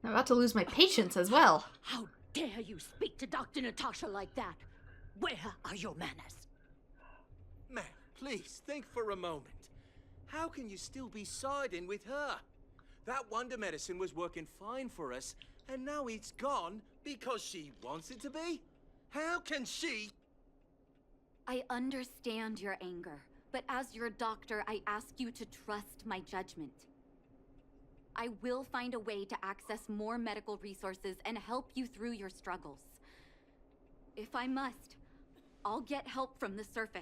A: I'm about to lose my patience as well.
M: How dare you speak to Dr. Natasha like that? Where are your manners?
N: Ma'am, please think for a moment. How can you still be siding with her? That wonder medicine was working fine for us, and now it's gone because she wants it to be? How can she?
K: I understand your anger, but as your doctor, I ask you to trust my judgment. I will find a way to access more medical resources and help you through your struggles. If I must, I'll get help from the surface.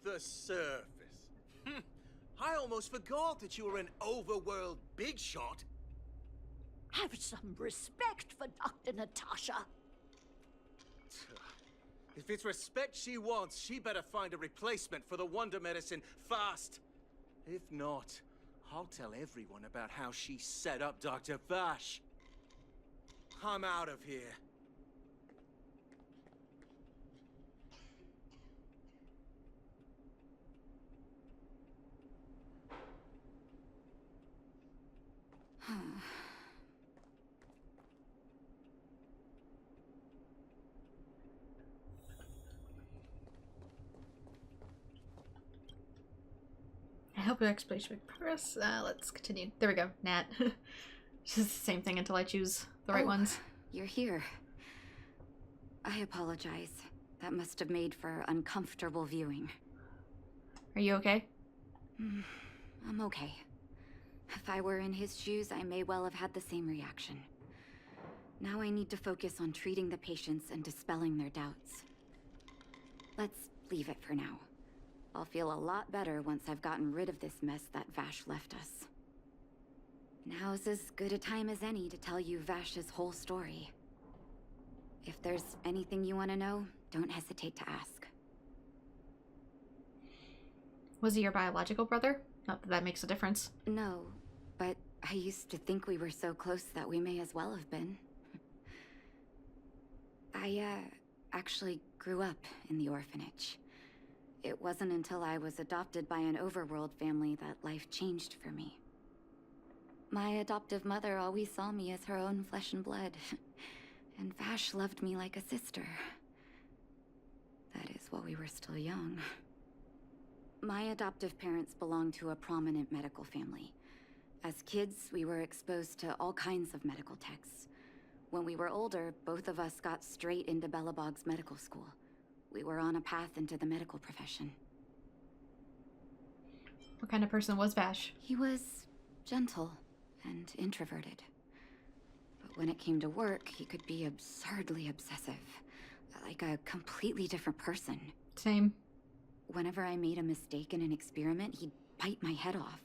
N: The surface? I almost forgot that you were an overworld big shot.
M: Have some respect for Dr. Natasha.
N: If it's respect she wants, she better find a replacement for the wonder medicine fast. If not, I'll tell everyone about how she set up Dr. Vash. I'm out of here.
A: I hope your exploration makes progress. Let's continue. There we go. Nat. Just the same thing until I choose the right ones.
K: You're here. I apologize. That must have made for uncomfortable viewing.
A: Are you okay?
K: I'm okay. If I were in his shoes, I may well have had the same reaction. Now I need to focus on treating the patients and dispelling their doubts. Let's leave it for now. I'll feel a lot better once I've gotten rid of this mess that Vash left us. Now's as good a time as any to tell you Vash's whole story. If there's anything you want to know, don't hesitate to ask.
A: Was he your biological brother? Not that that makes a difference.
K: No, but I used to think we were so close that we may as well have been. I, actually grew up in the orphanage. It wasn't until I was adopted by an overworld family that life changed for me. My adoptive mother always saw me as her own flesh and blood, and Vash loved me like a sister. That is, while we were still young. My adoptive parents belonged to a prominent medical family. As kids, we were exposed to all kinds of medical texts. When we were older, both of us got straight into Belobog's medical school. We were on a path into the medical profession.
A: What kind of person was Vash?
K: He was gentle and introverted. But when it came to work, he could be absurdly obsessive. Like a completely different person.
A: Same.
K: Whenever I made a mistake in an experiment, he'd bite my head off.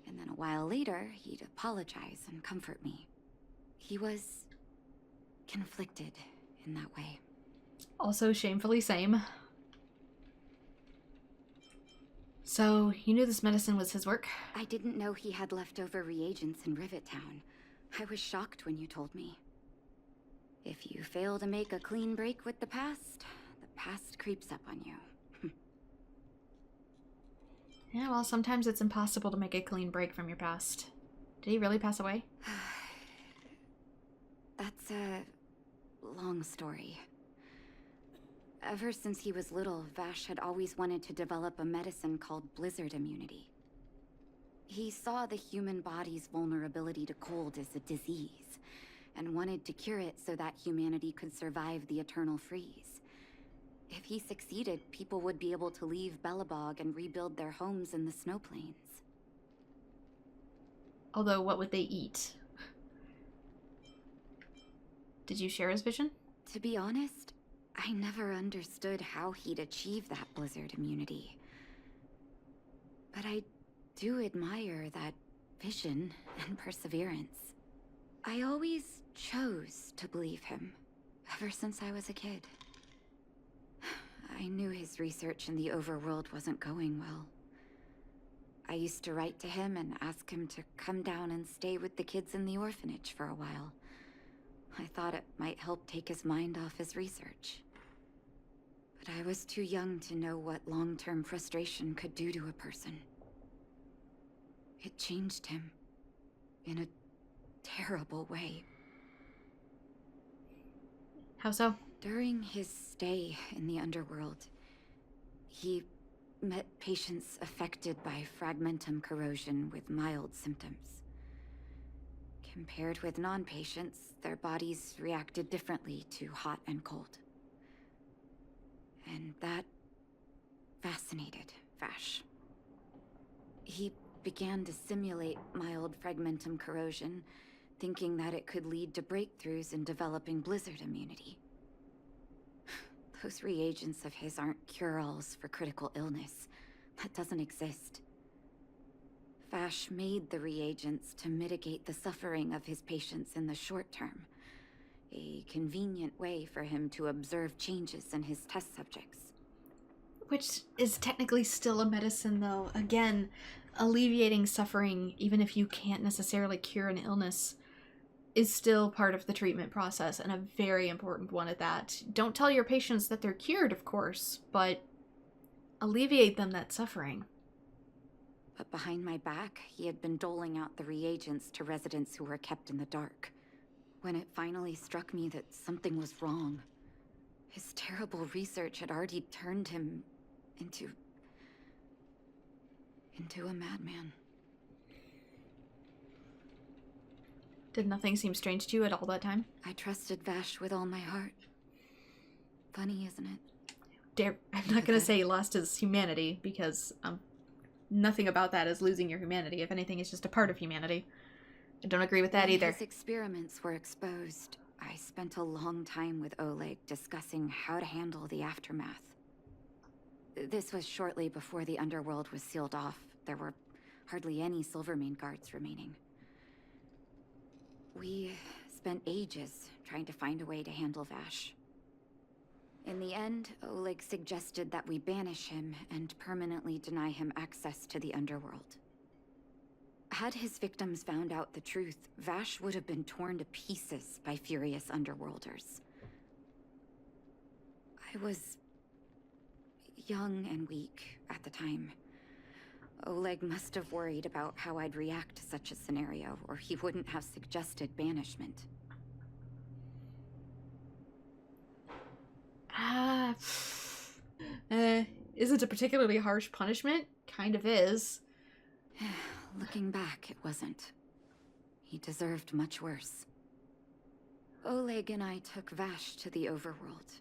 K: And then a while later, he'd apologize and comfort me. He was conflicted in that way.
A: Also shamefully same. So, you knew this medicine was his work?
K: I didn't know he had leftover reagents in Rivet Town. I was shocked when you told me. If you fail to make a clean break with the past creeps up on you.
A: Yeah, well, sometimes it's impossible to make a clean break from your past. Did he really pass away?
K: That's a long story. Ever since he was little, Vash had always wanted to develop a medicine called blizzard immunity. He saw the human body's vulnerability to cold as a disease, and wanted to cure it so that humanity could survive the eternal freeze. If he succeeded, people would be able to leave Belobog and rebuild their homes in the snow plains.
A: Although, what would they eat? Did you share his vision?
K: To be honest, I never understood how he'd achieve that blizzard immunity. But I do admire that vision and perseverance. I always chose to believe him, ever since I was a kid. I knew his research in the overworld wasn't going well. I used to write to him and ask him to come down and stay with the kids in the orphanage for a while. I thought it might help take his mind off his research. But I was too young to know what long-term frustration could do to a person. It changed him in a terrible way.
A: How so?
K: During his stay in the underworld, he met patients affected by Fragmentum corrosion with mild symptoms. Compared with non-patients, their bodies reacted differently to hot and cold. And that fascinated Vash. He began to simulate mild Fragmentum corrosion, thinking that it could lead to breakthroughs in developing blizzard immunity. Those reagents of his aren't cure-alls for critical illness. That doesn't exist. Vash made the reagents to mitigate the suffering of his patients in the short term. A convenient way for him to observe changes in his test subjects.
A: Which is technically still a medicine, though. Again, alleviating suffering, even if you can't necessarily cure an illness, is still part of the treatment process, and a very important one at that. Don't tell your patients that they're cured, of course, but alleviate them that suffering.
K: But behind my back, he had been doling out the reagents to residents who were kept in the dark. When it finally struck me that something was wrong, his terrible research had already turned him into a madman.
A: Did nothing seem strange to you at all that time?
K: I trusted Vash with all my heart. Funny, isn't it?
A: I'm not gonna say he lost his humanity, because nothing about that is losing your humanity. If anything, it's just a part of humanity. I don't agree with that
K: When
A: either.
K: his experiments were exposed, I spent a long time with Oleg discussing how to handle the aftermath. This was shortly before the underworld was sealed off. There were hardly any Silvermane guards remaining. We spent ages trying to find a way to handle Vash. In the end, Oleg suggested that we banish him and permanently deny him access to the underworld. Had his victims found out the truth, Vash would have been torn to pieces by furious underworlders. I was young and weak at the time. Oleg must have worried about how I'd react to such a scenario, or he wouldn't have suggested banishment.
A: Isn't a particularly harsh punishment? Kind of is.
K: Looking back, it wasn't. He deserved much worse. Oleg and I took Vash to the overworld.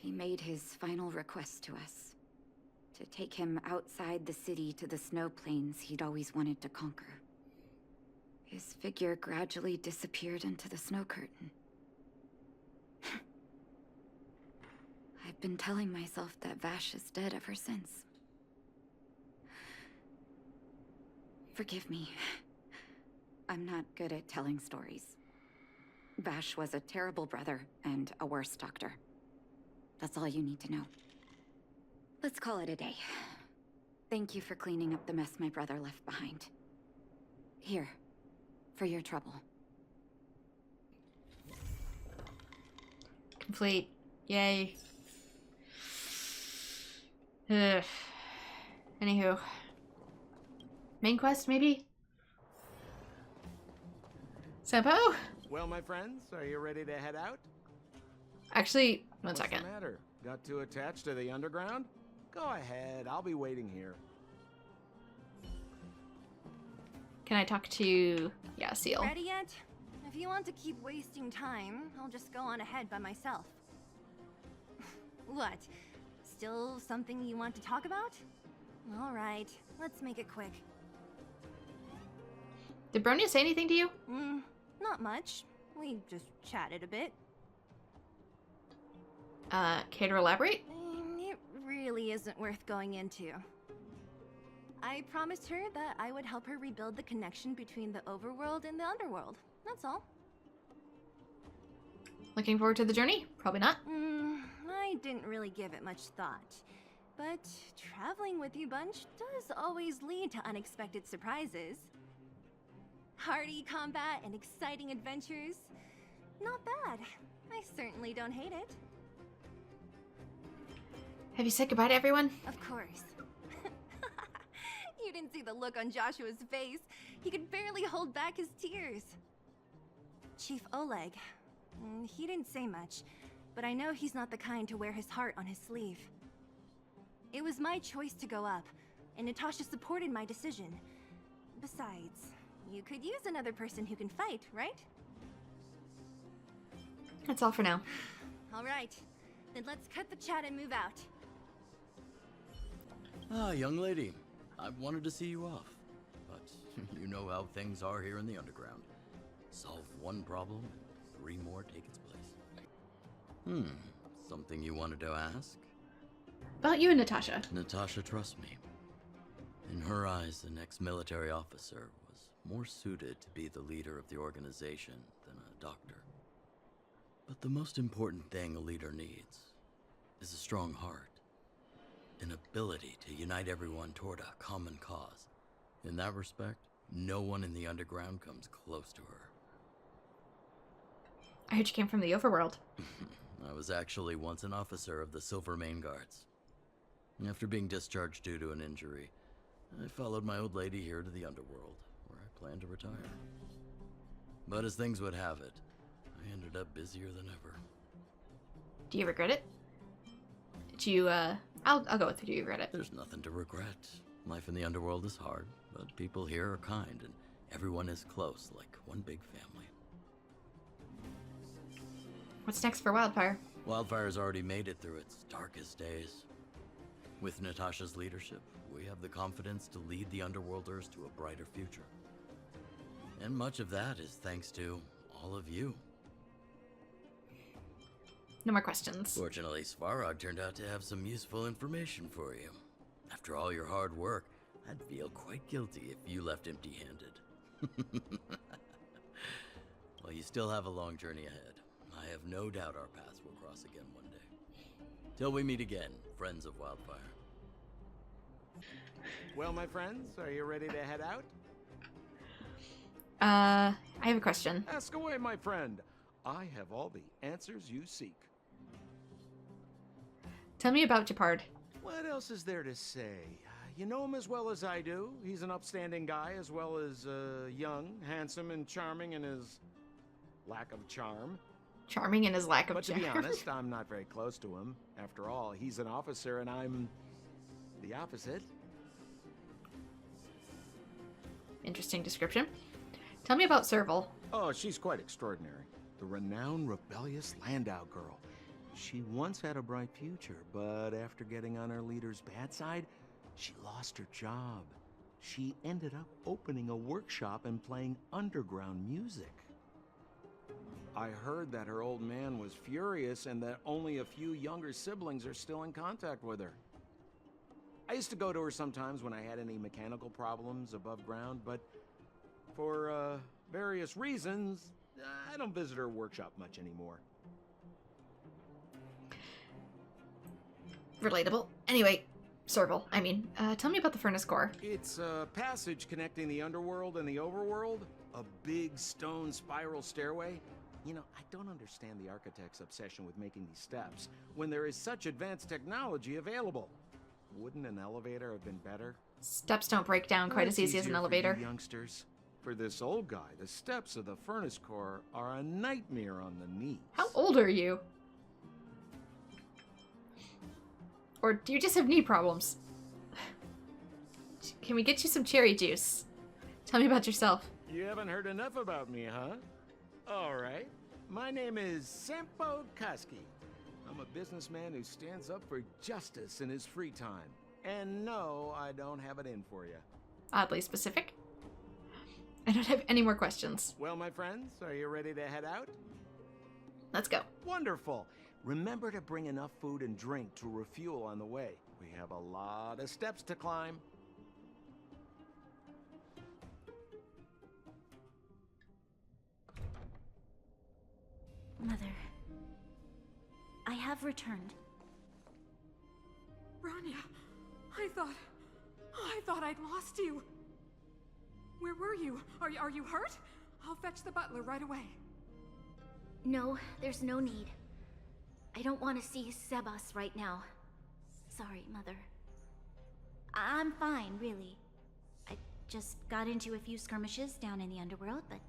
K: He made his final request to us. To take him outside the city to the snow plains he'd always wanted to conquer. His figure gradually disappeared into the snow curtain. I've been telling myself that Vash is dead ever since. Forgive me. I'm not good at telling stories. Vash was a terrible brother and a worse doctor. That's all you need to know. Let's call it a day. Thank you for cleaning up the mess my brother left behind. Here, for your trouble.
A: Complete. Yay. Ugh. Anywho. Main quest, maybe? Sampo?
U: Well, my friends, are you ready to head out?
A: Actually, one
U: What's
A: second.
U: the matter? Got too attached to the underground? Go ahead, I'll be waiting here.
A: Can I talk to... yeah, Seal.
D: Ready yet? If you want to keep wasting time, I'll just go on ahead by myself. What? Still something you want to talk about? Alright, let's make it quick.
A: Did Bronya say anything to you?
D: Not much. We just chatted a bit.
A: Care to elaborate?
D: It really isn't worth going into. I promised her that I would help her rebuild the connection between the overworld and the underworld. That's all.
A: Looking forward to the journey? Probably not.
D: I didn't really give it much thought. But traveling with you bunch does always lead to unexpected surprises. Hearty combat and exciting adventures. Not bad. I certainly don't hate it.
A: Have you said goodbye to everyone?
D: Of course. You didn't see the look on Joshua's face. He could barely hold back his tears. Chief Oleg. He didn't say much, but I know he's not the kind to wear his heart on his sleeve. It was my choice to go up, and Natasha supported my decision. Besides, you could use another person who can fight, right?
A: That's all for now.
D: All right, then let's cut the chat and move out.
V: Ah, young lady. I've wanted to see you off, but you know how things are here in the underground. Solve one problem, and 3 more take its place. Something you wanted to ask?
A: About you and Natasha.
V: Natasha trusts me. In her eyes, an ex-military officer was more suited to be the leader of the organization than a doctor. But the most important thing a leader needs is a strong heart. An ability to unite everyone toward a common cause. In that respect, no one in the underground comes close to her.
A: I heard you came from the overworld.
V: I was actually once an officer of the Silvermane Guards. After being discharged due to an injury, I followed my old lady here to the underworld, where I plan to retire. But as things would have it, I ended up busier than ever.
A: Do you regret it? Did you, I'll go with it. Do you regret it?
V: There's nothing to regret. Life in the underworld is hard, but people here are kind, and everyone is close, like one big family.
A: What's next for Wildfire?
V: Wildfire's already made it through its darkest days. With Natasha's leadership, we have the confidence to lead the Underworlders to a brighter future. And much of that is thanks to all of you.
A: No more questions.
V: Fortunately, Svarog turned out to have some useful information for you. After all your hard work, I'd feel quite guilty if you left empty-handed. Well, you still have a long journey ahead. I have no doubt our paths will cross again one day. Till we meet again, friends of Wildfire.
U: Well, my friends, are you ready to head out?
A: I have a question.
U: Ask away, my friend. I have all the answers you seek.
A: Tell me about Japard.
U: What else is there to say? You know him as well as I do. He's an upstanding guy, as well as young, handsome, and charming in his lack of charm.
A: Charming in his lack of
U: But
A: charm.
U: to be honest, I'm not very close to him. After all, he's an officer and I'm the opposite.
A: Interesting description. Tell me about Serval.
U: Oh, she's quite extraordinary. The renowned rebellious Landau girl. She once had a bright future, but after getting on her leader's bad side, she lost her job. She ended up opening a workshop and playing underground music. I heard that her old man was furious and that only a few younger siblings are still in contact with her. I used to go to her sometimes when I had any mechanical problems above ground, but for various reasons, I don't visit her workshop much anymore.
A: Relatable. Anyway, Serval, tell me about the Furnace Core.
U: It's a passage connecting the underworld and the overworld. A big stone spiral stairway. You know, I don't understand the architect's obsession with making these steps when there is such advanced technology available. Wouldn't an elevator have been better?
A: Steps don't break down quite as easy as an elevator.
U: For you youngsters. For this old guy, the steps of the Furnace Core are a nightmare on the knees.
A: How old are you? Or do you just have knee problems? Can we get you some cherry juice? Tell me about yourself.
U: You haven't heard enough about me, huh? All right. My name is Sampo Koski. I'm a businessman who stands up for justice in his free time. And no, I don't have it in for you.
A: Oddly specific. I don't have any more questions.
U: Well, my friends, are you ready to head out?
A: Let's go.
U: Wonderful. Remember to bring enough food and drink to refuel on the way. We have a lot of steps to climb.
M: Mother, I have returned.
H: Rania, I thought I'd lost you. Where were you? Are you hurt? I'll fetch the butler right away.
M: No, there's no need. I don't want to see Sebas right now. Sorry, Mother. I'm fine, really. I just got into a few skirmishes down in the underworld, but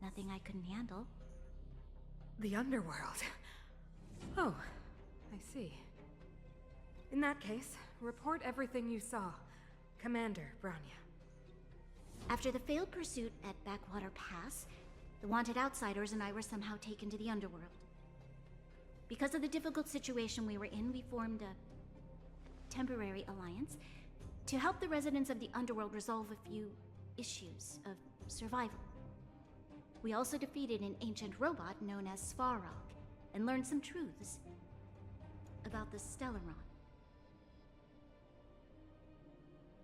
M: nothing I couldn't handle.
H: The underworld. Oh, I see. In that case, report everything you saw. Commander Branya.
M: After the failed pursuit at Backwater Pass, the wanted outsiders and I were somehow taken to the underworld. Because of the difficult situation we were in, we formed a temporary alliance to help the residents of the underworld resolve a few issues of survival. We also defeated an ancient robot known as Svarog and learned some truths about the Stelleron.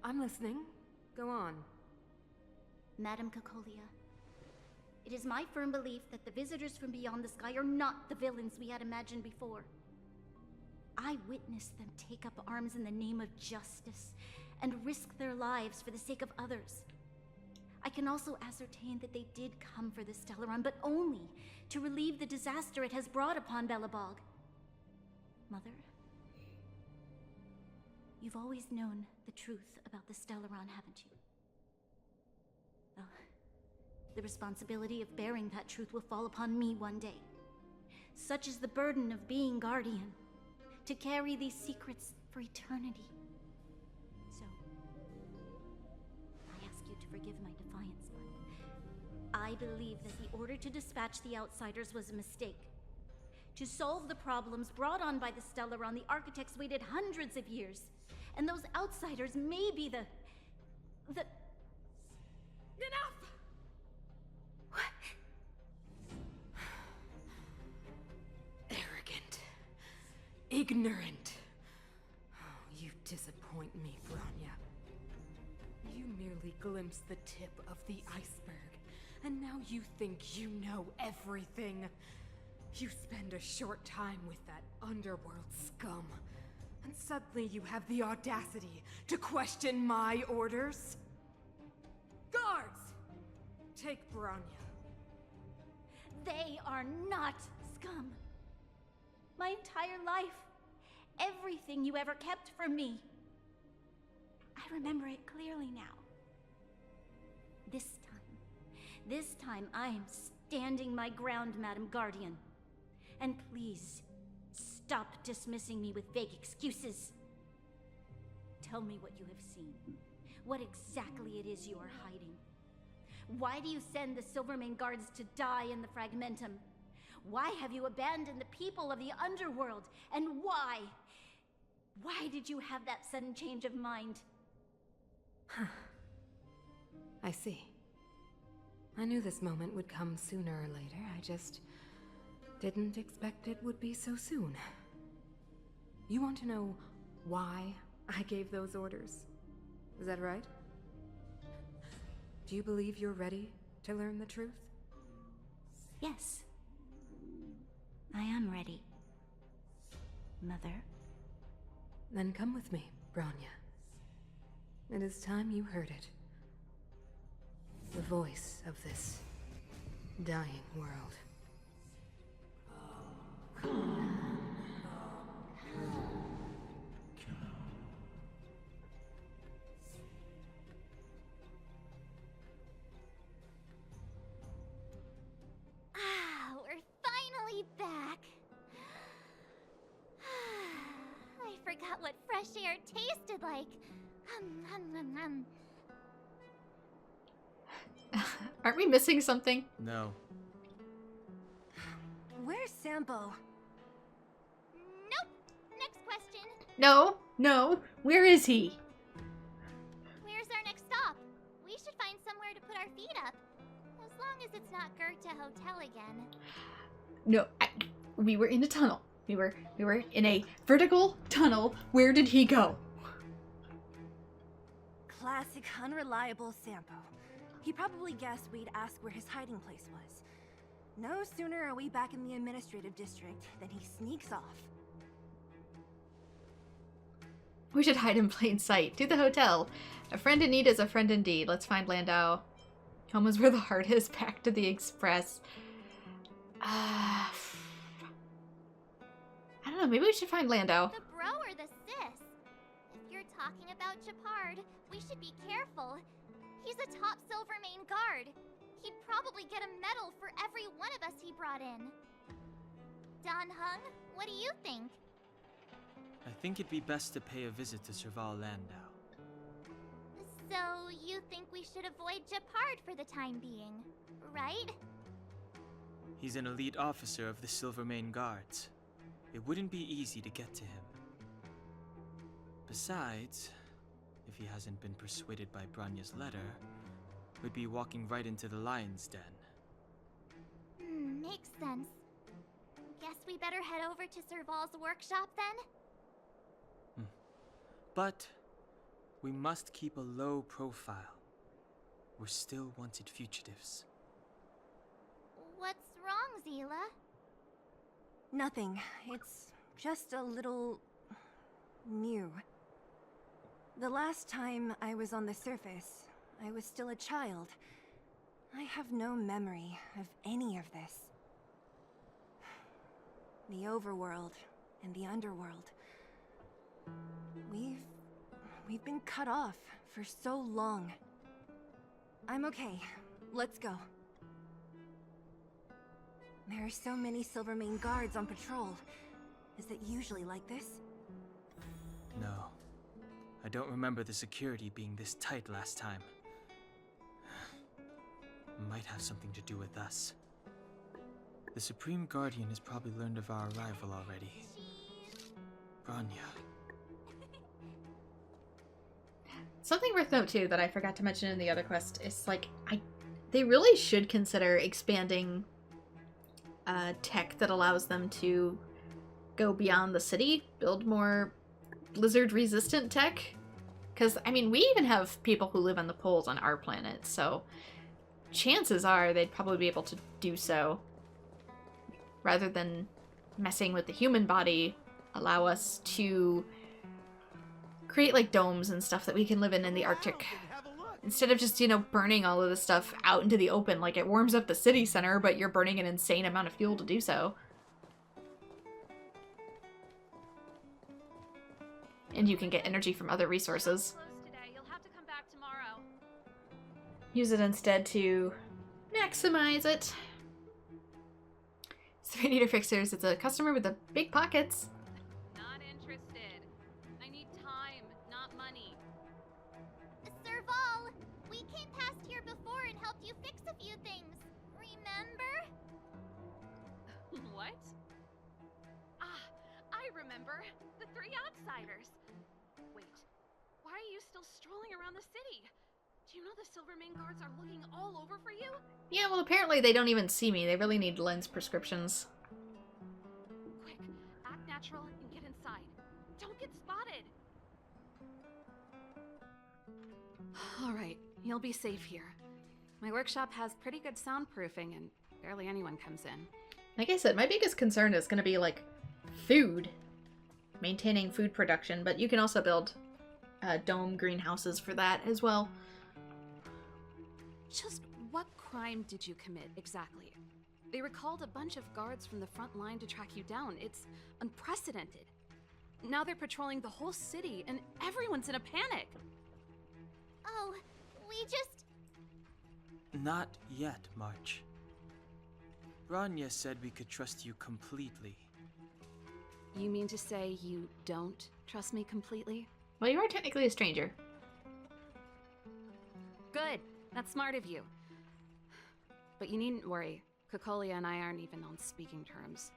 H: I'm listening. Go on.
M: Madam Cocolia, it is my firm belief that the visitors from beyond the sky are not the villains we had imagined before. I witnessed them take up arms in the name of justice and risk their lives for the sake of others. I can also ascertain that they did come for the Stelleron, but only to relieve the disaster it has brought upon Belobog. Mother, you've always known the truth about the Stelleron, haven't you? Well, the responsibility of bearing that truth will fall upon me one day. Such is the burden of being Guardian, to carry these secrets for eternity. So, I ask you to forgive my defiance, but I believe that the order to dispatch the outsiders was a mistake. To solve the problems brought on by the Stelleron, the architects waited hundreds of years, And those outsiders may be the...
H: Enough! Arrogant. Ignorant. Oh, you disappoint me, Bronya. You merely glimpsed the tip of the iceberg, and now you think you know everything. You spend a short time with that underworld scum, and suddenly you have the audacity to question my orders? Guards! Take Bronya.
M: They are not scum. My entire life, everything you ever kept from me. I remember it clearly now. This time I am standing my ground, Madam Guardian. And please, stop dismissing me with vague excuses. Tell me what you have seen. What exactly it is you are hiding. Why do you send the Silvermane guards to die in the Fragmentum? Why have you abandoned the people of the underworld? And why? Why did you have that sudden change of mind?
H: I see. I knew this moment would come sooner or later. I just didn't expect it would be so soon. You want to know why I gave those orders? Is that right? Do you believe you're ready to learn the truth?
M: Yes. I am ready, Mother.
H: Then come with me, Bronya. It is time you heard it. The voice of this dying world.
B: We're finally back. I forgot what fresh air tasted like.
A: Aren't we missing something?
I: No.
D: Where's Sampo?
B: Nope. Next question.
A: No. Where is he?
B: Where's our next stop? We should find somewhere to put our feet up. As long as it's not Goethe Hotel again.
A: No, we were in a tunnel. We were in a vertical tunnel. Where did he go?
D: Classic unreliable Sampo. He probably guessed we'd ask where his hiding place was. No sooner are we back in the administrative district than he sneaks off.
A: We should hide in plain sight. To the hotel. A friend in need is a friend indeed. Let's find Landau. Home is where the heart is. Back to the express. I don't know. Maybe we should find Landau.
B: The bro or the sis? If you're talking about Japard, we should be careful. He's a top Silvermane guard. He'd probably get a medal for every one of us he brought in. Don Hung, what do you think?
C: I think it'd be best to pay a visit to Serval Landau.
B: So, you think we should avoid Japard for the time being, right?
C: He's an elite officer of the Silvermane Guards. It wouldn't be easy to get to him. Besides, if he hasn't been persuaded by Bronya's letter, we'd be walking right into the lion's den.
B: Makes sense. Guess we better head over to Serval's workshop then?
C: But we must keep a low profile. We're still wanted fugitives.
B: What's wrong, Zila?
D: Nothing. It's just a little... new. The last time I was on the surface, I was still a child. I have no memory of any of this. The overworld and the underworld. We've been cut off for so long. I'm okay. Let's go. There are so many Silvermane guards on patrol. Is it usually like this?
C: No. I don't remember the security being this tight last time. Might have something to do with us. The Supreme Guardian has probably learned of our arrival already. Bronya.
A: Something worth note too that I forgot to mention in the other quest is like they really should consider expanding tech that allows them to go beyond the city, build more blizzard resistant tech. Because I mean, we even have people who live on the poles on our planet, so chances are they'd probably be able to do so. Rather than messing with the human body, allow us to create like domes and stuff that we can live in the Arctic. Instead of just, you know, burning all of this stuff out into the open. Like, it warms up the city center, but you're burning an insane amount of fuel to do so. And you can get energy from other resources. Use it instead to maximize it. 3-meter fixers. It's a customer with the big pockets.
E: Not interested. I need time, not money.
B: Serval, we came past here before and helped you fix a few things. Remember?
E: What? Ah, I remember. The 3 outsiders. Wait, why are you still strolling around the city? Do you know the Silvermane guards are looking all over for you?
A: Yeah, well, apparently they don't even see me. They really need lens prescriptions.
E: Quick, act natural and get inside. Don't get spotted.
D: Alright, you'll be safe here. My workshop has pretty good soundproofing and barely anyone comes in.
A: Like I said, my biggest concern is going to be, like, food. Maintaining food production, but you can also build dome greenhouses for that as well.
D: Just what crime did you commit, exactly? They recalled a bunch of guards from the front line to track you down. It's unprecedented. Now they're patrolling the whole city, and everyone's in a panic.
B: Oh, we just...
C: Not yet, March. Bronya said we could trust you completely.
D: You mean to say you don't trust me completely?
A: Well, you are technically a stranger.
D: Good. That's smart of you. But you needn't worry. Cocolia and I aren't even on speaking terms.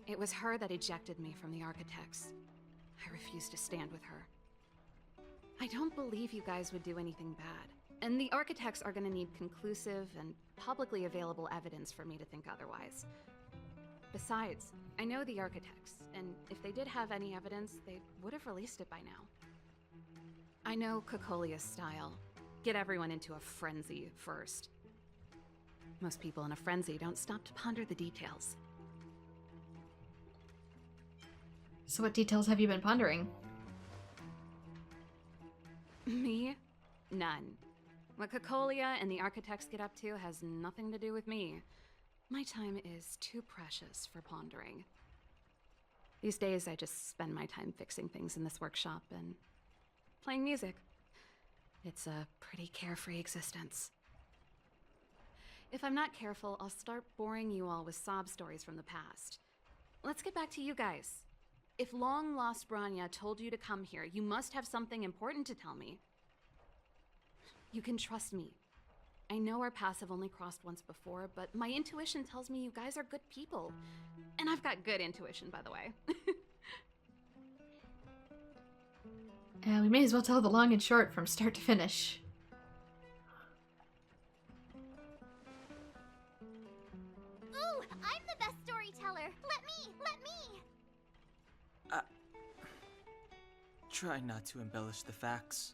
D: It was her that ejected me from the Architects. I refused to stand with her. I don't believe you guys would do anything bad. And the Architects are gonna need conclusive and publicly available evidence for me to think otherwise. Besides, I know the Architects, and if they did have any evidence, they would have released it by now. I know Cocolia's style. Get everyone into a frenzy first. Most people in a frenzy don't stop to ponder the details.
A: So what details have you been pondering?
D: Me? None. What Cocolia and the Architects get up to has nothing to do with me. My time is too precious for pondering. These days, I just spend my time fixing things in this workshop and playing music. It's a pretty carefree existence. If I'm not careful, I'll start boring you all with sob stories from the past. Let's get back to you guys. If long-lost Bronya told you to come here, you must have something important to tell me. You can trust me. I know our paths have only crossed once before, but my intuition tells me you guys are good people. And I've got good intuition, by the way.
A: We may as well tell the long and short from start to finish.
B: Ooh, I'm the best storyteller. Let me.
C: Try not to embellish the facts.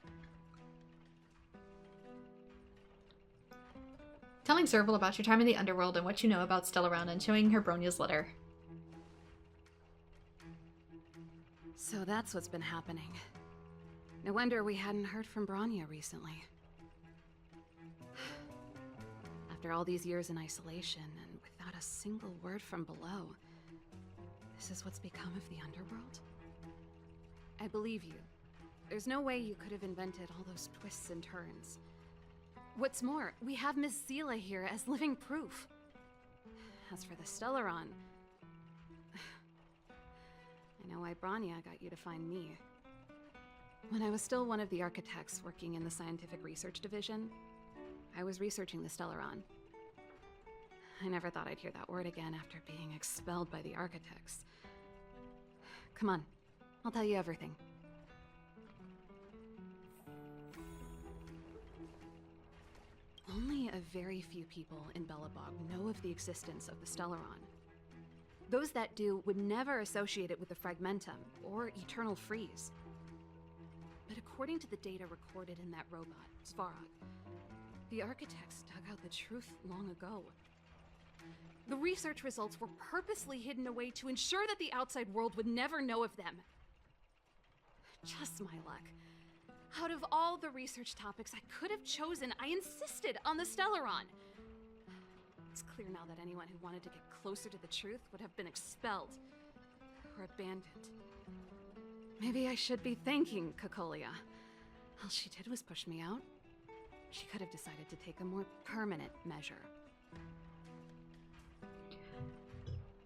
A: Telling Serval about your time in the underworld and what you know about Stelleron and showing her Bronya's letter.
D: So that's what's been happening. No wonder we hadn't heard from Bronya recently. After all these years in isolation and without a single word from below, this is what's become of the underworld? I believe you. There's no way you could have invented all those twists and turns. What's more, we have Miss Zila here as living proof. As for the Stelleron, I know why Bronya got you to find me. When I was still one of the Architects working in the Scientific Research Division, I was researching the Stelleron. I never thought I'd hear that word again after being expelled by the Architects. Come on, I'll tell you everything.
E: Only a very few people in Belobog know of the existence of the Stelleron. Those that do would never associate it with the Fragmentum or Eternal Freeze. But according to the data recorded in that robot, Svarog, the architects dug out the truth long ago. The research results were purposely hidden away to ensure that the outside world would never know of them. Just my luck. Out of all the research topics I could have chosen, I insisted on the Stelleron. It's clear now that anyone who wanted to get closer to the truth would have been expelled or abandoned. Maybe I should be thanking Cocolia. All she did was push me out. She could have decided to take a more permanent measure.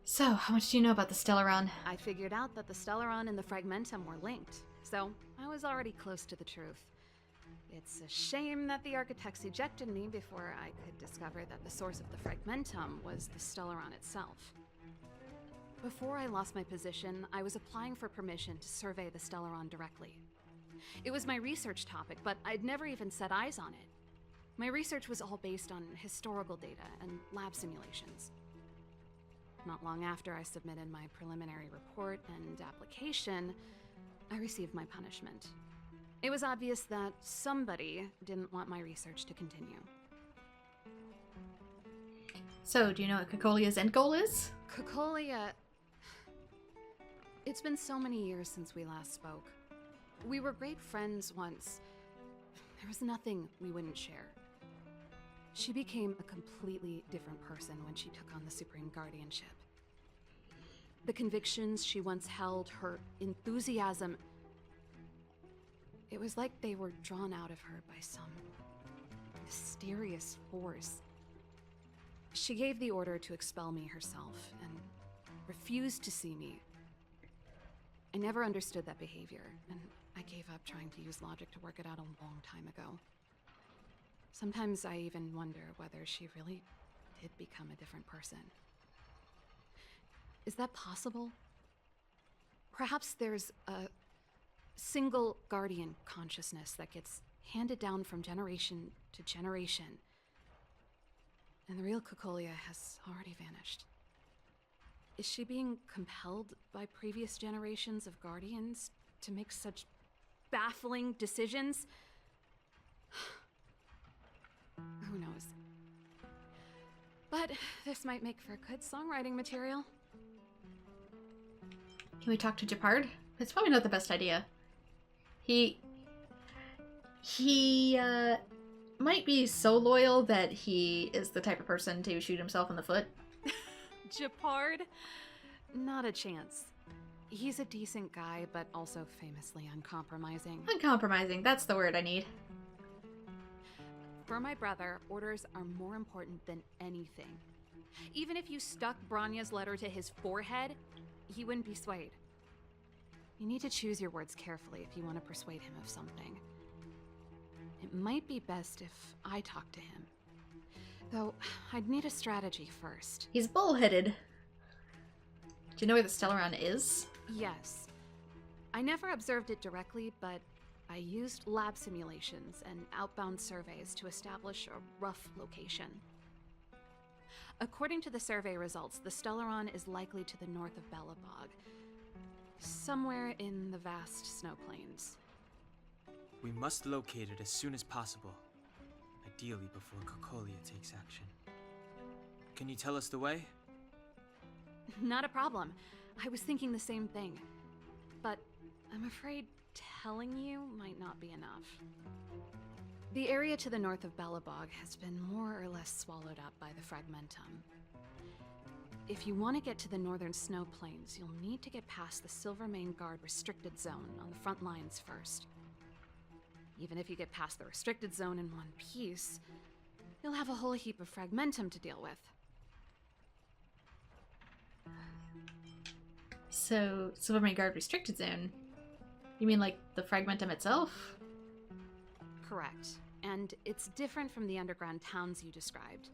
A: So, how much do you know about the Stelleron?
E: I figured out that the Stelleron and the Fragmentum were linked, so I was already close to the truth. It's a shame that the architects ejected me before I could discover that the source of the Fragmentum was the Stelleron itself. Before I lost my position, I was applying for permission to survey the Stelleron directly. It was my research topic, but I'd never even set eyes on it. My research was all based on historical data and lab simulations. Not long after I submitted my preliminary report and application, I received my punishment. It was obvious that somebody didn't want my research to continue.
A: So, do you know what Cocolia's end goal is?
E: Cocolia... It's been so many years since we last spoke. We were great friends once. There was nothing we wouldn't share. She became a completely different person when she took on the Supreme Guardianship. The convictions she once held, her enthusiasm, it was like they were drawn out of her by some mysterious force. She gave the order to expel me herself and refused to see me. I never understood that behavior, and I gave up trying to use logic to work it out a long time ago. Sometimes I even wonder whether she really did become a different person. Is that possible? Perhaps there's a single guardian consciousness that gets handed down from generation to generation, and the real Cocolia has already vanished. Is she being compelled by previous generations of guardians to make such baffling decisions? Who knows? But this might make for good songwriting material.
A: Can we talk to Japard? It's probably not the best idea. He might be so loyal that he is the type of person to shoot himself in the foot.
E: Japard? Not a chance. He's a decent guy, but also famously uncompromising.
A: Uncompromising, that's the word I need.
E: For my brother, orders are more important than anything. Even if you stuck Branya's letter to his forehead, he wouldn't be swayed. You need to choose your words carefully if you want to persuade him of something. It might be best if I talk to him. Though, I'd need a strategy first.
A: He's bullheaded. Do you know where the Stelleron is?
E: Yes. I never observed it directly, but I used lab simulations and outbound surveys to establish a rough location. According to the survey results, the Stelleron is likely to the north of Belobog, somewhere in the vast snow plains.
C: We must locate it as soon as possible, ideally before Cocolia takes action. Can you tell us the way?
E: Not a problem. I was thinking the same thing. But I'm afraid telling you might not be enough. The area to the north of Belobog has been more or less swallowed up by the Fragmentum. If you want to get to the northern snow plains, you'll need to get past the Silvermane Guard restricted zone on the front lines first. Even if you get past the restricted zone in one piece, you'll have a whole heap of Fragmentum to deal with.
A: So, Silvermane Guard restricted zone? You mean like the Fragmentum itself?
E: Correct. And it's different from the underground towns you described.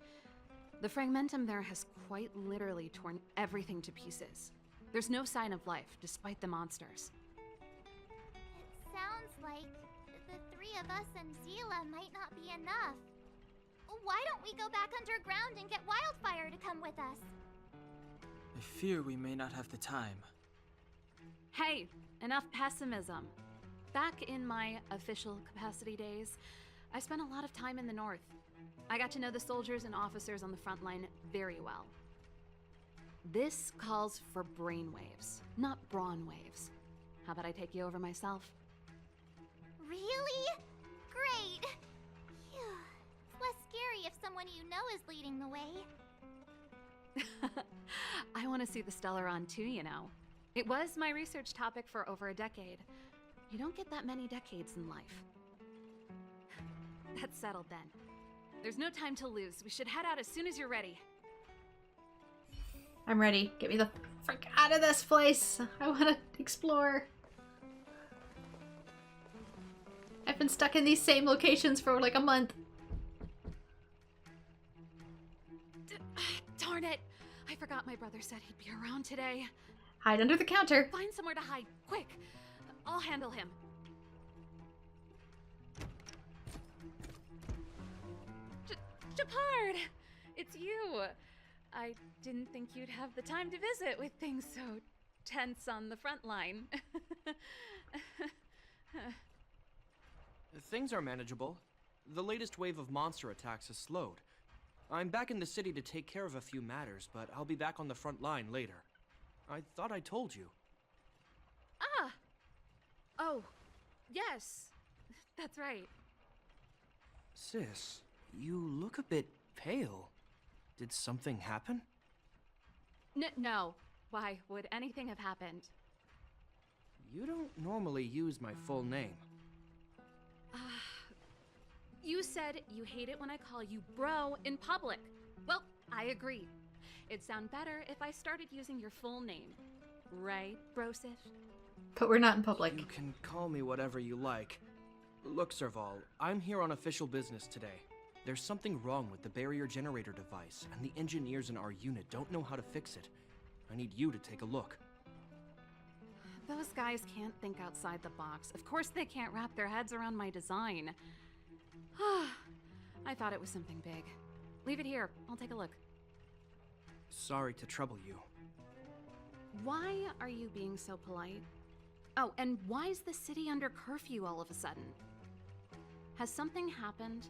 E: The Fragmentum there has quite literally torn everything to pieces. There's no sign of life, despite the monsters.
B: It sounds like the three of us and Zila might not be enough.
G: Why don't we go back underground and get Wildfire to come with us?
C: I fear we may not have the time.
E: Hey, enough pessimism. Back in my official capacity days, I spent a lot of time in the north. I got to know the soldiers and officers on the front line very well. This calls for brainwaves, not brawn waves. How about I take you over myself?
G: Really? Great! Phew. It's less scary if someone you know is leading the way.
E: I want to see the Stelleron too, you know. It was my research topic for over a decade. You don't get that many decades in life. That's settled then. There's no time to lose. We should head out as soon as you're ready.
A: I'm ready. Get me the frick out of this place. I want to explore. I've been stuck in these same locations for like a month.
E: Darn it! I forgot my brother said he'd be around today.
A: Hide under the counter.
E: Find somewhere to hide, quick! I'll handle him. Shepard! It's you! I didn't think you'd have the time to visit with things so tense on the front line.
L: Things are manageable. The latest wave of monster attacks has slowed. I'm back in the city to take care of a few matters, but I'll be back on the front line later. I thought I told you.
E: Ah! Oh, yes. That's right.
L: Sis, you look a bit pale. Did something happen?
E: No. Why would anything have happened?
L: You don't normally use my full name.
E: You said you hate it when I call you bro in public. Well, I agree. It'd sound better if I started using your full name. Right, Brosif?
A: But we're not in public.
L: You can call me whatever you like. Look, Serval, I'm here on official business today. There's something wrong with the barrier generator device, and the engineers in our unit don't know how to fix it. I need you to take a look.
E: Those guys can't think outside the box. Of course they can't wrap their heads around my design. I thought it was something big. Leave it here. I'll take a look.
L: Sorry to trouble you.
E: Why are you being so polite? Oh, and why is the city under curfew all of a sudden? Has something happened?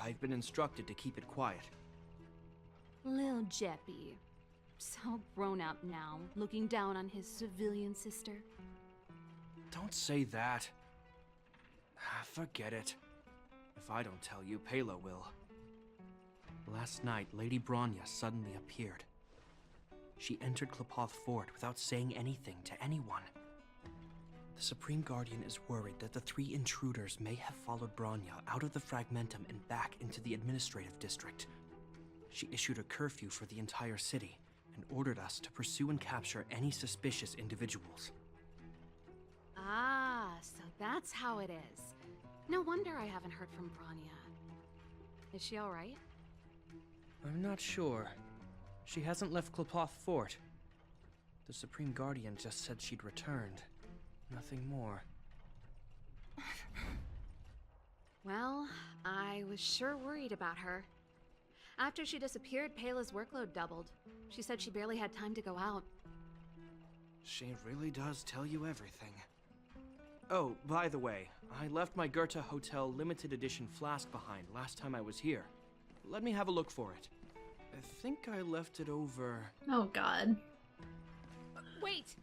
L: I've been instructed to keep it quiet.
E: Lil Jeppy. So grown up now, looking down on his civilian sister.
L: Don't say that. Forget it. If I don't tell you, Pela will. Last night, Lady Bronya suddenly appeared. She entered Klepoth Fort without saying anything to anyone. The Supreme Guardian is worried that the 3 intruders may have followed Bronya out of the Fragmentum and back into the administrative district. She issued a curfew for the entire city and ordered us to pursue and capture any suspicious individuals.
E: Ah, so that's how it is. No wonder I haven't heard from Bronya. Is she all right?
L: I'm not sure. She hasn't left Klepoth Fort. The Supreme Guardian just said she'd returned. Nothing more.
E: Well, I was sure worried about her. After she disappeared, Pela's workload doubled. She said she barely had time to go out.
L: She really does tell you everything. Oh, by the way, I left my Goethe Hotel limited edition flask behind last time I was here. Let me have a look for it. I think I left it over...
A: Oh, God.
E: Wait!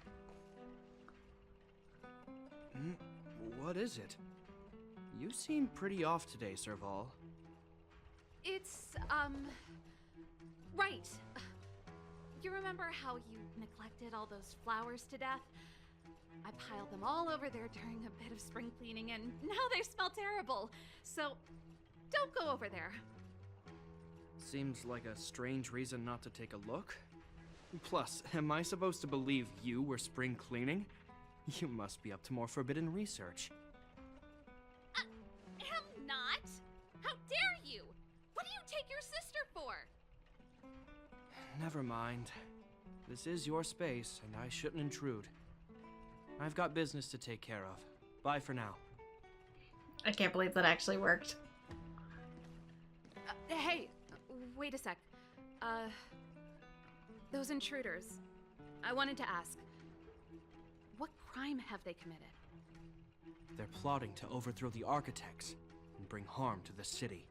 L: What is it? You seem pretty off today, Serval.
E: It's, right. You remember how you neglected all those flowers to death? I piled them all over there during a bit of spring cleaning, and now they smell terrible. So, don't go over there.
L: Seems like a strange reason not to take a look. Plus, am I supposed to believe you were spring cleaning? You must be up to more forbidden research.
E: Am not! How dare you! What do you take your sister for?
L: Never mind. This is your space, and I shouldn't intrude. I've got business to take care of. Bye for now.
A: I can't believe that actually worked.
E: wait a sec. Those intruders. I wanted to ask, what crime have they committed?
L: They're plotting to overthrow the architects and bring harm to the city.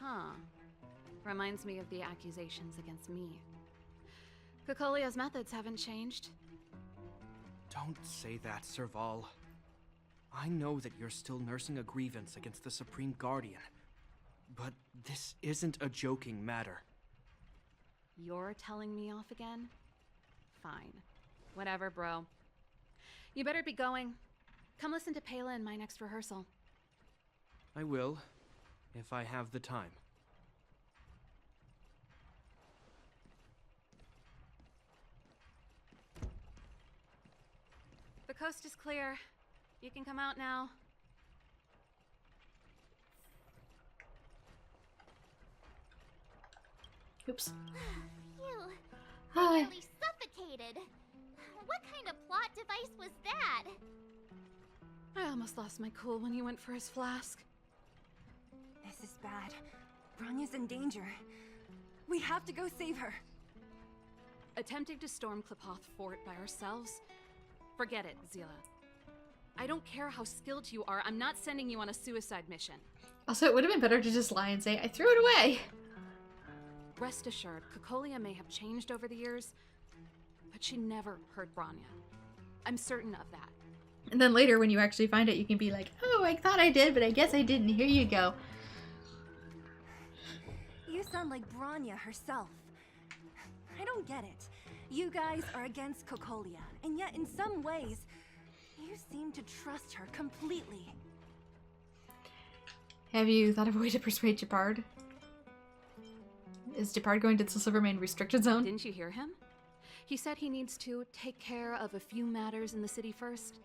E: Huh. Reminds me of the accusations against me. Cocolia's methods haven't changed.
L: Don't say that, Serval. I know that you're still nursing a grievance against the Supreme Guardian, but this isn't a joking matter.
E: You're telling me off again? Fine. Whatever, bro. You better be going. Come listen to Pela in my next rehearsal.
L: I will, if I have the time.
E: The coast is clear. You can come out now.
A: Oops.
G: Phew.
A: Hi.
G: I nearly suffocated. What kind of plot device was that?
E: I almost lost my cool when he went for his flask.
D: This is bad. Bronya's in danger. We have to go save her.
E: Attempting to storm Qlipoth Fort by ourselves? Forget it, Zila. I don't care how skilled you are, I'm not sending you on a suicide mission.
A: Also, it would have been better to just lie and say, I threw it away.
E: Rest assured, Cocolia may have changed over the years, but she never hurt Bronya. I'm certain of that.
A: And then later, when you actually find it, you can be like, oh, I thought I did, but I guess I didn't. Here you go.
D: You sound like Bronya herself. I don't get it. You guys are against Cocolia, and yet in some ways, you seem to trust her completely.
A: Have you thought of a way to persuade Gepard? Is Gepard going to the Silvermane restricted zone?
E: Didn't you hear him? He said he needs to take care of a few matters in the city first.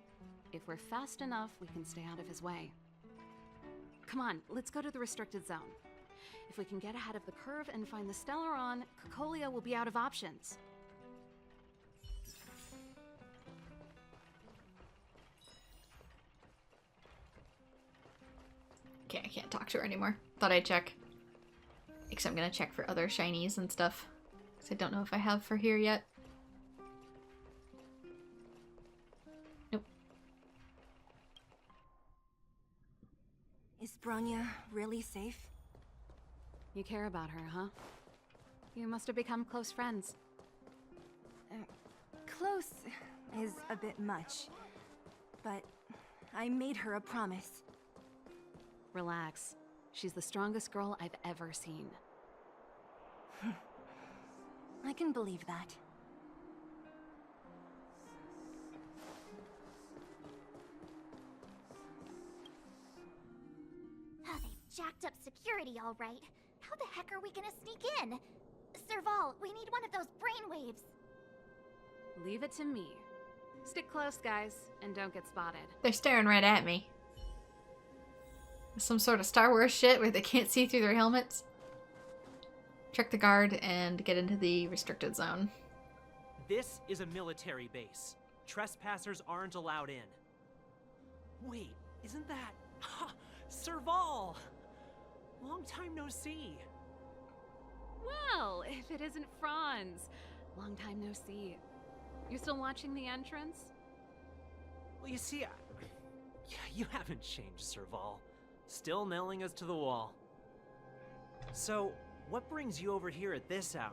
E: If we're fast enough, we can stay out of his way. Come on, let's go to the restricted zone. If we can get ahead of the curve and find the Stelleron, Cocolia will be out of options.
A: Okay, I can't talk to her anymore. Thought I'd check. Because I'm gonna check for other shinies and stuff. Because I don't know if I have for here yet. Nope.
D: Is Bronya really safe?
E: You care about her, huh? You must have become close friends.
D: Close is a bit much, but I made her a promise.
E: Relax. She's the strongest girl I've ever seen.
D: I can believe that.
G: Oh, they've jacked up security all right. How the heck are we gonna sneak in? Serval, we need one of those brainwaves.
E: Leave it to me. Stick close, guys, and don't get spotted.
A: They're staring right at me. Some sort of Star Wars shit where they can't see through their helmets. Check the guard and get into the restricted zone.
P: This is a military base. Trespassers aren't allowed in. Wait, isn't that... Ha! Serval! Long time no see.
E: Well, if it isn't Franz. Long time no see. You still watching the entrance?
P: Well, you see, you haven't changed, Serval. Still nailing us to the wall. So, what brings you over here at this hour?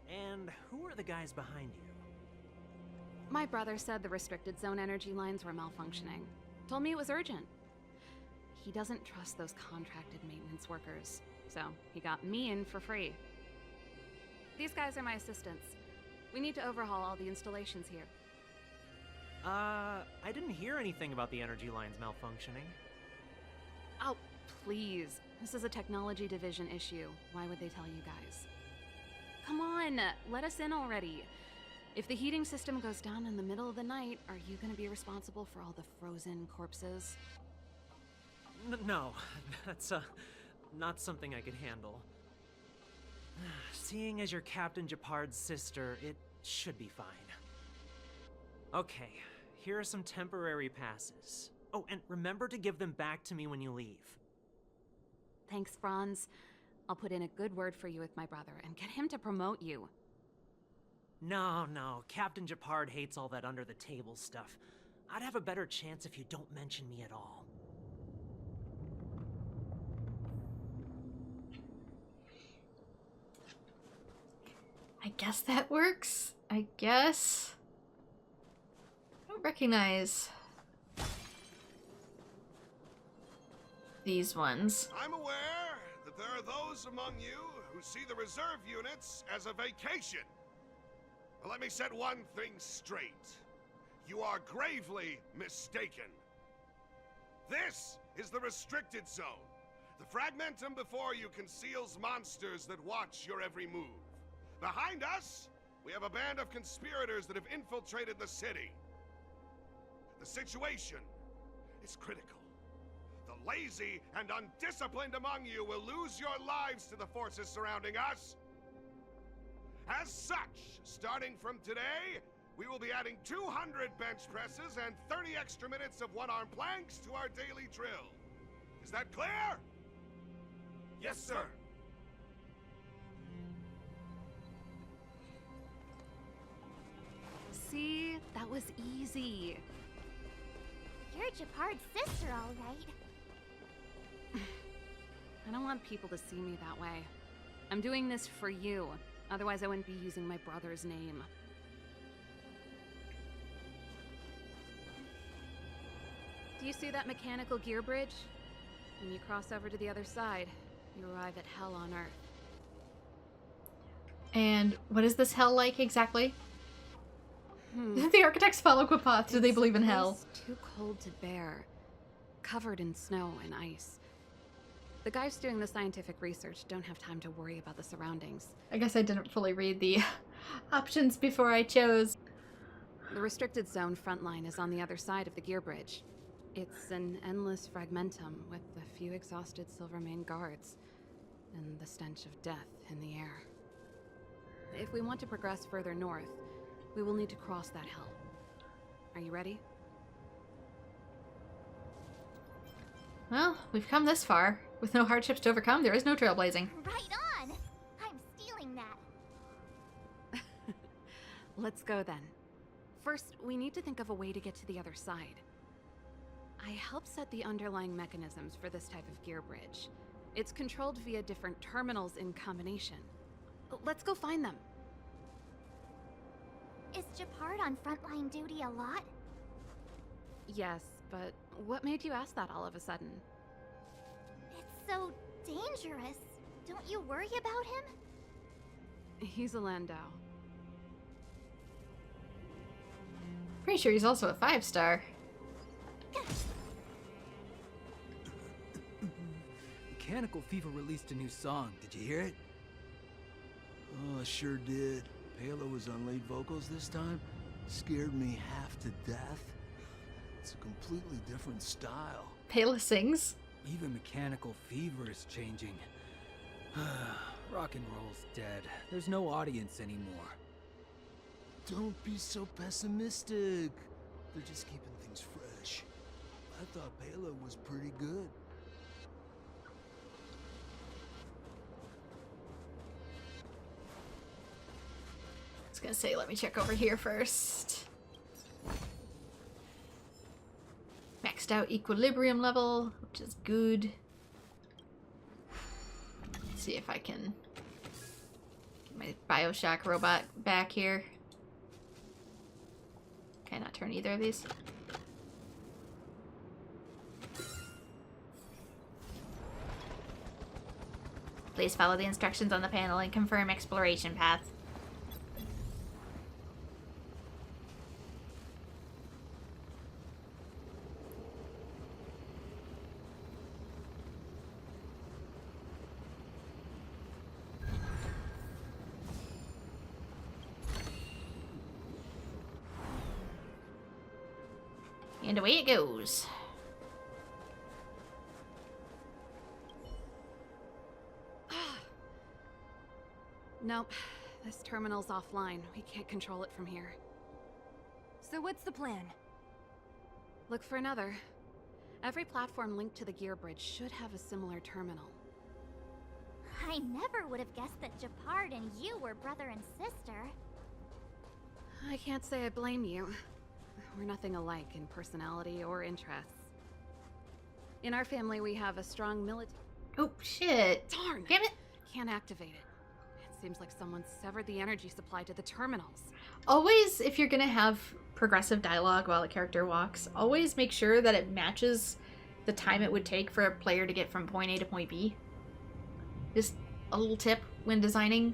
P: And who are the guys behind you?
E: My brother said the restricted zone energy lines were malfunctioning. Told me it was urgent. He doesn't trust those contracted maintenance workers, so he got me in for free. These guys are my assistants. We need to overhaul all the installations here.
P: I didn't hear anything about the energy lines malfunctioning.
E: Oh, please. This is a technology division issue. Why would they tell you guys? Come on, let us in already. If the heating system goes down in the middle of the night, are you gonna be responsible for all the frozen corpses?
P: No, that's not something I could handle. Seeing as you're Captain Gepard's sister, it should be fine. Okay, here are some temporary passes. Oh, and remember to give them back to me when you leave.
E: Thanks, Franz.
Q: I'll put in a good word for you with my brother and get him to promote you.
P: No, Captain Japard hates all that under-the-table stuff. I'd have a better chance if you don't mention me at all.
A: I guess that works. I guess. I don't recognize these ones.
R: I'm aware that there are those among you who see the reserve units as a vacation. But let me set one thing straight. You are gravely mistaken. This is the restricted zone. The Fragmentum before you conceals monsters that watch your every move. Behind us, we have a band of conspirators that have infiltrated the city. The situation is critical. The lazy and undisciplined among you will lose your lives to the forces surrounding us. As such, starting from today, we will be adding 200 bench presses and 30 extra minutes of one-arm planks to our daily drill. Is that clear? Yes, sir.
Q: See? That was easy.
G: You're Japard's sister, all right.
Q: I don't want people to see me that way. I'm doing this for you. Otherwise, I wouldn't be using my brother's name. Do you see that mechanical gear bridge? When you cross over to the other side, you arrive at Hell on Earth.
A: And what is this hell like exactly? The architects follow a path. Do they believe in hell?
Q: It's too cold to bear. Covered in snow and ice. The guys doing the scientific research don't have time to worry about the surroundings.
A: I guess I didn't fully read the options before I chose.
Q: The restricted zone front line is on the other side of the gear bridge. It's an endless fragmentum with a few exhausted Silvermane guards and the stench of death in the air. If we want to progress further north, we will need to cross that hell. Are you ready?
A: Well, we've come this far. With no hardships to overcome, there is no trailblazing.
G: Right on! I'm stealing that.
Q: Let's go then. First, we need to think of a way to get to the other side. I helped set the underlying mechanisms for this type of gear bridge. It's controlled via different terminals in combination. Let's go find them.
G: Is Japard on frontline duty a lot?
Q: Yes, but what made you ask that all of a sudden?
G: It's so dangerous. Don't you worry about him?
Q: He's a Landau.
A: Pretty sure he's also a 5-star.
W: Mechanical Fever released a new song. Did you hear it?
U: Oh, I sure did. Palo was on lead vocals this time. Scared me half to death. It's a completely different style.
A: Palo sings.
W: Even Mechanical Fever is changing. Rock and roll's dead. There's no audience anymore.
U: Don't be so pessimistic. They're just keeping things fresh. I thought Palo was pretty good.
A: I was gonna say, let me check over here first. Maxed out equilibrium level, which is good. Let's see if I can get my Bioshock robot back here. Can I not turn either of these? Please follow the instructions on the panel and confirm exploration path. And away it goes.
Q: Nope. This terminal's offline. We can't control it from here.
D: So what's the plan?
Q: Look for another. Every platform linked to the gear bridge should have a similar terminal.
G: I never would have guessed that Japard and you were brother and sister.
Q: I can't say I blame you. We're nothing alike in personality or interests. In our family, we have a strong military...
A: Oh, shit.
Q: Darn!
A: Damn it!
Q: Can't activate it. It seems like someone severed the energy supply to the terminals.
A: Always, if you're gonna have progressive dialogue while a character walks, always make sure that it matches the time it would take for a player to get from point A to point B. Just a little tip when designing.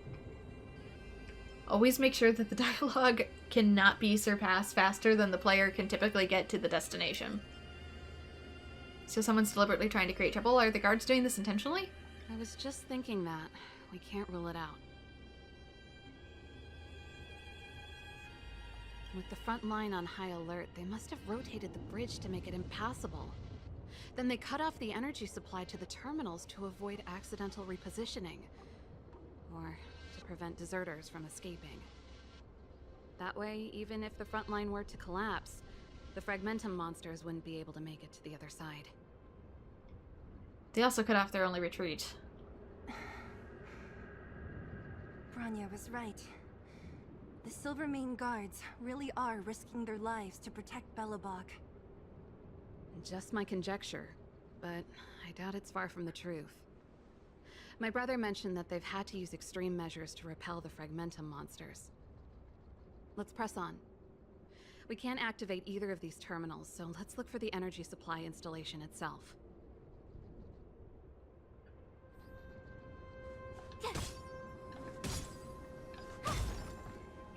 A: Always make sure that the dialogue cannot be surpassed faster than the player can typically get to the destination. So someone's deliberately trying to create trouble. Are the guards doing this intentionally?
Q: I was just thinking that. We can't rule it out. With the front line on high alert, they must have rotated the bridge to make it impassable. Then they cut off the energy supply to the terminals to avoid accidental repositioning. Or to prevent deserters from escaping. That way, even if the front line were to collapse, the Fragmentum monsters wouldn't be able to make it to the other side.
A: They also cut off their only retreat.
D: Bronya was right. The Silvermane guards really are risking their lives to protect Belobog.
Q: Just my conjecture, but I doubt it's far from the truth. My brother mentioned that they've had to use extreme measures to repel the Fragmentum monsters. Let's press on. We can't activate either of these terminals, so let's look for the energy supply installation itself.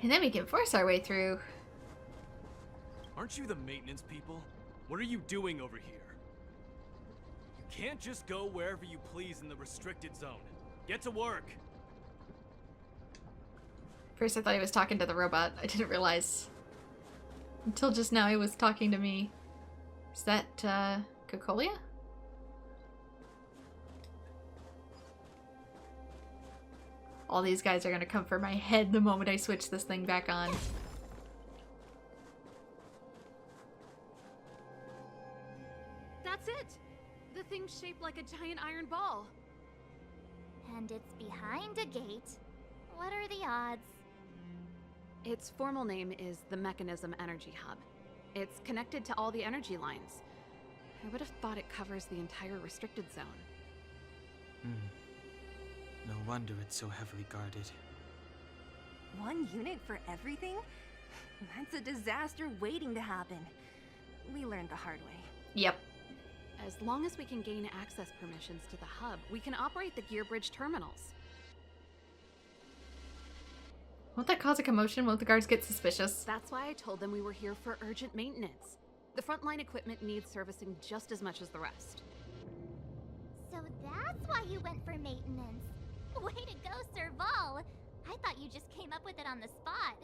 A: And then we can force our way through.
I: Aren't you the maintenance people? What are you doing over here? You can't just go wherever you please in the restricted zone. Get to work!
A: First I thought he was talking to the robot. I didn't realize. Until just now he was talking to me. Is that, Cocolia? All these guys are gonna come for my head the moment I switch this thing back on.
Q: That's it! The thing's shaped like a giant iron ball.
G: And it's behind a gate. What are the odds?
Q: Its formal name is the Mechanism Energy Hub. It's connected to all the energy lines. I would have thought it covers the entire restricted zone.
C: No wonder it's so heavily guarded.
D: One unit for everything? That's a disaster waiting to happen. We learned the hard way.
A: Yep.
Q: As long as we can gain access permissions to the hub, we can operate the gear bridge terminals.
A: Won't that cause a commotion? Won't the guards get suspicious?
Q: That's why I told them we were here for urgent maintenance. The frontline equipment needs servicing just as much as the rest.
G: So that's why you went for maintenance. Way to go, Serval! I thought you just came up with it on the spot.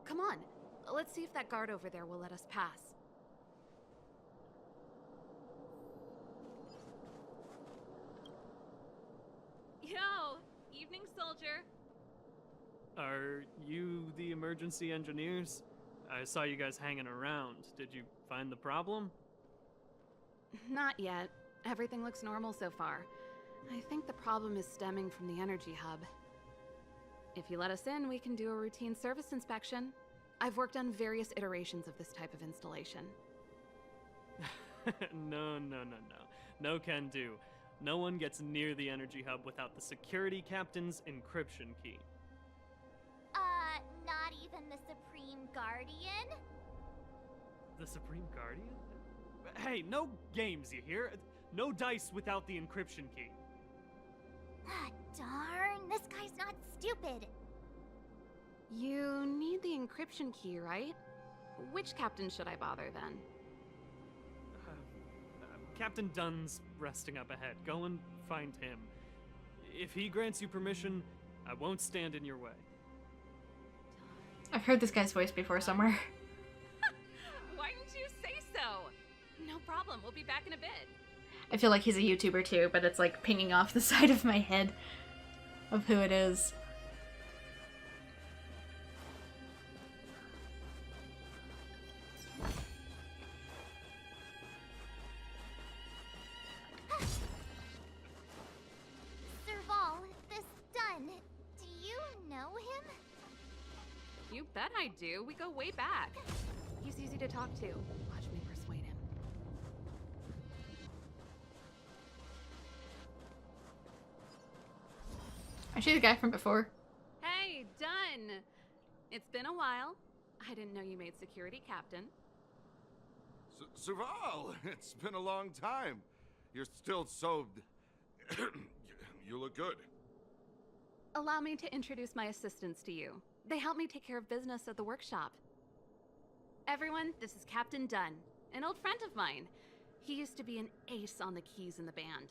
Q: Come on, let's see if that guard over there will let us pass.
J: Yo! Evening, soldier!
S: Are you the emergency engineers? I saw you guys hanging around. Did you find the problem?
Q: Not yet. Everything looks normal so far. I think the problem is stemming from the energy hub. If you let us in, we can do a routine service inspection. I've worked on various iterations of this type of installation.
S: No. No can do. No one gets near the energy hub without the security captain's encryption key.
G: Not even the Supreme Guardian?
S: The Supreme Guardian? Hey, no games, you hear? No dice without the encryption key.
G: Ah, darn, this guy's not stupid.
Q: You need the encryption key, right? Which captain should I bother then?
S: Captain Dunn's resting up ahead. Go and find him. If he grants you permission, I won't stand in your way.
A: I've heard this guy's voice before somewhere.
J: Why didn't you say so? No problem, we'll be back in a bit.
A: I feel like he's a YouTuber too, but it's like pinging off the side of my head of who it is.
Q: bet I do. We go way back. He's easy to talk to. Watch me persuade him.
A: Is she the guy from before?
Q: Hey, done! It's been a while. I didn't know you made security captain.
R: Serval, it's been a long time. You're still so... You look good.
Q: Allow me to introduce my assistants to you. They help me take care of business at the workshop. Everyone, this is Captain Dunn, an old friend of mine. He used to be an ace on the keys in the band.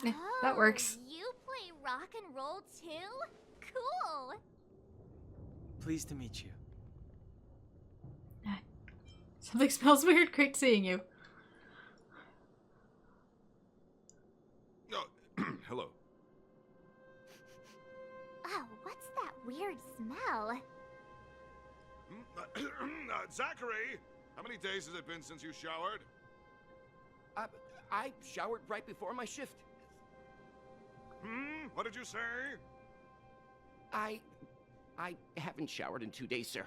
A: Yeah, that works.
G: You play rock and roll too? Cool!
C: Pleased to meet you.
A: Something smells weird. Great seeing you.
R: Oh, hello.
G: Oh, what's that weird smell?
R: Zachary, how many days has it been since you showered?
L: I showered right before my shift.
R: What did you say?
L: I haven't showered in 2 days, sir.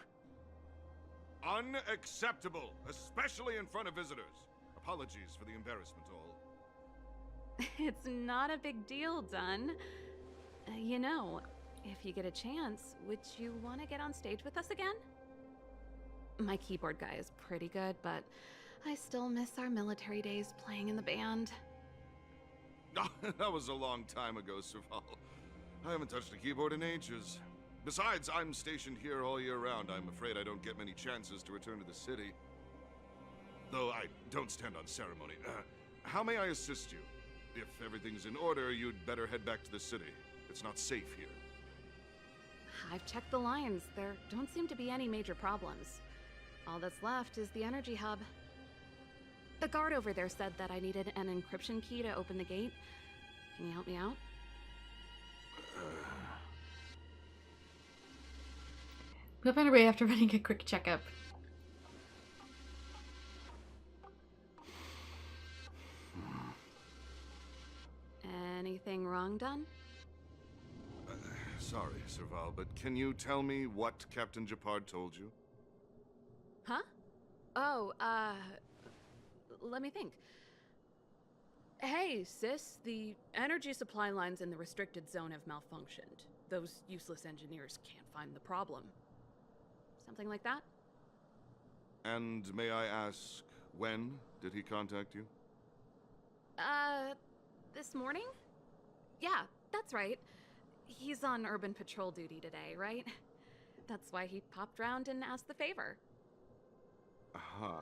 R: Unacceptable, especially in front of visitors. Apologies for the embarrassment, all.
Q: It's not a big deal, Dunn. You know, if you get a chance, would you want to get on stage with us again? My keyboard guy is pretty good, but I still miss our military days playing in the band.
R: That was a long time ago, Serval. I haven't touched a keyboard in ages. Besides, I'm stationed here all year round. I'm afraid I don't get many chances to return to the city. Though I don't stand on ceremony. How may I assist you? If everything's in order, you'd better head back to the city. It's not safe here.
Q: I've checked the lines. There don't seem to be any major problems. All that's left is the energy hub. The guard over there said that I needed an encryption key to open the gate. Can you help me out?
A: We'll find a way after running a quick checkup.
Q: Anything wrong, Dunn?
R: Sorry, Serval, but can you tell me what Captain Japard told you?
Q: Huh? Oh, let me think. Hey, sis, the energy supply lines in the restricted zone have malfunctioned. Those useless engineers can't find the problem. Something like that?
R: And may I ask, when did he contact you?
Q: This morning? Yeah, that's right. He's on urban patrol duty today, right? That's why he popped round and asked the favor.
R: Aha.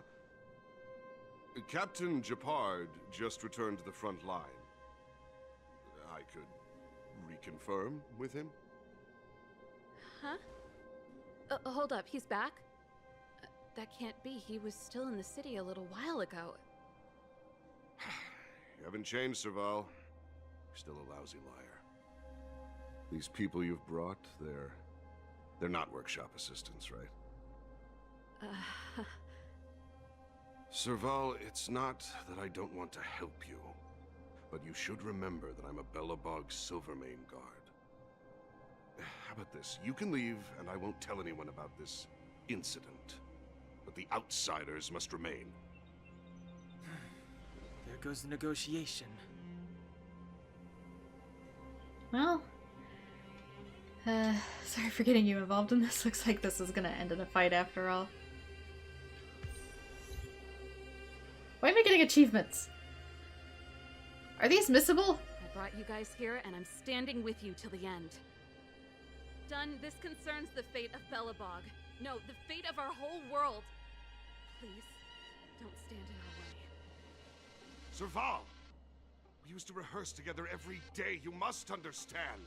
R: Captain Japard just returned to the front line. I could reconfirm with him?
Q: Huh? Hold up, he's back? That can't be. He was still in the city a little while ago.
R: You haven't changed, Serval. You're still a lousy liar. These people you've brought, they're not workshop assistants, right? Serval, it's not that I don't want to help you, but you should remember that I'm a Belobog Silvermane guard. How about this? You can leave, and I won't tell anyone about this incident. But the outsiders must remain.
C: There goes the negotiation.
A: Well, sorry for getting you involved in this. Looks like this is gonna end in a fight after all. Why am I getting achievements? Are these missable?
Q: I brought you guys here, and I'm standing with you till the end. Dunn, this concerns the fate of Belobog. No, the fate of our whole world. Please, don't stand in our way.
R: Serval! We used to rehearse together every day. You must understand.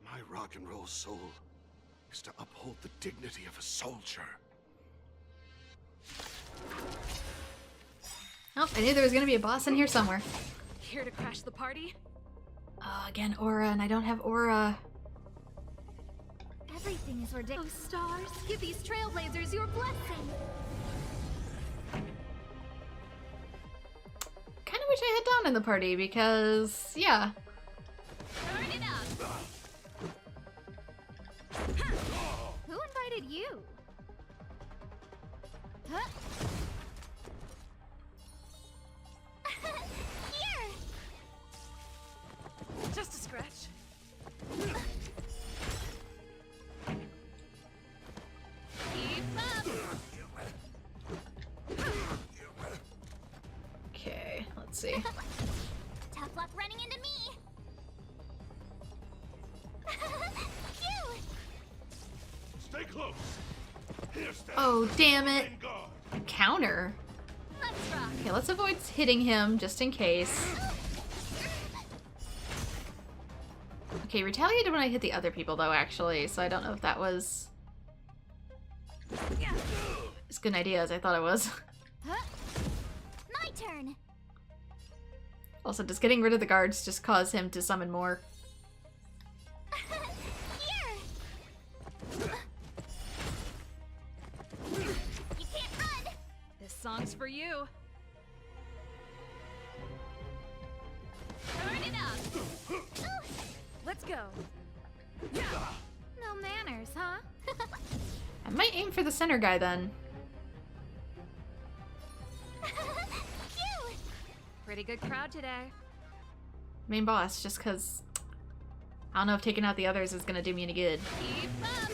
R: My rock and roll soul is to uphold the dignity of a soldier.
A: Oh, I knew there was gonna be a boss in here somewhere.
Q: Here to crash the party?
A: Oh, again, aura, and I don't have aura.
G: Everything is ridiculous.
B: Oh, stars, give these trailblazers your blessing.
A: Kinda wish I had Dawn in the party because, yeah.
B: Turn it up.
A: Let's see.
G: Tough luck running into me. Phew.
R: Stay close. Here's that.
A: Oh, damn it. A counter. Okay, let's avoid hitting him just in case. Okay, retaliated when I hit the other people though, actually, so I don't know if that was as good an idea as I thought it was.
G: My turn.
A: Also, does getting rid of the guards just cause him to summon more?
G: You can't run.
J: This song's for you.
G: Turn it up.
J: Let's go.
G: No manners, huh?
A: I might aim for the center guy then.
J: Pretty good crowd today.
A: Main boss, just because I don't know if taking out the others is gonna do me any good.
G: Keep up.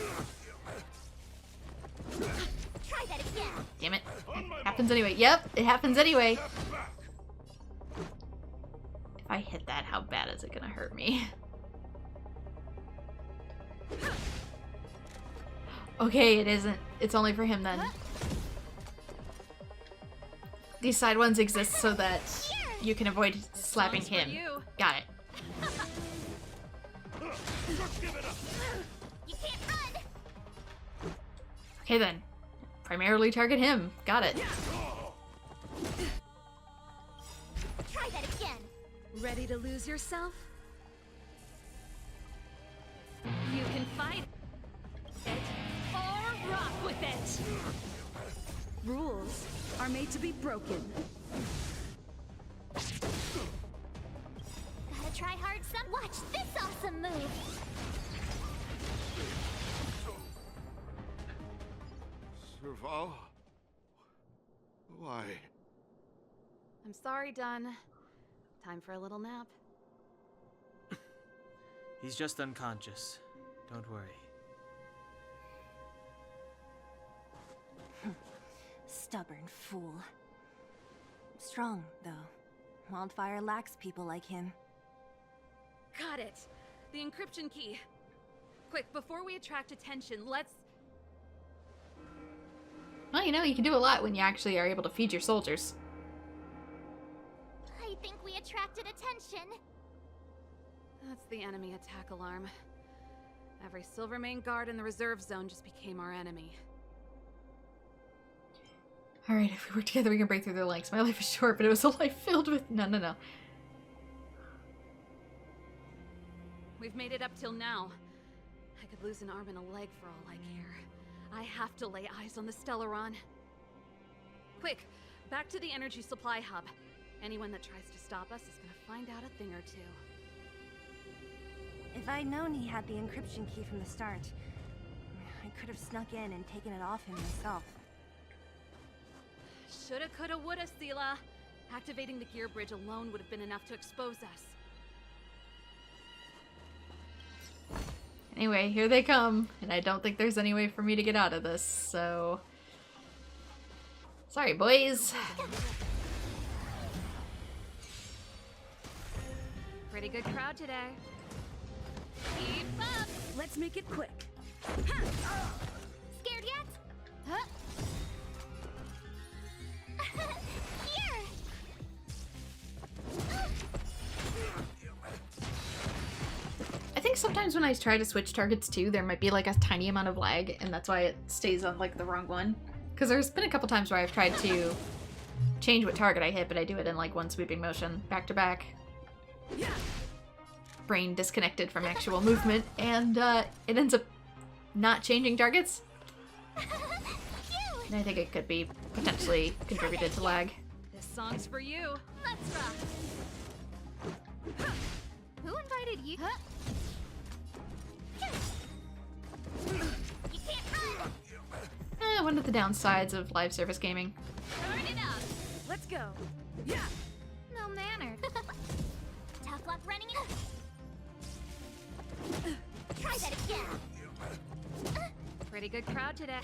G: Try that again.
A: Damn it. Happens anyway. Yep, it happens anyway. If I hit that, how bad is it gonna hurt me? Okay, it isn't. It's only for him then. These side ones exist so that you can avoid slapping him. Got it.
G: You can't run.
A: Okay then. Primarily target him. Got it.
G: Try that again.
J: Ready to lose yourself? You can fight it or rock with it. Rules are made to be broken.
G: Gotta try hard some. Watch this awesome move.
R: Serval? Why?
Q: I'm sorry, Dunn. Time for a little nap.
C: He's just unconscious. Don't worry.
D: Stubborn fool. Strong, though. Wildfire lacks people like him.
Q: Got it. The encryption key. Quick, before we attract attention, let's...
A: Well, you know, you can do a lot when you actually are able to feed your soldiers.
G: I think we attracted attention.
Q: That's the enemy attack alarm. Every Silvermane guard in the reserve zone just became our enemy.
A: Alright, if we work together, we can break through their legs. My life is short, but it was a life filled with... No.
Q: We've made it up till now. I could lose an arm and a leg for all I care. I have to lay eyes on the Stelleron. Quick, back to the energy supply hub. Anyone that tries to stop us is gonna find out a thing or two.
D: If I'd known he had the encryption key from the start, I could have snuck in and taken it off him myself.
Q: Shoulda, coulda, woulda, Sela. Activating the gear bridge alone would have been enough to expose us.
A: Anyway, here they come, and I don't think there's any way for me to get out of this, so... Sorry, boys.
J: Pretty good crowd today.
G: Keep up.
J: Let's make it quick.
G: Scared yet? Huh? Here.
A: I think sometimes when I try to switch targets too, there might be like a tiny amount of lag, and that's why it stays on like the wrong one. Because there's been a couple times where I've tried to change what target I hit, but I do it in like one sweeping motion, back to back. Brain disconnected from actual movement, and it ends up not changing targets. And I think it could be potentially contributed to lag.
J: This song's for you.
G: Let's rock. Who invited you? Huh? You can't run.
A: One of the downsides of live service gaming.
G: Turn it up.
J: Let's go.
G: No manner. Tough luck running in. Try that again.
J: Pretty good crowd today.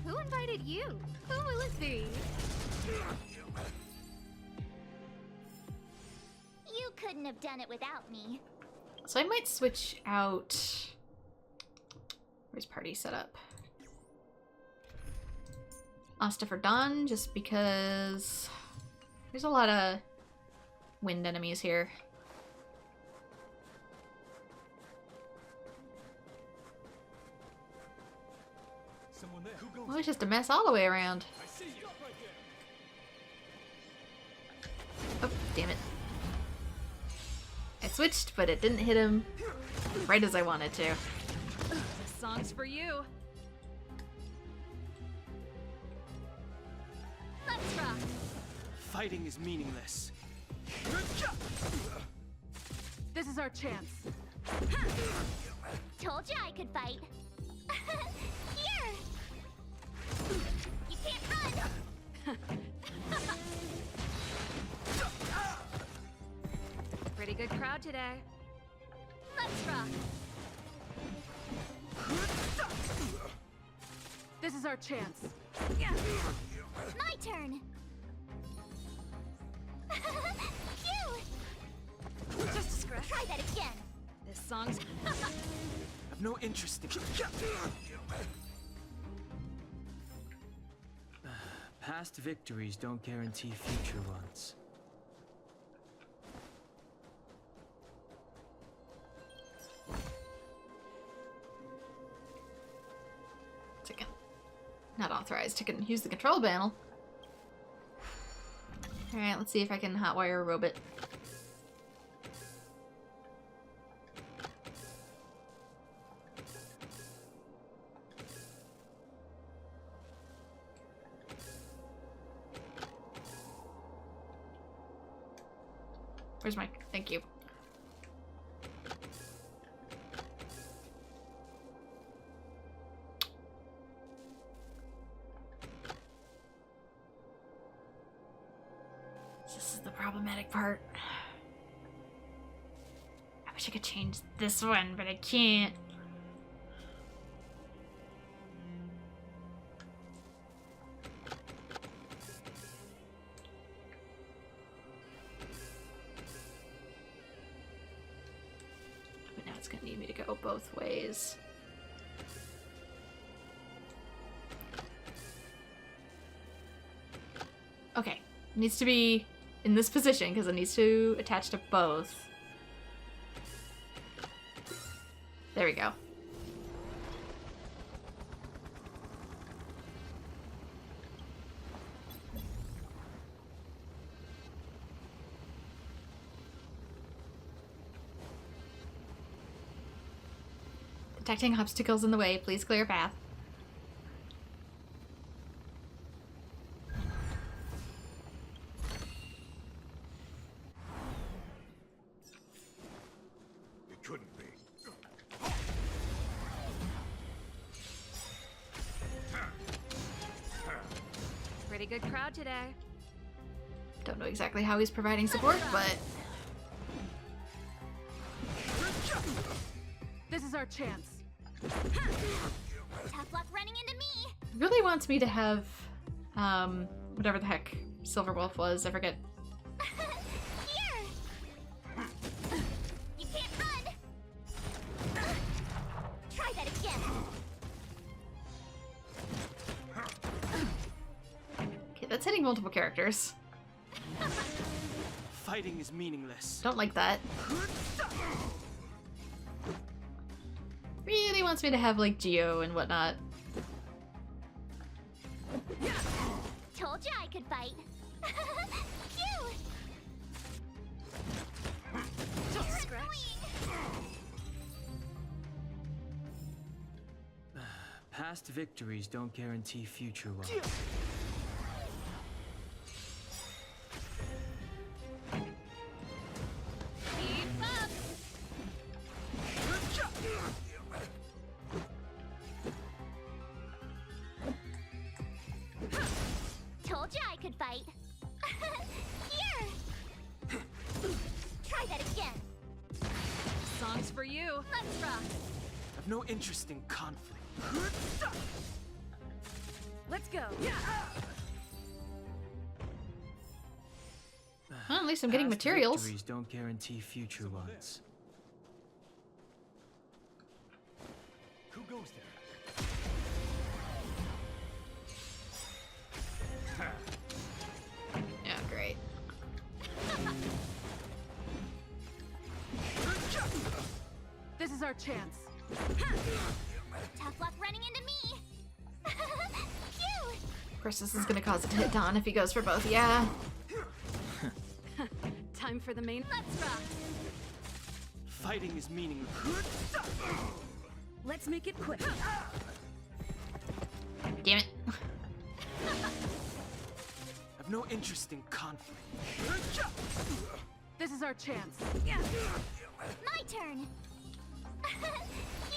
G: Who invited you? Who will it be? You couldn't have done it without me.
A: So I might switch out... Where's party set up? Asta for Dawn, just because there's a lot of wind enemies here. Well, it's just a mess all the way around. Oh, damn it. I switched, but it didn't hit him right as I wanted to.
J: This song's for you.
E: Let's rock.
C: Fighting is meaningless.
H: This is our chance.
G: Told you I could fight. Here! You can't run!
J: Pretty good crowd today.
E: Let's rock.
H: This is our chance.
G: My turn! Phew!
J: Just a scratch.
G: Try that again!
J: This song's...
C: I've no interest in... Past victories don't guarantee future ones.
A: Chicken. Not authorized to use the control panel. Alright, let's see if I can hotwire a robot. Where's my... Thank you. This is the problematic part. I wish I could change this one, but I can't. But now it's gonna need me to go both ways. Okay, it needs to be in this position because it needs to attach to both. There we go. Detecting obstacles in the way, please clear path.
R: It couldn't be.
J: Pretty good crowd today.
A: Don't know exactly how he's providing support, but...
H: This is our chance.
G: Tough luck running into me!
A: Really wants me to have, whatever the heck Silverwolf was, I forget.
G: Here! You can't run! Try that again!
A: Okay, that's hitting multiple characters.
C: Fighting is meaningless.
A: Don't like that. Really wants me to have, like, Geo and whatnot.
G: Told you I could fight. Phew!
J: Just a scratch.
C: Past victories don't guarantee future ones.
J: Keep up.
G: Told you I could fight. Here! Try that again.
J: Song's for you.
E: Let's rock.
C: I've no interest in conflict.
J: Let's go.
A: Well, at least I'm getting
C: Past
A: materials.
C: Victories don't guarantee future ones.
I: Who goes there?
A: Yeah, great.
H: This is our chance.
G: Tough luck running into me. Phew.
A: Of course, this is gonna cause it to hit Don if he goes for both. Yeah.
H: Time for the main.
G: Let's rock.
C: Fighting is meaningless.
H: Let's make it quick.
A: Damn it.
C: I've no interest in conflict.
H: This is our chance.
G: My turn.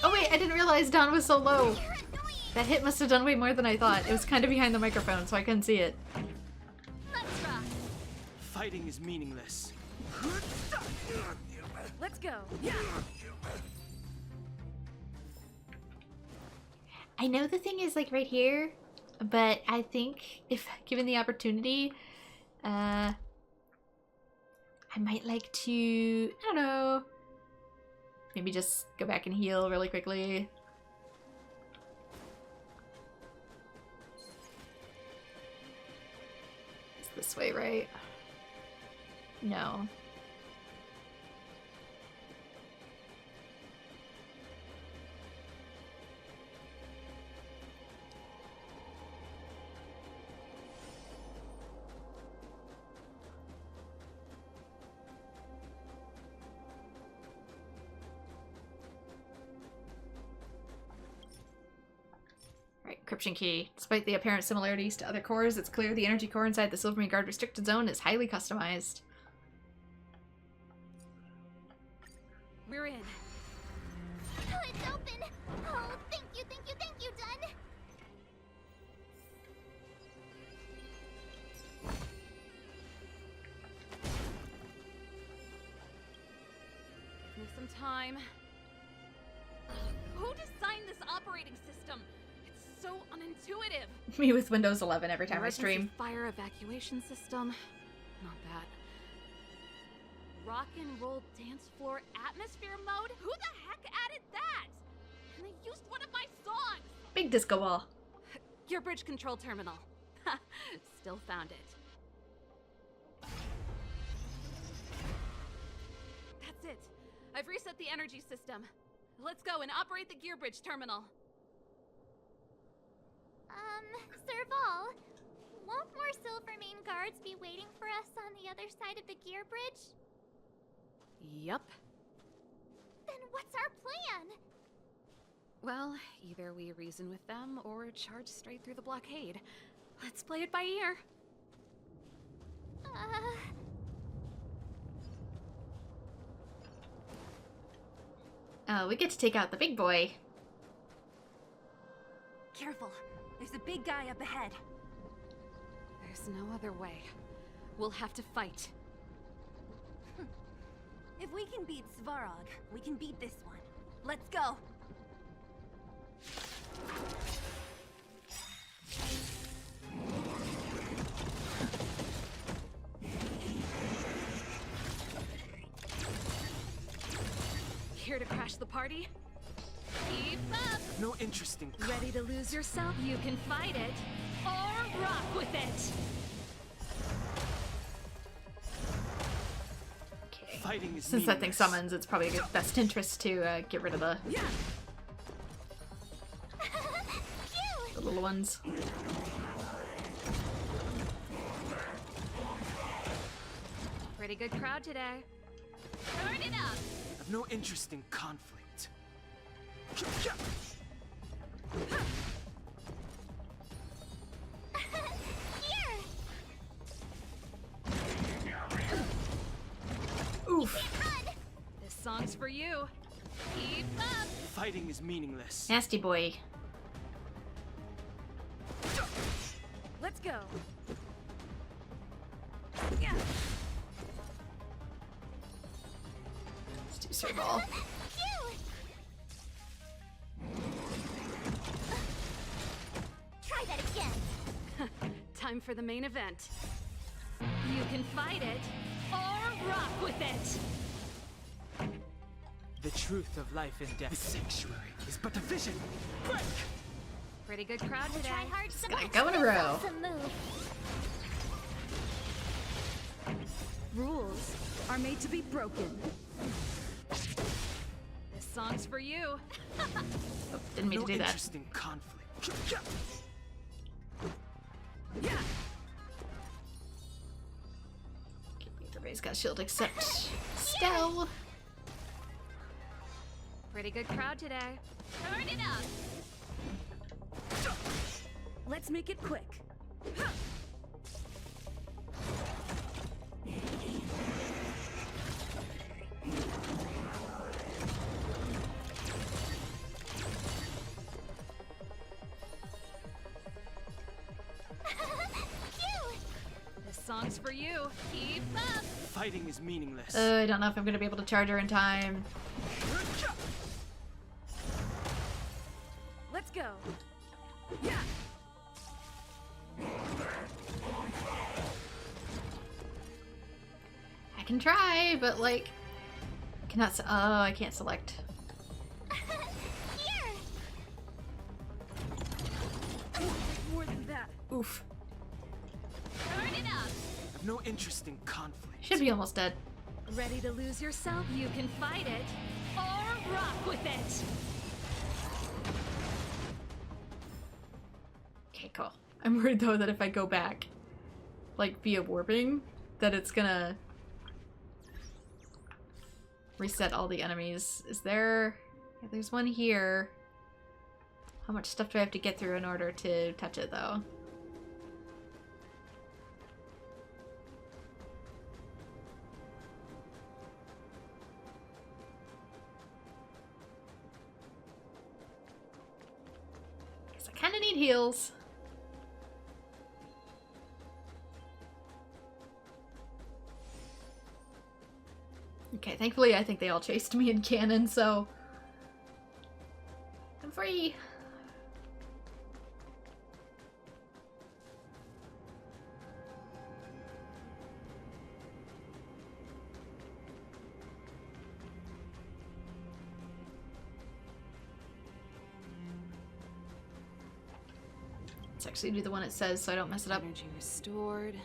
A: Oh wait, I didn't realize Don was so low. That hit must have done way more than I thought. It was kind of behind the microphone, so I couldn't see it.
G: Let's rock.
C: Fighting is meaningless.
H: Let's go.
A: I know the thing is like right here, but I think if given the opportunity, I might like to, I don't know, maybe just go back and heal really quickly. It's this way, right? No. Encryption key. Despite the apparent similarities to other cores, it's clear the energy core inside the Silvermane Guard restricted zone is highly customized.
H: We're in.
G: Oh, it's open. Oh, thank you, Dun.
H: Give me some time.
E: Who designed this operating system? It's so unintuitive.
A: Me with Windows 11 every time I
H: Emergency
A: stream.
H: Fire evacuation system. Not that.
E: Rock and roll dance floor atmosphere mode? Who the heck added that? And they used one of my songs.
A: Big disco ball.
H: Your bridge control terminal. Still found it. That's it. I've reset the energy system. Let's go and operate the gear bridge terminal.
G: Serval, won't more Silvermane guards be waiting for us on the other side of the gear bridge?
H: Yup.
G: Then what's our plan?
H: Well, either we reason with them or charge straight through the blockade. Let's play it by ear.
A: Oh, we get to take out the big boy.
D: Careful. There's a big guy up ahead.
H: There's no other way. We'll have to fight.
D: If we can beat Svarog, we can beat this one. Let's go.
H: Here to crash the party?
E: Keep up.
C: No interest in
H: Ready to lose yourself?
E: You can fight it or rock with it.
A: Okay.
C: Fighting is
A: Since that thing
C: meaningless.
A: summons, it's probably in best interest to get rid of the little ones.
H: Pretty good crowd today.
E: Turn it up.
C: I've no interest in conflict.
A: Oof.
H: This song's for you.
E: Keep up.
C: Fighting is meaningless.
A: Nasty boy.
H: Let's go.
A: Let's do Serval.
G: Try that again.
H: Time for the main event.
E: You can fight it
J: rock with it!
C: The truth of life and death.
I: The sanctuary is but a vision. Break!
Q: Pretty good crowd today.
G: Try hard to
A: Gonna
G: match
A: go in a
G: this
A: row.
G: awesome move.
J: Rules are made to be broken.
Q: This song's for you.
A: Oh, didn't mean
C: No
A: to do that.
C: interesting conflict.
J: Yeah.
A: Everybody's got shield except Stell.
Q: Pretty good crowd today.
J: Turn it up. Let's make it quick.
Q: This song's for you. Keep up.
C: Fighting is meaningless.
A: I don't know if I'm gonna be able to charge her in time.
J: Let's go. Yeah.
A: I can try, but like, cannot. Oh, I can't select.
J: More than that.
A: Oof.
J: Turn it up.
C: I've no interest in conflict.
A: Should be almost dead.
J: Ready to lose yourself?
Q: You can fight it or rock with it.
A: Okay, cool. I'm worried though that if I go back, like via warping, that it's gonna reset all the enemies. Is there? Yeah, there's one here. How much stuff do I have to get through in order to touch it though? Guess I kind of need heals. Okay, thankfully I think they all chased me in canon, so I'm free. Let's actually do the one it says so I don't mess it up.
Q: Energy restored.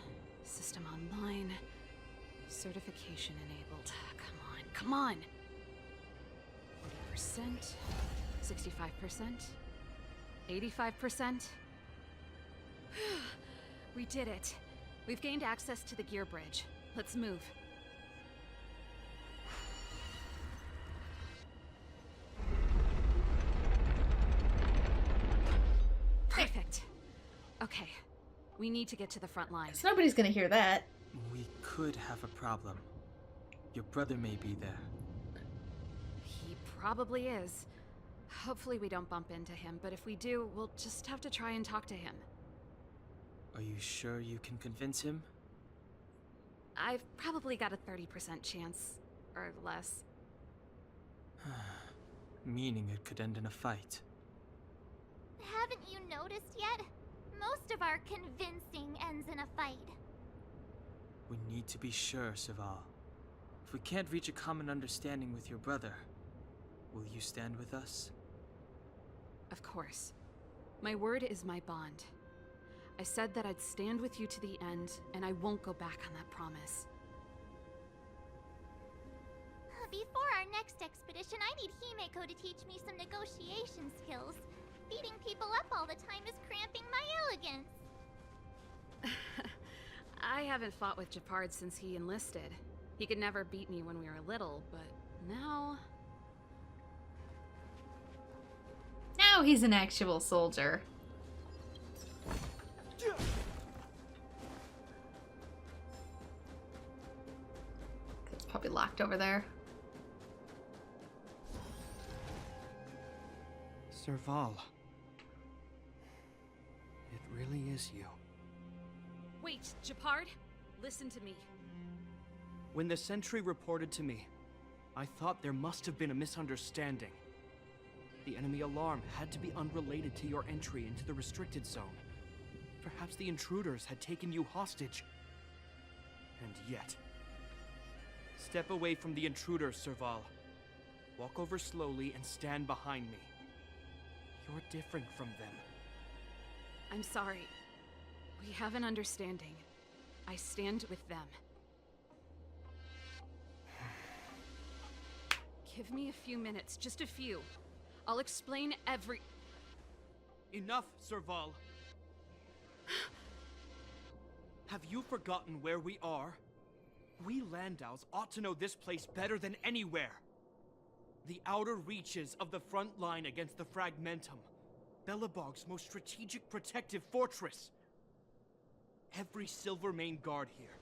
Q: System online. Certification enabled. Come on. 40%. 65%. 85%. We did it. We've gained access to the gear bridge. Let's move. Perfect. Okay. We need to get to the front lines.
A: Nobody's gonna hear that.
C: We could have a problem. Your brother may be there.
Q: He probably is. Hopefully we don't bump into him, but if we do, we'll just have to try and talk to him.
C: Are you sure you can convince him?
Q: I've probably got a 30% chance, or less.
C: Meaning it could end in a fight.
G: Haven't you noticed yet? Most of our convincing ends in a fight.
C: We need to be sure, Serval. If we can't reach a common understanding with your brother, will you stand with us?
Q: Of course. My word is my bond. I said that I'd stand with you to the end, and I won't go back on that promise.
G: Before our next expedition, I need Himeko to teach me some negotiation skills. Beating people up all the time is cramping my elegance.
Q: I haven't fought with Japard since he enlisted. He could never beat me when we were little, but now...
A: Now he's an actual soldier. It's probably locked over there.
L: Serval. It really is you.
Q: Wait, Japard? Listen to me.
L: When the sentry reported to me, I thought there must have been a misunderstanding. The enemy alarm had to be unrelated to your entry into the restricted zone. Perhaps the intruders had taken you hostage. And yet, Step away from the intruder, Serval. Walk over slowly and stand behind me. You're different from them.
Q: I'm sorry. We have an understanding. I stand with them. Give me a few minutes, just a few. I'll explain every...
L: Enough, Serval. Have you forgotten where we are? We Landaus ought to know this place better than anywhere. The outer reaches of the front line against the Fragmentum. Belobog's most strategic protective fortress. Every Silvermane guard here,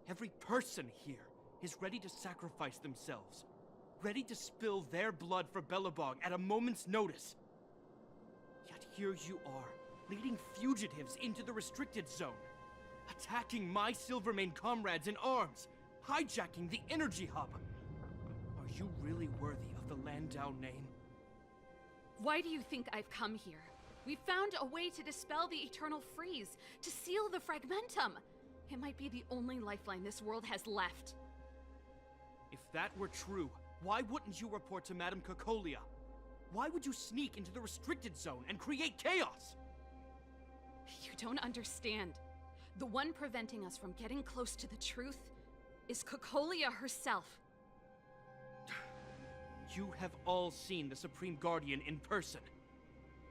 L: every person here, is ready to sacrifice themselves. Ready to spill their blood for Belobog at a moment's notice. Yet here you are, leading fugitives into the restricted zone. Attacking my Silvermane comrades in arms. Hijacking the energy hub. Are you really worthy of the Landau name?
Q: Why do you think I've come here? We found a way to dispel the eternal freeze, to seal the Fragmentum. It might be the only lifeline this world has left.
L: If that were true, why wouldn't you report to Madame Cocolia? Why would you sneak into the restricted zone and create chaos?
Q: You don't understand. The one preventing us from getting close to the truth is Cocolia herself.
L: You have all seen the Supreme Guardian in person.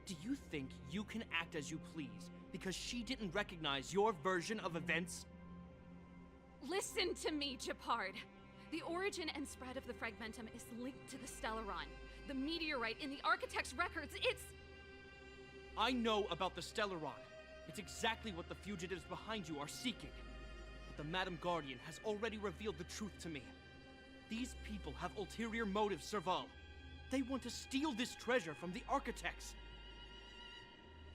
L: Do you think you can act as you please because she didn't recognize your version of events?
Q: Listen to me, Gepard. The origin and spread of the Fragmentum is linked to the Stelleron. The meteorite in the Architect's records, it's...
L: I know about the Stelleron. It's exactly what the fugitives behind you are seeking. But the Madam Guardian has already revealed the truth to me. These people have ulterior motives, Serval. They want to steal this treasure from the Architects.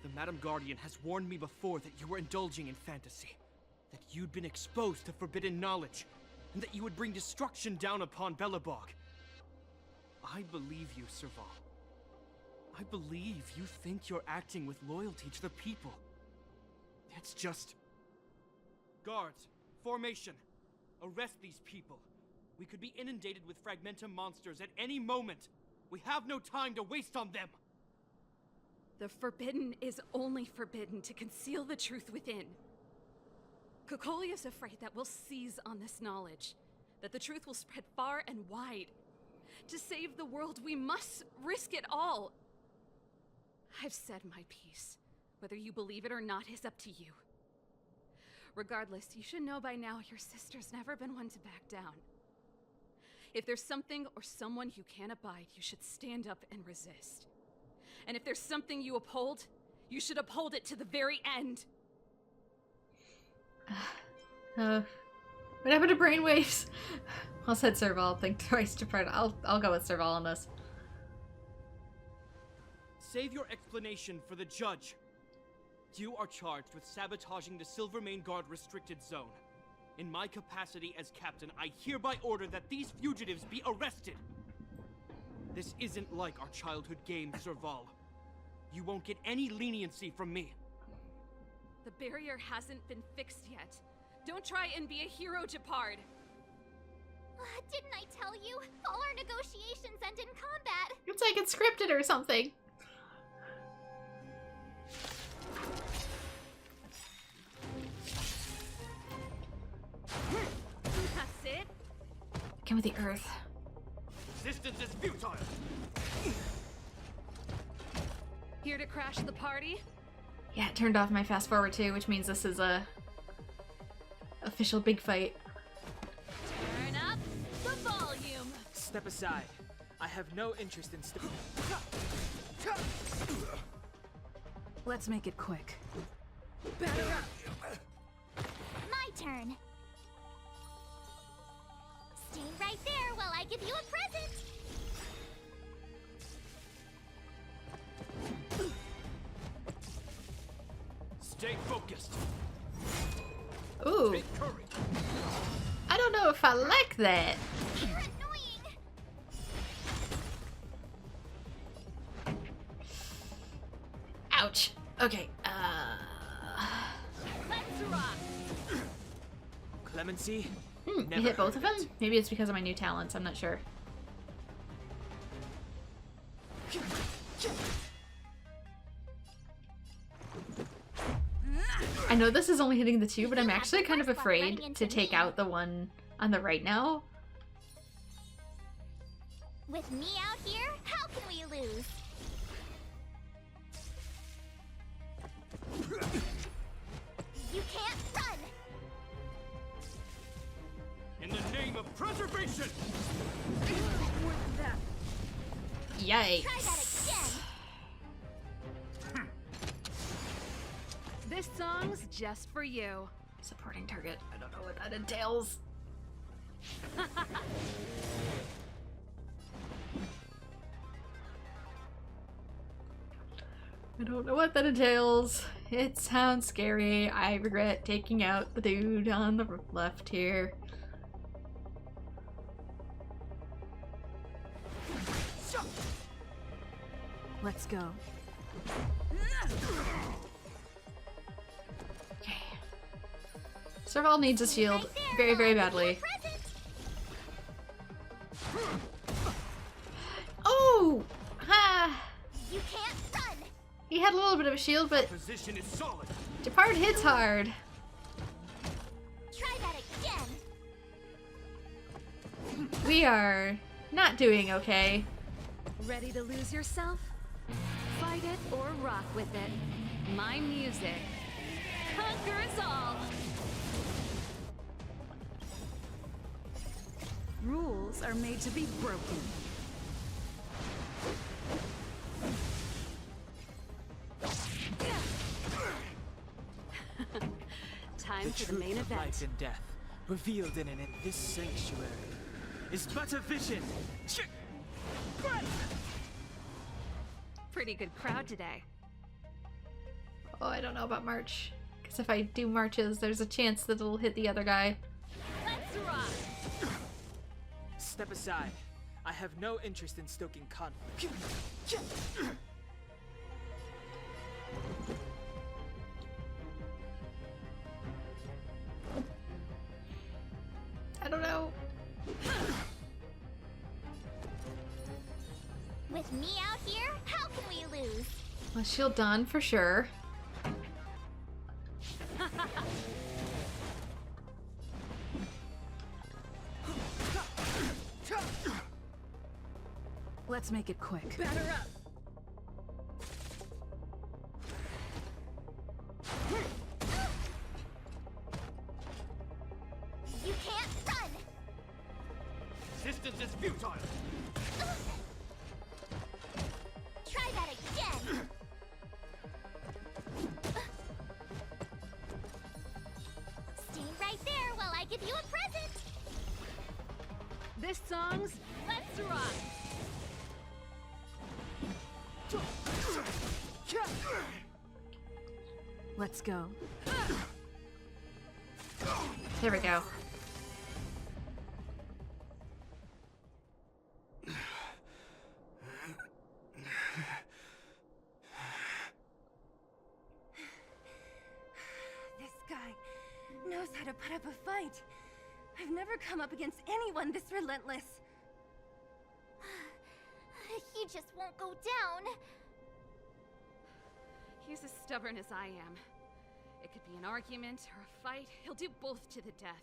L: The Madam Guardian has warned me before that you were indulging in fantasy. That you'd been exposed to forbidden knowledge. And that you would bring destruction down upon Belobog. I believe you, Serval. I believe you think you're acting with loyalty to the people. It's just... Guards, formation. Arrest these people. We could be inundated with Fragmentum monsters at any moment. We have no time to waste on them.
Q: The forbidden is only forbidden to conceal the truth within. Cocolia's afraid that we'll seize on this knowledge, that the truth will spread far and wide. To save the world, we must risk it all. I've said my piece. Whether you believe it or not is up to you. Regardless, you should know by now your sister's never been one to back down. If there's something or someone you can't abide, you should stand up and resist. And if there's something you uphold, you should uphold it to the very end.
A: What happened to brainwaves? I'll said Serval. Think twice to part. I'll go with Serval on this.
L: Save your explanation for the judge. You are charged with sabotaging the Silvermane Guard restricted zone. In my capacity as captain, I hereby order that these fugitives be arrested. This isn't like our childhood game, Serval. You won't get any leniency from me.
Q: The barrier hasn't been fixed yet. Don't try and be a hero, Gepard.
G: Didn't I tell you? All our negotiations end in combat.
A: It's like it's scripted or something.
Q: That's it.
A: Come with the earth.
L: Resistance is futile.
Q: Here to crash the party?
A: Yeah, it turned off my fast forward too, which means this is a official big fight.
J: Turn up the volume.
C: Step aside. I have no interest in
J: Let's make it quick.
G: Batter up. My turn. Stay right there while I give you a present.
L: Stay focused.
A: Ooh. I don't know if I like that.
G: You're annoying.
A: Ouch. Okay.
J: Let's rock.
C: Clemency,
A: You hit both of them? Maybe it's because of my new talents, I'm not sure. I know this is only hitting the two, but I'm actually kind of afraid to take out the one on the right now.
G: With me out here, how can we lose? You can't run!
W: In the name of preservation!
A: Yikes.
G: Try that again!
Q: This song's just for you.
A: Supporting target. I don't know what that entails. I don't know what that entails. It sounds scary. I regret taking out the dude on the left here.
Q: Let's go.
A: Okay. Serval needs a shield very, very badly. Oh! Ha!
G: You can't run!
A: He had a little bit of a shield, but
W: Position is solid.
A: Depart hits hard.
G: Try that again!
A: We are not doing okay.
Q: Ready to lose yourself? Fight it or rock with it. My music conquers all. Rules are made to be broken. Time for the main
C: Of
Q: event.
C: life and death, revealed in this sanctuary, is but a vision.
Q: Pretty good crowd today.
A: Oh, I don't know about March. Because if I do marches, there's a chance that it'll hit the other guy.
Q: Let's rock!
C: Step aside. I have no interest in stoking conflict.
A: I don't know.
G: With me out here, how can we lose?
A: Well, shield done for sure.
Q: Let's make it quick.
J: Batter up.
G: You can't run!
W: Resistance is futile.
G: Try that again! Stay right there while I give you a present!
Q: This song's Let's Rock! Let's go.
A: There we go.
D: This guy knows how to put up a fight. I've never come up against anyone this relentless.
G: He just won't go down.
Q: He's as stubborn as I am. It could be an argument or a fight. He'll do both to the death.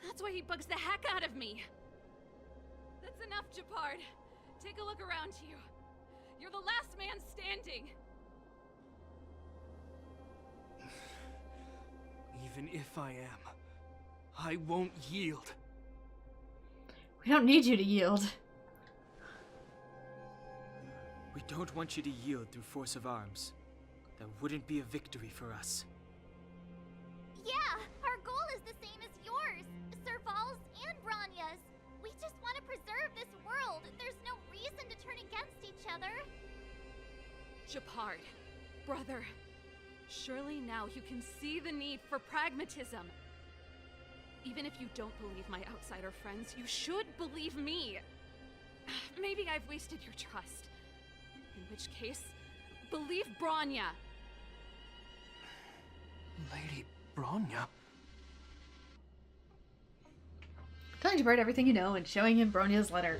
Q: That's why he bugs the heck out of me. That's enough, Japard. Take a look around you. You're the last man standing.
L: Even if I am, I won't yield.
A: We don't need you to yield.
C: We don't want you to yield through force of arms. That wouldn't be a victory for us.
G: Yeah, our goal is the same as yours. Serval's and Bronya's. We just want to preserve this world. There's no reason to turn against each other.
Q: Japard, brother, surely now you can see the need for pragmatism. Even if you don't believe my outsider friends, you should believe me. Maybe I've wasted your trust. In which case, believe Bronya.
L: Lady Bronya?
A: Telling Bert everything you know and showing him Bronya's letter.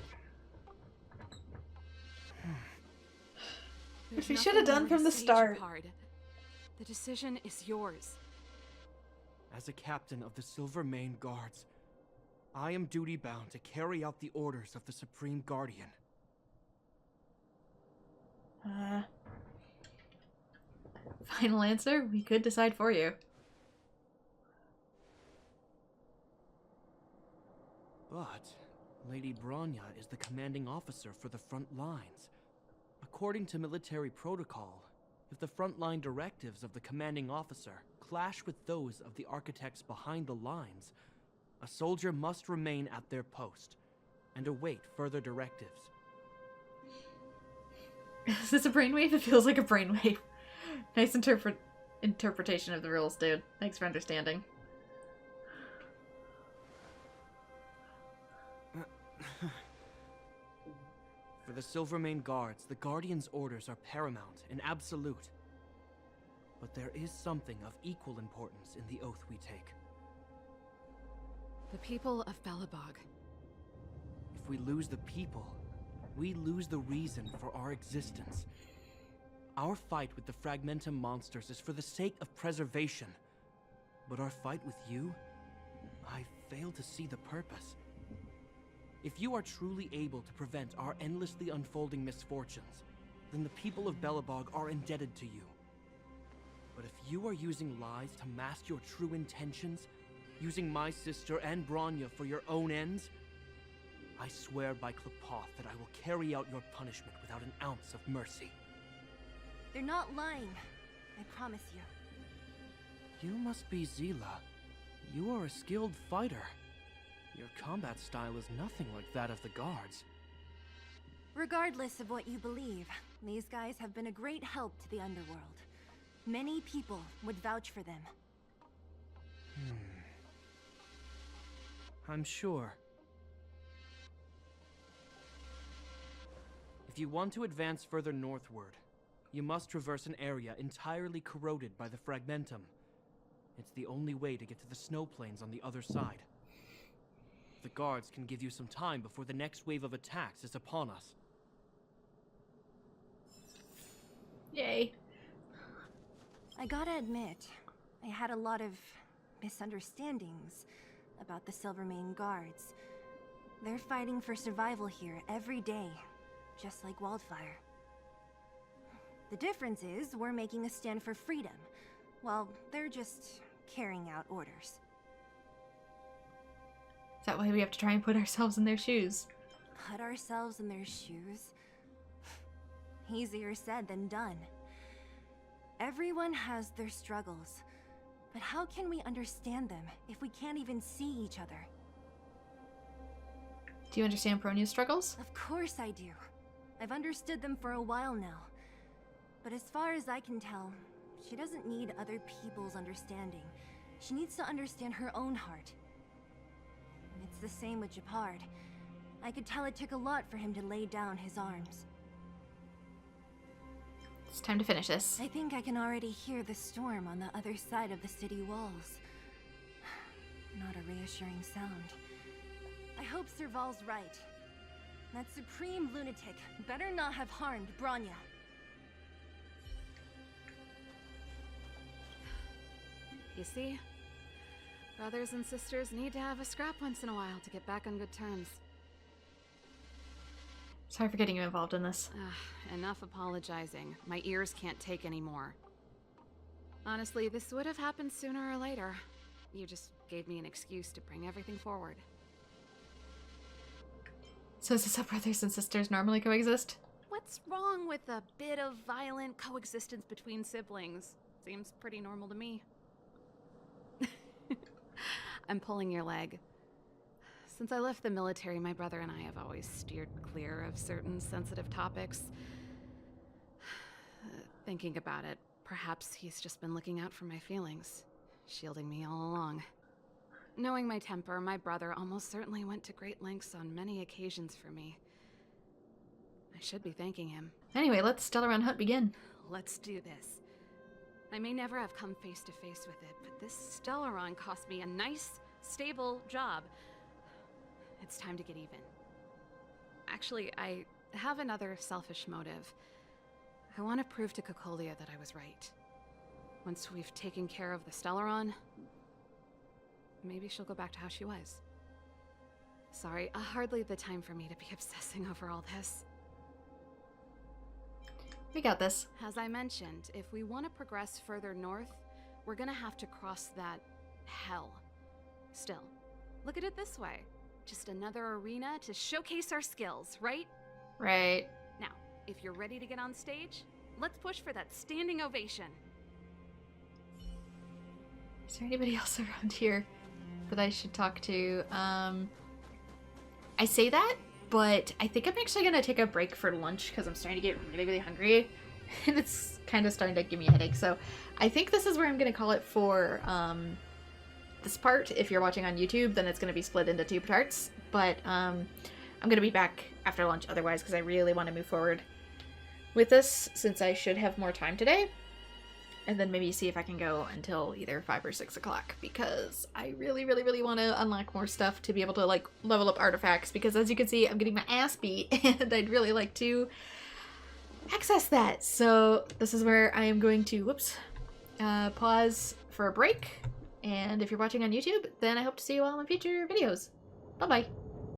A: Which we should have done from the start.
Q: The decision is yours.
L: As a captain of the Silvermane Guards, I am duty-bound to carry out the orders of the Supreme Guardian.
A: Final answer? We could decide for you.
L: But Lady Bronya is the commanding officer for the front lines. According to military protocol, if the frontline directives of the commanding officer clash with those of the architects behind the lines, a soldier must remain at their post and await further directives.
A: Is this a brainwave? It feels like a brainwave. Nice interpretation of the rules, dude. Thanks for understanding.
L: For the Silvermane Guards, the Guardian's orders are paramount and absolute. But there is something of equal importance in the oath we take.
Q: The people of Belobog.
L: If we lose the people, we lose the reason for our existence. Our fight with the Fragmentum monsters is for the sake of preservation. But our fight with you, I fail to see the purpose. If you are truly able to prevent our endlessly unfolding misfortunes, then the people of Belobog are indebted to you. But if you are using lies to mask your true intentions, using my sister and Bronya for your own ends, I swear by Qlipoth that I will carry out your punishment without an ounce of mercy.
D: They're not lying. I promise you.
L: You must be Zila. You are a skilled fighter. Your combat style is nothing like that of the guards.
D: Regardless of what you believe, these guys have been a great help to the underworld. Many people would vouch for them.
L: I'm sure. If you want to advance further northward, you must traverse an area entirely corroded by the Fragmentum. It's the only way to get to the snow plains on the other side. The guards can give you some time before the next wave of attacks is upon us.
A: Yay.
D: I gotta admit, I had a lot of misunderstandings about the Silvermane Guards. They're fighting for survival here every day, just like Wildfire. The difference is we're making a stand for freedom, while they're just carrying out orders.
A: Is that why we have to try and put ourselves in their shoes?
D: Put ourselves in their shoes? Easier said than done. Everyone has their struggles, but how can we understand them if we can't even see each other?
A: Do you understand Bronya's struggles?
D: Of course I do. I've understood them for a while now. But as far as I can tell, she doesn't need other people's understanding. She needs to understand her own heart. It's the same with Gepard. I could tell it took a lot for him to lay down his arms.
A: It's time to finish this.
D: I think I can already hear the storm on the other side of the city walls. Not a reassuring sound. I hope Serval's right. That supreme lunatic better not have harmed Bronya.
Q: You see? Brothers and sisters need to have a scrap once in a while to get back on good terms.
A: Sorry for getting you involved in this.
Q: Enough apologizing. My ears can't take any more. Honestly, this would have happened sooner or later. You just gave me an excuse to bring everything forward.
A: So is this how brothers and sisters normally coexist?
Q: What's wrong with a bit of violent coexistence between siblings? Seems pretty normal to me. I'm pulling your leg. Since I left the military, my brother and I have always steered clear of certain sensitive topics. Thinking about it, perhaps he's just been looking out for my feelings, shielding me all along. Knowing my temper, my brother almost certainly went to great lengths on many occasions for me. I should be thanking him.
A: Anyway, let Stelleron hunt begin.
Q: Let's do this. I may never have come face to face with it, but this Stelleron cost me a nice, stable job. it's time to get even. Actually, I have another selfish motive. I want to prove to Cocolia that I was right. Once we've taken care of the Stelleron, maybe she'll go back to how she was. Sorry, hardly the time for me to be obsessing over all this.
A: We got this.
Q: As I mentioned, if we want to progress further north, we're gonna have to cross that hell. Still, look at it this way. Just another arena to showcase our skills, right?
A: Right.
Q: Now, if you're ready to get on stage, let's push for that standing ovation.
A: Is there anybody else around here that I should talk to? I say that, but I think I'm actually gonna take a break for lunch because I'm starting to get really, really hungry. And it's kind of starting to give me a headache. So I think this is where I'm gonna call it for this part. If you're watching on YouTube, then it's gonna be split into 2 parts. But I'm gonna be back after lunch otherwise because I really want to move forward with this since I should have more time today. And then maybe see if I can go until either 5 or 6 o'clock because I really, really, really want to unlock more stuff to be able to like level up artifacts because as you can see, I'm getting my ass beat and I'd really like to access that. So this is where I am going to, pause for a break. And if you're watching on YouTube, then I hope to see you all in future videos. Bye-bye.